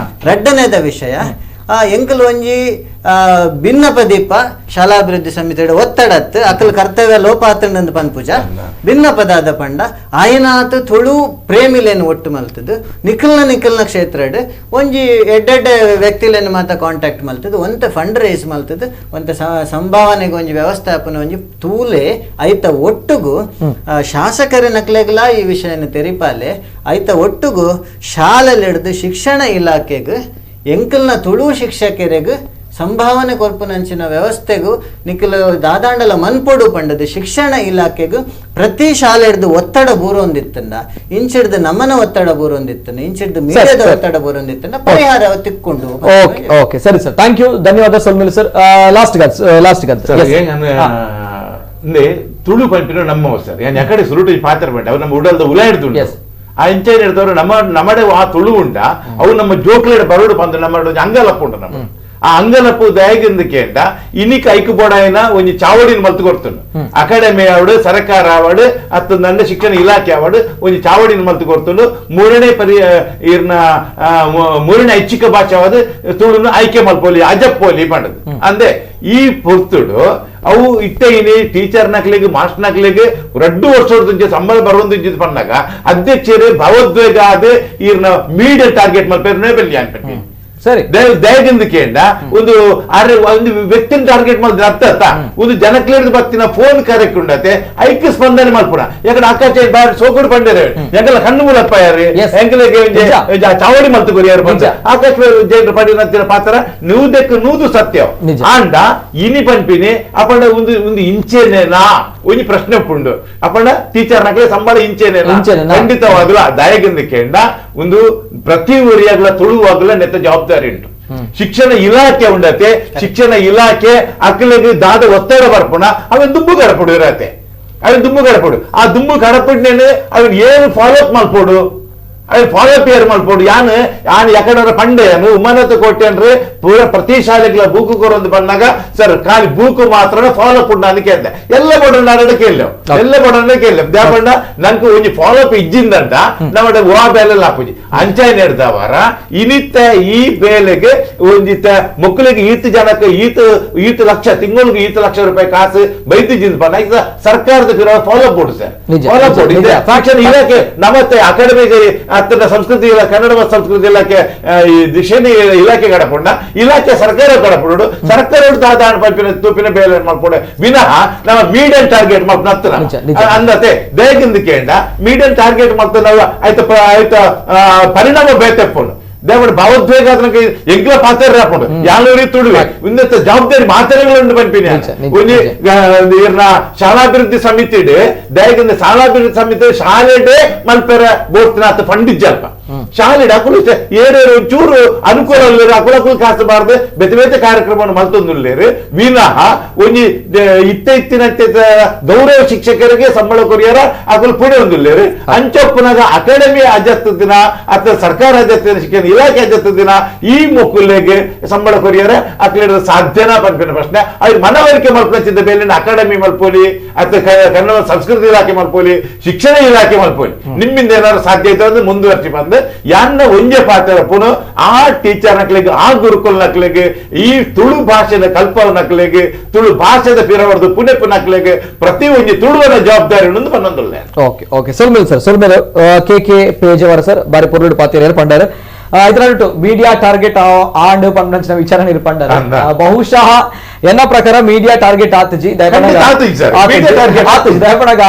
ಎರಡನೇದ ವಿಷಯ ಎಂಕಲ್ ಒಂಜಿ ಭಿನ್ನಪ ದೀಪ ಶಾಲಾಭಿವೃದ್ಧಿ ಸಮಿತಿ ಒತ್ತಡತ್ ಅಕಲ್ ಕರ್ತವ್ಯ ಲೋಪ ಆತಂಡ್ ಪನ್ಪುಜ ಭಿನ್ನಪದಾದ ಪಂಡ ಆಯ್ನಾತ್ ತುಳು ಪ್ರೇಮಿಲೇನು ಒಟ್ಟು ಮಲ್ತದು ನಿಖಲ್ನ ಕ್ಷೇತ್ರ ಒಂಜಿ ಎಡ್ಡೆಡ್ಡೆ ವ್ಯಕ್ತಿಲೇನು ಮಾತ ಕಾಂಟ್ಯಾಕ್ಟ್ ಮಲ್ತದು ಒಂತ ಫಂಡ್ ರೈಸ್ ಮಲ್ತದು ಒಂತ ಸಂಭಾವನೆಗೆ ಒಂಜಿ ವ್ಯವಸ್ಥಾಪನೆ ಒಂಜಿ ತೂಲೆ ಐತ ಒಟ್ಟುಗು ಶಾಸಕರ ನಕ್ಲೆಗ್ಲ ಈ ವಿಷಯನ ತೆರಿಪಾಲೆ ಐತ ಒಟ್ಟುಗು ಶಾಲೆಲಿಡ್ದು ಶಿಕ್ಷಣ ಇಲಾಖೆಗೆ ಎಂಕಲ್ನ ತುಳು ಶಿಕ್ಷಕರಿಗೆ ಸಂಭಾವನೆ ಕೊರ್ಪುನಂಚಿನ ವ್ಯವಸ್ಥೆಗೂ ನಿಖಿಲ ದಾದಾಂಡಲ ಮನ್ಪೊಡು ಪಂಡದು ಶಿಕ್ಷಣ ಇಲಾಖೆಗೂ ಪ್ರತಿ ಶಾಲೆಡ್ದು ಒತ್ತಡ ಬೂರೊಂದಿತ್ತಂಡ ಇಂಚಿಡ್ದು ನಮ್ಮನ ಒತ್ತಡ ಬೂರೊಂದಿತ್ತಂಡ ಇಂಚಿಡ್ದು ಮೀಡಿಯಾದ ಒತ್ತಡ ಬೂರೊಂದಿತ್ತಂಡ ಪರಿಹಾರ ತಿಕ್ಕೊಂಡು ಓಕೆ ಸರಿ ಸರ್ ಥ್ಯಾಂಕ್ ಯು ಧನ್ಯವಾದ ಸೊಲ್ಮೇಲೆ ಸರ್ ಲಾಸ್ಟ್ ತುಳು ಪಂಪಿನ ನಮ್ಮ ಸರ್ ಎಕಡೆ ಸುರುಟು ಪಾತ್ರ ಪಂಡ ಅವ್ರು ನಮ್ಮ ಉಡಲ್ದ ಉಲಾಡ್ದು ಆ ಇಂಚೈನ್ ಹಿಡಿದವರು ನಮ್ಮಡೆ ಆ ತುಳು ಉಂಟ ಅವು ನಮ್ಮ ಜೋಕ್ಲೇಡ್ ಬರೋಡು ಬಂದು ನಮ್ಮ ಅಂಗಲಪ್ಪ ಉಂಟು ನಮ್ಮ ಆ ಅಂಗಲಪ್ಪು ದಯಗಿಂದಕೇಂಡ ಇನಿಕ್ ಐಕು ಬೋಡಾಯಿನ ಒಂಜಿ ಚಾವಡಿನ ಮಲ್ತು ಕೊಡ್ತುಂಡು ಅಕಾಡೆಮಿ ಆವಡು ಸರ್ಕಾರ ಆವಡು ಅತ್ತ ನಂಡ ಶಿಕ್ಷಣ ಇಲಾಖೆ ಆವಡು ಒಂಜಿ ಚಾವಡಿನ ಮಲ್ತು ಕೊಡ್ತುಂಡು ಮೂರನೇ ಐಚ್ಛಿಕ ಭಾಷೆ ಆವದು ತುಳುನು ಆಯ್ಕೆ ಮಲ್ಪೋಲಿ ಅಜಪ್ಪೋಲಿ ಪಂಡದು ಅಂದೆ ಈ ಪೊರ್ತುಡು ಅವು ಇಟ್ಟೇನಿ ಟೀಚರ್ ನಕ್ಲಿಗೆ ಮಾಸ್ಟರ್ ನಕ್ಲಿಗೆ 2 ವರ್ಷದ ಸಂಬಳ ಬರುವಂತ ಪಂಡಾಗ ಅಧ್ಯಕ್ಷರೇ ಭಾವೋದ್ವೇಗ ಆದ ಈರ್ನ ಮೀಡಿಯಾ ಟಾರ್ಗೆಟ್ ಮಲ್ಪೇರ್ನೇ ಬೆಲ್ಲಿ ಅನ್ಪಟ್ಟಿ ಸರಿ ದಯದಿಂದಕೇಂಡ ಒಂದು ವ್ಯಕ್ತಿನ ಟಾರ್ಗೆಟ್ ಮಾಡಿದ್ರೆ ಅರ್ಥ ಒಂದು ಜನಕ್ಲೇರ್ದು ಬತ್ತಿನ ಫೋನ್ ಕರೆಕ್ಟ್ ಉಂಡತೆ ಐಕ್ಯ ಸ್ಪಂದನೆ ಮಲ್ಪುಣ ಯಾಕಂದ್ರೆ ಆಕಾಶ ಸೋಕುಡು ಪಂಡೇರೆ ಎಂಕಲ ಕಣ್ಣು ಮೂಲಪ್ಪ ಯಾರು ಎಂಕಲಿಗೆ ಚಾವಡಿ ಮಲ್ತು ಕೊರಿಯಾರು ಬಂದ ಆಕಾಶ ಜೈನ ಪಡಿನ ಪಾತ್ರ ನೂದು ಸತ್ಯ ಆಂಡ ಇನಿ ಪಂಪಿನಿ ಅಪಂಡ ಒಂದು ಇಂಚೆನೇನಾ ಒಂಜಿ ಪ್ರಶ್ನೆ ಉಂಡು ಅಪಂಡ ಟೀಚರ್ ನಕಲೆ ಸಂಬಳ ಇಂಚೆನೇನಾ ಖಂಡಿತವಾಗ್ಲೂ ದಯಗಿಂದಕೇಂಡ ಒಂದು ಪ್ರತಿ ಊರಿಯಾಗ್ಲ ತುಳುವಾಗ್ಲ ನೆತ್ತ ಜವಾಬ್ದಾರಿ ಉಂಟು ಶಿಕ್ಷಣ ಇಲಾಖೆ ಉಂಡತೆ ಶಿಕ್ಷಣ ಇಲಾಖೆ ಅಕ್ಕಲಿಗೆ ದಾದ ಒತ್ತಡ ಬರ್ಪುಣ ಅವನ್ ದುಂಬು ಗಡಪಡು ಇರತ್ತೆ ಅವನ್ ದುಂಬು ಗಡಪಡು ಆ ದುಂಬು ಗಡಪಡ್ನೇನೆ ಅವನ್ ಏನು ಫಾಲೋ ಅಪ್ ಮಲ್ಪೋಡು ಅವನ್ ಫಾಲೋ ಅಪ್ ಏರ್ ಮಲ್ಪೋಡು ಯಾನು ಯಾಕಂದ್ರೆ ಪಂಡೆ ಉಮ್ಮನತ ಕೋಟೆ ಅಂದ್ರೆ ಪೂರ ಪ್ರತಿ ಶಾಲೆಗಳ ಬೂಕು ಕೊರೊಂದು ಬಂದಾಗ ಸರ್ ಖಾಲಿ ಬೂಕು ಮಾತ್ರ ಫಾಲೋ ಅಪ್ ಉಂಡ ಕೇಳಿದೆ ಎಲ್ಲ ಬೋಡ ಕೇಳ್ ದೇಪಂಡ ನಂಗೆ ಒಂಜಿ ಫಾಲೋ ಅಪ್ ಇಜ್ಜಿಂದಂತ ನಮ್ಮ ಓ ಬೇಲೆಲ್ಲ ಹಾಕುಜಿ ಅಂಚಾಯ್ ನಡೆದವರ ಇನಿತ್ತ ಈ ಬೇಲೆಗೆ ಒಂದಿತ್ತ ಮಕ್ಕಳಿಗೆ ಈತ ಲಕ್ಷ ತಿಂಗಳಿಗೆ ಲಕ್ಷ ರೂಪಾಯಿ ಕಾಸು ಬೈದಿಜ್ಜಿಂದ ಬಂದ ಈಗ ಸರ್ಕಾರದ ಫಾಲೋ ಅಪ್ ಉಂಟು ಸರ್ ಫಾಲೋ ಅಪ್ ಉಂಟು ಶಿಕ್ಷಣ ಇಲಾಖೆ ನಮ್ಮತ್ತೆ ಅಕಾಡೆಮಿಗೆ ಅತ್ತ ಸಂಸ್ಕೃತಿ ಕನ್ನಡ ಸಂಸ್ಕೃತಿ ಇಲಾಖೆ ಶಿಕ್ಷಣ ಇಲಾಖೆ ಗಡಪುಂಡ ಇಲಾಖೆ ಸರ್ಕಾರ ಗಡಪುಡು ಸರ್ಕಾರ ದಾದಾಣ ಪಂಪಿನ ತೂಪಿನ ಬೇಲೆ ಮಾಡ್ಕೊಂಡು ವಿನಃ ನಮ್ಮ ಮೀಡಿಯಂ ಟಾರ್ಗೆಟ್ ಮಾಡ್ಕೊಂಡು ಅಂದತೆ ದಯಗಿಂದಕೇಂಡ ಮೀಡಿಯಂ ಟಾರ್ಗೆಟ್ ಮಾಡ್ಕೊಂಡು ಆಯ್ತ ಪರಿಣಾಮ ಬೇತೆಪ್ಪುಂಡು ದೇವರ ಭಾವೋದ್ವೇಗ ಎಂಗ್ಲ ಪಾತ್ರ ಹಾಕೊಂಡು ಯಾವ ತುಡುವೆ ಉನ್ನತ ಜವಾಬ್ದಾರಿ ಮಾತರೆಗಳು ಪಂಪಿನ ಶಾಲಾಭಿವೃದ್ಧಿ ಸಮಿತಿ ದಯಗಿಂದ ಶಾಲಾಭಿವೃದ್ಧಿ ಸಮಿತಿ ಶಾಲೆಡೆ ಮಲ್ಪೆರ ಬೋರ್ತಿನ ಫಂಡ್ ಇಜ್ಜಲ್ಪ ಶಾಲೆ ಅಕುಲು ಏನೇನು ಚೂರು ಅನುಕೂಲ ಅಕುಲಕುಲ್ ಕಾಸು ಬಾರ್ದು ಬೇತೆ ಬೇತೆ ಕಾರ್ಯಕ್ರಮವನ್ನು ಮಲ್ತೊಂದುಲ್ಲೇರು ವಿನಃ ಒಂಜಿ ಇತ್ತಿನ ಗೌರವ ಶಿಕ್ಷಕರಿಗೆ ಸಂಬಳ ಕೊರಿಯರ ಅಕುಲು ಪುಣೆ ಒಂದುಲ್ಲೇರು ಅಂಚೊಪ್ಪನಾಗ ಅಕಾಡೆಮಿ ಅಜತ್ತು ದಿನ ಅಥವಾ ಸರ್ಕಾರ ಅಜತ್ತಿನ ಶಿಕ್ಷಣ ಇಲಾಖೆ ಅಜತ್ತು ದಿನ ಈ ಮುಕ್ಕುಲ್ಲೆಗೆ ಸಂಬಳ ಕೊರಿಯರ ಅಕ್ಲೇರ ಸಾಧ್ಯನಾ ಪಂಪಿನ ಪ್ರಶ್ನೆ ಅವ್ರು ಮನವರಿಕೆ ಮಲ್ಪಚ್ಚಿದ್ದ ಬೇಲಿನ ಅಕಾಡೆಮಿ ಮಲ್ಪೋಲಿ ಅಥವಾ ಕನ್ನಡ ಸಂಸ್ಕೃತಿ ಇಲಾಖೆ ಮಲ್ಪೋಲಿ ಶಿಕ್ಷಣ ಇಲಾಖೆ ಮಲ್ಪೋಲಿ ನಿಮ್ಮಿಂದ ಏನಾದ್ರು ಸಾಧ್ಯ ಐತೆ ಅಂದ್ರೆ ಮುಂದುವರ್ಸಿ ಬಂದು ಯಾನ್ನ ಒಂಜೆ ಪಾತ್ರ ಪುನಃ ಆ ಟೀಚರ್ ನಕ್ಲಿಗೆ ಆ ಗುರುಕುಲ್ ನಕ್ಲಿಗೆ ಈ ತುಳು ಭಾಷೆದ ಕಲ್ಪವ ನಕ್ಲಿಗೆ ತುಳು ಭಾಷೆದ ಪಿರವರ್ದು ಪುನಃ ನಕ್ಲಿಗೆ ಪ್ರತಿ ಒಂಜಿ ತುಳುವನ ಜವಾಬ್ದಾರಿ ಒಂದು ಪನ್ನೊಂದುಲ್ಲ. ಓಕೆ ಓಕೆ ಸೊಲ್ಮೇಲ್ ಸರ್ ಸೊಲ್ಮೇಲ್ ಕೆ ಪೇಜವರ ಸರ್ ಬಾರಿ ಪೊರ್ಲು ಪಾತಿರ ಪಂಡಾರು ಇದರಟ್ಟು ಮೀಡಿಯಾ ಟಾರ್ಗೆಟ್ ಆಂಡ್ ಪಂಡ ವಿಚಾರಣೆ ಪಂಡಾರು ಬಹುಶಃ ಎನ್ನ ಪ್ರಕಾರ ಮೀಡಿಯಾ ಟಾರ್ಗೆಟ್ ಆತಜಿ ದಯಪಣಗ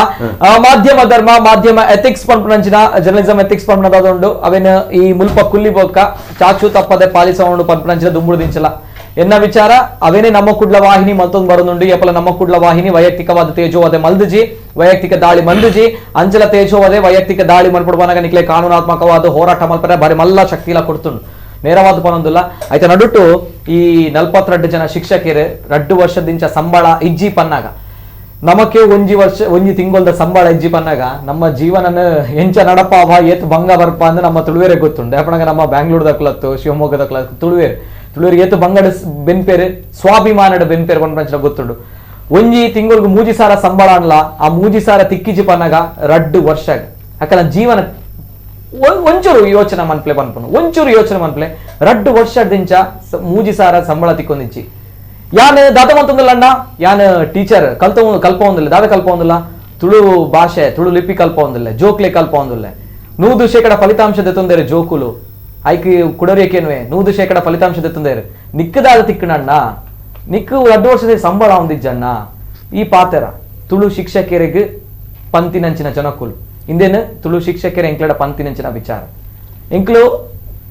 ಮಾಧ್ಯಮ ಧರ್ಮ ಮಾಧ್ಯಮ ಎಥಿಕ್ಸ್ ಪಂಪನಂಚಿನ ಜರ್ನಲಿಸಂ ಎಥಿಕ್ಸ್ ಪಂಪನದಾದುಂಡು ಅವೇನು ಈ ಮುಲ್ಪ ಕುಲ್ಲಿ ಬೋಕ್ಕ ಚಾಚು ತಪ್ಪದೆ ಪಾಲಿಸೋಂಡು ಪಂಪನಂಚಿನ ದುಂಬುಡು ದಿಂಚಲ ಎನ್ನ ವಿಚಾರ ಅವೇನೇ ನಮ್ಮ ಕುಡ್ಲ ವಾಹಿನಿ ಮಲ್ತೊಂದು ಬರೋದುಂಡು ಎಪ್ಪಲ ನಮ್ಮ ಕುಡ್ಲ ವಾಹಿನಿ ವೈಯಕ್ತಿಕವಾದ ತೇಜೋವದೆ ಮಲ್ದುಜಿ ವೈಯಕ್ತಿಕ ದಾಳಿ ಮಂದುಜಿ ಅಂಚಲ ತೇಜೋವದೆ ವೈಯಕ್ತಿಕ ದಾಳಿ ಮಲ್ಪಡುವಾಗ ನಿಕ್ಲೆ ಕಾನೂನಾತ್ಮಕವಾದ ಹೋರಾಟ ಮಲ್ಪರೆ ಬಾರಿ ಮಲ್ಲ ಶಕ್ತಿಲ ಕೊಡ್ತುಂಡು ನೇರವಾದ ಪನೊಂದಿಲ್ಲ ಆಯ್ತಾ ನಡುಟ್ಟು ಈ 42 ಜನ ಶಿಕ್ಷಕರು 2 ವರ್ಷದಿಂಚ ಸಂಬಳ ಇಜ್ಜಿ ಪನ್ನಾಗ ನಮಕ್ಕೆ ಒಂಜಿ ತಿಂಗೊಲ್ದ ಸಂಬಳ ಇಜ್ಜಿ ಪನ್ನಾಗ ನಮ್ಮ ಜೀವನನ ಎಂಚ ನಡಪಾವ ಏತ್ ಭಂಗ ಬರ್ಪ ಅಂದ್ರೆ ನಮ್ಮ ತುಳುವೇರೆ ಗೊತ್ತುಂಡು ಯಾಪಣಗ ನಮ್ಮ ಬ್ಯಾಂಗ್ಳೂರ್ದ ಕ್ಲತ್ತು ಶಿವಮೊಗ್ಗದ ಕ್ಲತ್ತು ತುಳುವೇರಿಗೆ ಏತು ಬಂಗಡ ಬೆನ್ಪೇರು ಸ್ವಾಭಿಮಾನದ ಬೆನ್ಪೇರು ಪಂಚ ಗೊತ್ತುಂಡು ಒಂಜಿ ತಿಂಗಳಿಗೆ 3 ಸಾವಿರ ಸಂಬಳ ಅನ್ಲ ಆ 3 ಸಾವಿರ ತಿಕ್ಕಿಜಿ ಪನ್ನಾಗ 2 ವರ್ಷ ಯಾಕಂದ್ರೆ ಜೀವನ ಒಂಚೂರು ಯೋಚನೆ ಮನ್ಪ್ಲೆ ಪನ್ಪನು ಒಂಚೂರು ಯೋಚನೆ ಮನ್ಪ್ಲೆ 2 ವರ್ಷದಿಂಚ 3 ಸಾವಿರ ಸಂಬಳ ತಿಕ್ಕೊಂದಿಚ್ಚಿ ಯಾನ್ ದಾದ ಮಂತೊಂದಿಲ್ಲ ಅಣ್ಣ ಯಾನ್ ಟೀಚರ್ ಕಲ್ಪ ಒಂದಿಲ್ಲ ದಾದ ಕಲ್ಪ ಒಂದಿಲ್ಲ ತುಳು ಭಾಷೆ ತುಳು ಲಿಪಿ ಕಲ್ಪ ಒಂದಿಲ್ಲ ಜೋಕ್ಲೆ ಕಲ್ಪ ಒಂದಿಲ್ಲ 100% ಫಲಿತಾಂಶ ದೆತ್ತೊಂದೇರು ಜೋಕುಲು ಐಕಿ ಕುಡರಿಯಕೇನುವೆ 100% ಫಲಿತಾಂಶ ದೆತ್ತೊಂದೇರು ನಿಕ್ಕದಾದ ತಿಕ್ಕಣಣ್ಣ ನಿಕ್ಕು 2 ವರ್ಷದ ಸಂಬಳ ಹೊಂದಿಜ್ಜಣ್ಣ ಈ ಪಾತೆರ ತುಳು ಶಿಕ್ಷಕರಿಗೆ ಪಂತಿನಂಚಿನ ಜನಕುಲು ಇಂದೇನು ತುಳು ಶಿಕ್ಷಕರ ಎಂಕ್ಲಡ ಪಂತಿನಂಚಿನ ವಿಚಾರ ಎಂಕ್ಲು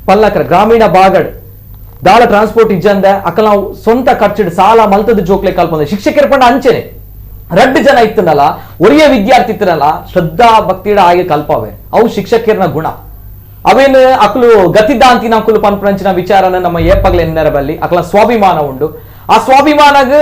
ಪಲ್ಲಕರ ಗ್ರಾಮೀಣ ಬಾಗಡ್ ದಾಳ ಟ್ರಾನ್ಸ್ಪೋರ್ಟ್ ಇಜ್ಜಂದ ಅಕಲ್ ನಾವು ಸ್ವಂತ ಖರ್ಚಿಡ್ ಸಾಲ ಮಲ್ತದ ಜೋಕ್ಲೆ ಕಲ್ಪಂದ ಶಿಕ್ಷಕರ ಪಂಡ ಅಂಚೆನೆ 2 ಜನ ಇತ್ತನಲ್ಲ ಒರಿಯ ವಿದ್ಯಾರ್ಥಿ ಇತ್ತನಲ್ಲ ಶ್ರದ್ಧಾ ಭಕ್ತಿಡ ಆಗಿ ಕಲ್ಪವೆ ಅವು ಶಿಕ್ಷಕರನ ಗುಣ ಅವೇನು ಅಕ್ಲು ಗತಿದ್ದ ಅಂತಿನ ಅಕುಲು ಪಂಪಂಚಿನ ವಿಚಾರನ ನಮ್ಮ ಏಪಗ್ಲ ಎನ್ನರಬಲ್ಲಿ ಅಕಲ ಸ್ವಾಭಿಮಾನ ಉಂಡು ಆ ಸ್ವಾಭಿಮಾನಗ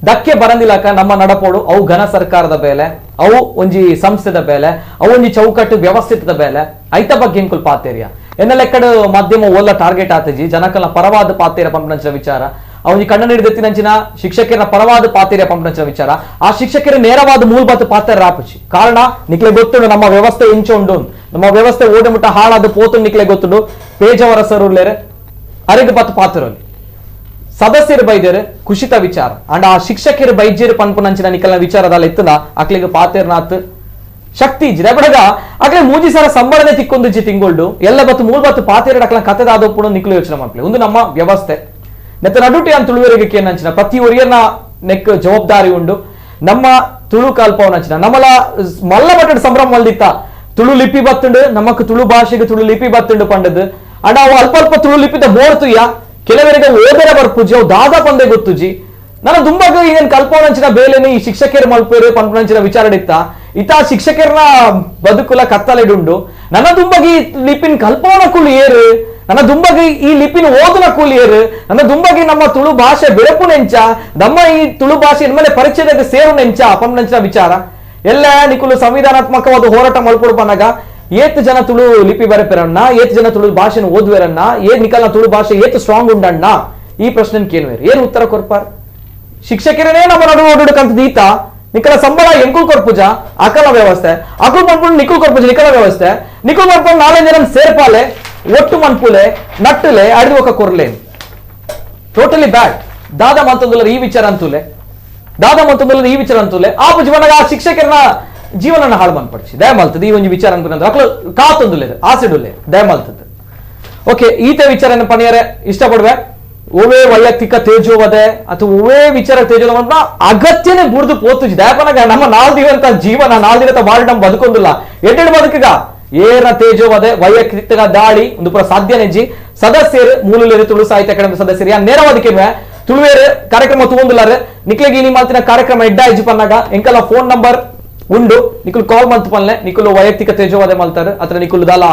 ಧಕ್ಕೆ ಬರಂದಿಲ್ಲಕ ನಮ್ಮ ನಡಪೋಡು ಅವು ಘನ ಸರ್ಕಾರದ ಬೇಲೆ ಅವು ಒಂಜಿ ಸಂಸ್ಥೆದ ಬೇಲೆ ಅವು ಒಂಜಿ ಚೌಕಟ್ಟು ವ್ಯವಸ್ಥಿತದ ಬೇಲೆ ಐತ ಬಗ್ಗೆ ಎಂಕುಲ್ ಪಾತೇರಿಯ ಎನ್ನಲೆಕ್ಕಡ ಮಾಧ್ಯಮ ಓಲ್ಲ ಟಾರ್ಗೆಟ್ ಆತಜಿ ಜನಕಲ್ನ ಪರವಾದ ಪಾತೇರ ಪಂಪನಂಚಿನ ವಿಚಾರ ಅವನಿಗೆ ಕಣ್ಣ ನೀಡಿದೆತ್ತಿನಂಚಿನ ಶಿಕ್ಷಕರ ಪರವಾದ ಪಾತೇರಿಯ ಪಂಪನಂಚಿನ ವಿಚಾರ ಆ ಶಿಕ್ಷಕರ ನೇರವಾದ ಮೂಲಭೂತ ಪಾತ್ರ ರಾಪಚಿ ಕಾರಣ ನಿಕ್ಲೆ ಗೊತ್ತುಂಡು ನಮ್ಮ ವ್ಯವಸ್ಥೆ ಇಂಚುಂಡು ನಮ್ಮ ವ್ಯವಸ್ಥೆ ಓಡಮುಟ್ಟ ಹಾಳಾದ ಪೋತು ನಿಕ್ಲೆ ಗೊತ್ತುಂಡು ಪೇಜವರ ಸರುಲ್ಲೇರೆ ಅರಿದು ಬತ್ತು ಪಾತ್ರರಲ್ಲಿ ಸದಸ್ಯರು ಬೈದೇರು ಕುಶಿತ ವಿಚಾರ ಅಂಡ್ ಆ ಶಿಕ್ಷಕರು ಬೈಜೇರು ಪನ್ಪನಂಚಿನ ನಿಕಲ್ನ ವಿಚಾರದಲ್ಲಿ ಎತ್ತನ ಅಕ್ಲಿಗೆ ಪಾತೇರ್ನಾಥ್ ಶಕ್ತಿ ಇಜ್ಜಿದೆ ಬಡಗ ಅಕ್ಲೆ 3 ಸಾವಿರ ಸಂಬಳನೆ ತಿಕ್ಕೊಂದಿಜ್ಜಿ ತಿಂಗೊಳ್ಡು ಎಲ್ಲ ಬತ್ತು ಮೂಲಭೂತ ಪಾತೇರ ಅಕ್ಲ ಕಥೆದಾದಪ್ಪು ನಿಕ್ಲು ಯೋಚನೆ ಮಾಡ್ಲಿ ಒಂದು ನಮ್ಮ ವ್ಯವಸ್ಥೆ ನೆತ್ತ ನಡುಟಿ ಅಂತ ತುಳುವರಿಗೆ ಏನಂಚಿನ ಪ್ರತಿ ಒರಿಯನ್ನ ನೆಕ್ ಜವಾಬ್ದಾರಿ ಉಂಡು ನಮ್ಮ ತುಳು ಕಲ್ಪವನಂಚಿನ ನಮ್ಮಲ ಮಲ್ಲ ಬಟ್ಟಡ ಸಂಭ್ರಮ ಮಲ್ದಿತ್ತ ತುಳು ಲಿಪಿ ಬತ್ತುಂಡು ನಮಕ್ ತುಳು ಭಾಷೆಗೆ ತುಳು ಲಿಪಿ ಬತ್ತುಂಡು ಪಂಡದು ಅಂಡ್ ಅವು ಅಲ್ಪ ಅಲ್ಪ ತುಳು ಲಿಪಿದ ಬೋರ್ತುಯ್ಯ ಕೆಲವರಿಗೆ ಓದರ ಬರ್ಪುಜಿ ಅವು ದಾದ ಪಂದೆ ಗೊತ್ತುಜಿ ನನ್ನ ದುಂಬಗ ಈಗೇನ್ ಕಲ್ಪವನಂಚಿನ ಬೇಲೆನೆ ಈ ಶಿಕ್ಷಕರ ಮಲ್ಪೇರು ಪಂಪನಂಚಿನ ವಿಚಾರಡಿತ್ತ ಇತ ಶಿಕ್ಷಕರನ ಬದುಕುಲ ಕತ್ತಲೆಡುಂಡು ನನ್ನ ದುಂಬಗಿ ಲಿಪಿನ ಕಲ್ಪವನ ಕುಲು ಏರು ನನ್ನ ದುಂಬಗಿ ಈ ಲಿಪಿನ ಓದನ ಕೂಲಿ ಏರು ನನ್ನ ದುಂಬಗಿ ನಮ್ಮ ತುಳು ಭಾಷೆ ಬೆಳಪು ನೆಂಚ ನಮ್ಮ ಈ ತುಳು ಭಾಷೆ ಇನ್ಮೇಲೆ ಪರಿಚಯದ ಸೇರು ನೆಂಚ ಪಂಪನಂಚಿನ ವಿಚಾರ ಎಲ್ಲ ನಿಕುಲು ಸಂವಿಧಾನಾತ್ಮಕವಾದ ಹೋರಾಟ ಮಲ್ಪಡು ಪನ್ನಾಗ ಏತ್ ಜನ ತುಳು ಲಿಪಿ ಬರಪೆರಣ್ಣ ಏತ್ ಜನ ತುಳು ಭಾಷೆನ ಓದುವೆರಣ್ಣ ನಿಕಲ್ನ ತುಳು ಭಾಷೆ ಏತ್ ಸ್ಟ್ರಾಂಗ್ ಉಂಡಣ್ಣ ಈ ಪ್ರಶ್ನೆ ಕೇಳುವೇರು ಏನು ಉತ್ತರ ಕೊರ್ಪಾರ್ ಶಿಕ್ಷಕರೇ ನಮ್ಮ ನಡು ಓಡಾಡಕಂತ ದೀತ ನಿಕಲ ಸಂಬಳ ಎಂಕುಲ್ ಕೊರ್ಪುಜ ಅಕಲ ವ್ಯವಸ್ಥೆ ಅಕುಲ್ ಮನ್ಪುಲ್ ನಿಕುಲ್ ಕೊರ್ಪುಜ ನಿಕಲ ವ್ಯವಸ್ಥೆ ನಿಕುಲ್ ಮನ್ಪುಲ್ 4 ಜನ ಸೇರ್ಪಾಲೆ ಒಟ್ಟು ಮನ್ಪುಲೆ ನಟ್ಟಲೆ ಅಡಿದು ఒక ಕೊರ್ಲೆ ಟೋಟಲಿ ಬ್ಯಾಡ್ ದಾದ ಮಂತಂದುಲ ಈ ವಿಚಾರ ಅಂತೂಲೆ ಆ ಜೀವನಗ ಆ ಶಿಕ್ಷಕರನ ಜೀವನ ಹಾಳು ಮನ್ಪಡಿಸಿ ದಯಮಾಲ್ತದ ಈ ಒಂದು ವಿಚಾರ ಅನ್ಕೊಂಡ್ರೆ ಅಕ್ಲು ಕಾತೊಂದುಲೆ ಆಸಿಡುಲೆ ದಯಮಾಲ್ತದ ಓಕೆ ಈತ ವಿಚಾರ ಪಣಿಯರೆ ಇಷ್ಟಪಡುವೆ ಓವೇ ವೈಯಕ್ತಿಕ ತೇಜೋವದೆ ಅಥವಾ ಓವೇ ವಿಚಾರ ತೇಜೋದ ಅಗತ್ಯನೇ ಬುಡ್ದು ಪೋತುಜಿ ದಯಪನಗ ನಮ್ಮ 4 ದಿನದ ಜೀವನ 4 ದಿನದ ಬಾಳ್ ನಮ್ ಬದುಕೊಂದಿಲ್ಲ ಎಡ್ಡೆಡ್ ಬದುಕಗ ಏನ ತೇಜೋವದೆ ವೈಯಕ್ತಿಕ ದಾಳಿ ಒಂದು ಪುರ ಸಾಧ್ಯನೆಜ್ಜಿ ಸದಸ್ಯರು ಮೂಲಲೇರು ತುಳು ಸಾಹಿತ್ಯ ಅಕಾಡೆಮಿ ಸದಸ್ಯರು ನೇರವಾದಕ್ಕೆ ತುಳುವೇರು ಕಾರ್ಯಕ್ರಮ ತಗೊಂದಿಲ್ಲಾರೆ ನಿಕ್ಲೆಗೆ ಈ ಮಾತಿನ ಕಾರ್ಯಕ್ರಮ ಎಡ್ಡ ಇಜ್ಜಿ ಪನ್ನಾಗ ಎಂಕಲ ಫೋನ್ ನಂಬರ್ ಉಂಡು ನಿಕುಲು ಕಾಲ್ ಮಲ್ತು ಪಲ್ಲೆ ನಿಕುಲು ವೈಯಕ್ತಿಕ ತೇಜವಾದ ಮಲ್ತಾರೆ ಅಥವಾ ನಿಕುಲು ದಾಲ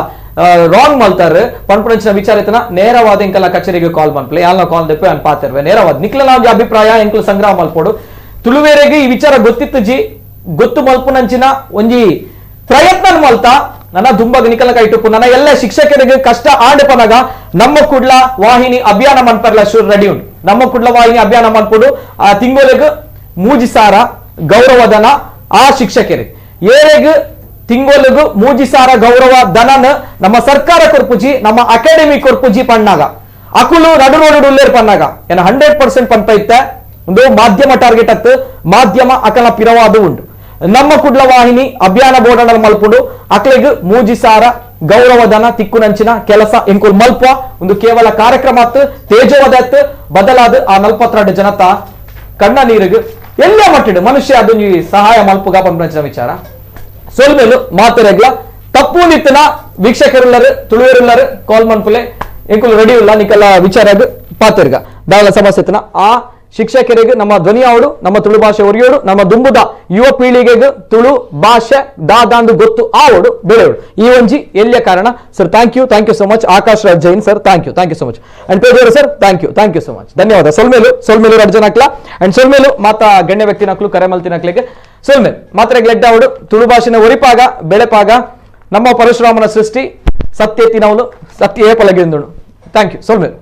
ರಾಂಗ್ ಮಲ್ತಾರೆ ಪಂಪುನಂಚಿನ ವಿಚಾರತನ ನೇರವಾದ ಇಂಕಲ ಕಚೇರಿಗೆ ಕಾಲ್ ಮಲ್ಪಲೆ ಯಾಲ್ನ ಕಾಲ್ ದೆಪ್ಪೆ ಅನ್ ಪಾತಿರ್ವೆ ನೇರವಾದ ನಿಕ್ಲ ನಾವು ಅಭಿಪ್ರಾಯ ಎಂಕಲು ಸಂಗ್ರಹ ಮಲ್ಪೋಡು ತುಳುವೇರೆಗೆ ಈ ವಿಚಾರ ಗೊತ್ತಿತ್ತು ಜಿ ಗೊತ್ತು ಮಲ್ಪುನಂಚಿನ ಒಂಜಿ ಪ್ರಯತ್ನ ಮಲ್ತಾ ನನ್ನ ದುಂಬಗ ನಿಕಲ ಕೈಟುಪ್ಪು ನನ್ನ ಎಲ್ಲ ಶಿಕ್ಷಕರಿಗೆ ಕಷ್ಟ ಆಂಡಪನಾಗ ನಮ್ಮ ಕುಡ್ಲ ವಾಹಿನಿ ಅಭಿಯಾನ ಮನ್ಪರ್ಲ ಶುರು ರೆಡಿ ಉಂಟು ನಮ್ಮ ಕುಡ್ಲ ವಾಹಿನಿ ಅಭಿಯಾನ ಮನ್ಪುಡು ಆ ತಿಂಗಳಿಗೆ ಮೂಜಿಸಾರ ಗೌರವಧನ ಆ ಶಿಕ್ಷಕರಿಗೆ ಏಳೆಗ್ ತಿಂಗಳಿಗೆ ಮೂಜಿಸಾರ ಗೌರವ ಧನನ ನಮ್ಮ ಸರ್ಕಾರ ಕೊರ್ಪುಜಿ ನಮ್ಮ ಅಕಾಡೆಮಿ ಕೊರ್ಪುಜಿ ಪಣ್ಣಾಗ ಅಕುಲು ನಡು ನೋಡು ಪಣ್ಣಾಗ ಏನ 100% ಪಂಪ ಇತ್ತ ಒಂದು ಮಾಧ್ಯಮ ಟಾರ್ಗೆಟ್ ಹತ್ತು ಮಾಧ್ಯಮ ಅಕಲ ಪಿರವಾದ ಉಂಟು ನಮ್ಮ ಕುಡ್ಲ ವಾಹಿನಿ ಅಭಿಯಾನ ಬೋರ್ಡ್ ಮಲ್ಪುಡು ಅಕ್ಲೆಗ್ ಮೂಜಿಸಾರ ಗೌರವಧನ ತಿಕ್ಕುನಂಚಿನ ಕೆಲಸ ಎಂಕುಲ್ ಮಲ್ಪ ಒಂದು ಕೇವಲ ಕಾರ್ಯಕ್ರಮ ಹತ್ತು ತೇಜವದತ್ ಬದಲಾದ ಆ 42 ಜನತಾ ಕಣ್ಣ ನೀರಿಗೆ ಎಲ್ಲ ಮಟ್ಟಿಡು ಮನುಷ್ಯ ಅದೊಂದು ಸಹಾಯ ಮಲ್ಪುಗ ಪಂಪಂಚಿನ ವಿಚಾರ ಸೊಲ್ಮೇಲು ಮಾತರೆಗ್ಲ ತಪ್ಪು ನಿತ್ತನ ವೀಕ್ಷಕರುಲ್ಲರು ತುಳುವೇರುಲ್ಲರು ಕಾಲ್ ಮನ್ಪುಲೆ ಎಂಕುಲು ರೆಡಿ ಇಲ್ಲ ನಿಕಲ್ಲ ವಿಚಾರ ಪಾತಿರ್ಗ ದಾಳ ಸಮಸ್ಯೆತನ ಆ ಶಿಕ್ಷಕರಿಗೆ ನಮ್ಮ ಧ್ವನಿಯಾವಡು ನಮ್ಮ ತುಳು ಭಾಷೆ ಒರಿಯೋಡು ನಮ್ಮ ದುಂಬುದ ಯುವ ಪೀಳಿಗೆಗೆ ತುಳು ಭಾಷೆ ದಾದಾಂದು ಗೊತ್ತು ಆವಡು ಬೆಳೆಯೋಡು ಈ ಒಂಜಿ ಎಲ್ಲಿಯ ಕಾರಣ sir thank you so much Akash Raj Jain sir thank you so much and ಪೇಜೋರು sir thank you so much ಧನ್ಯವಾದ ಸೊಲ್ಮೇಲು ರಡ್ಜನಕ್ಲ ಅಂಡ್ ಸೊಲ್ಮೇಲು ಮಾತ ಗಣ್ಯ ವ್ಯಕ್ತಿನಕ್ಲು ಕರೆ ಮಲ್ತಿನಕ್ಲಿಗೆ ಸೊಲ್ಮೇಲ್ ಮಾತ್ರ ಗೆಡ್ಡಾವಡು ತುಳು ಭಾಷೆನ ಒರಿಪಾಗ ಬೆಳೆಪಾಗ ನಮ್ಮ ಪರಶುರಾಮನ ಸೃಷ್ಟಿ ಸತ್ಯ ಎತ್ತಿನವನು ಸತ್ಯ ಏ ಪಲಗಿಂದಳು ಥ್ಯಾಂಕ್ ಯು ಸೊಲ್ಮೇಲು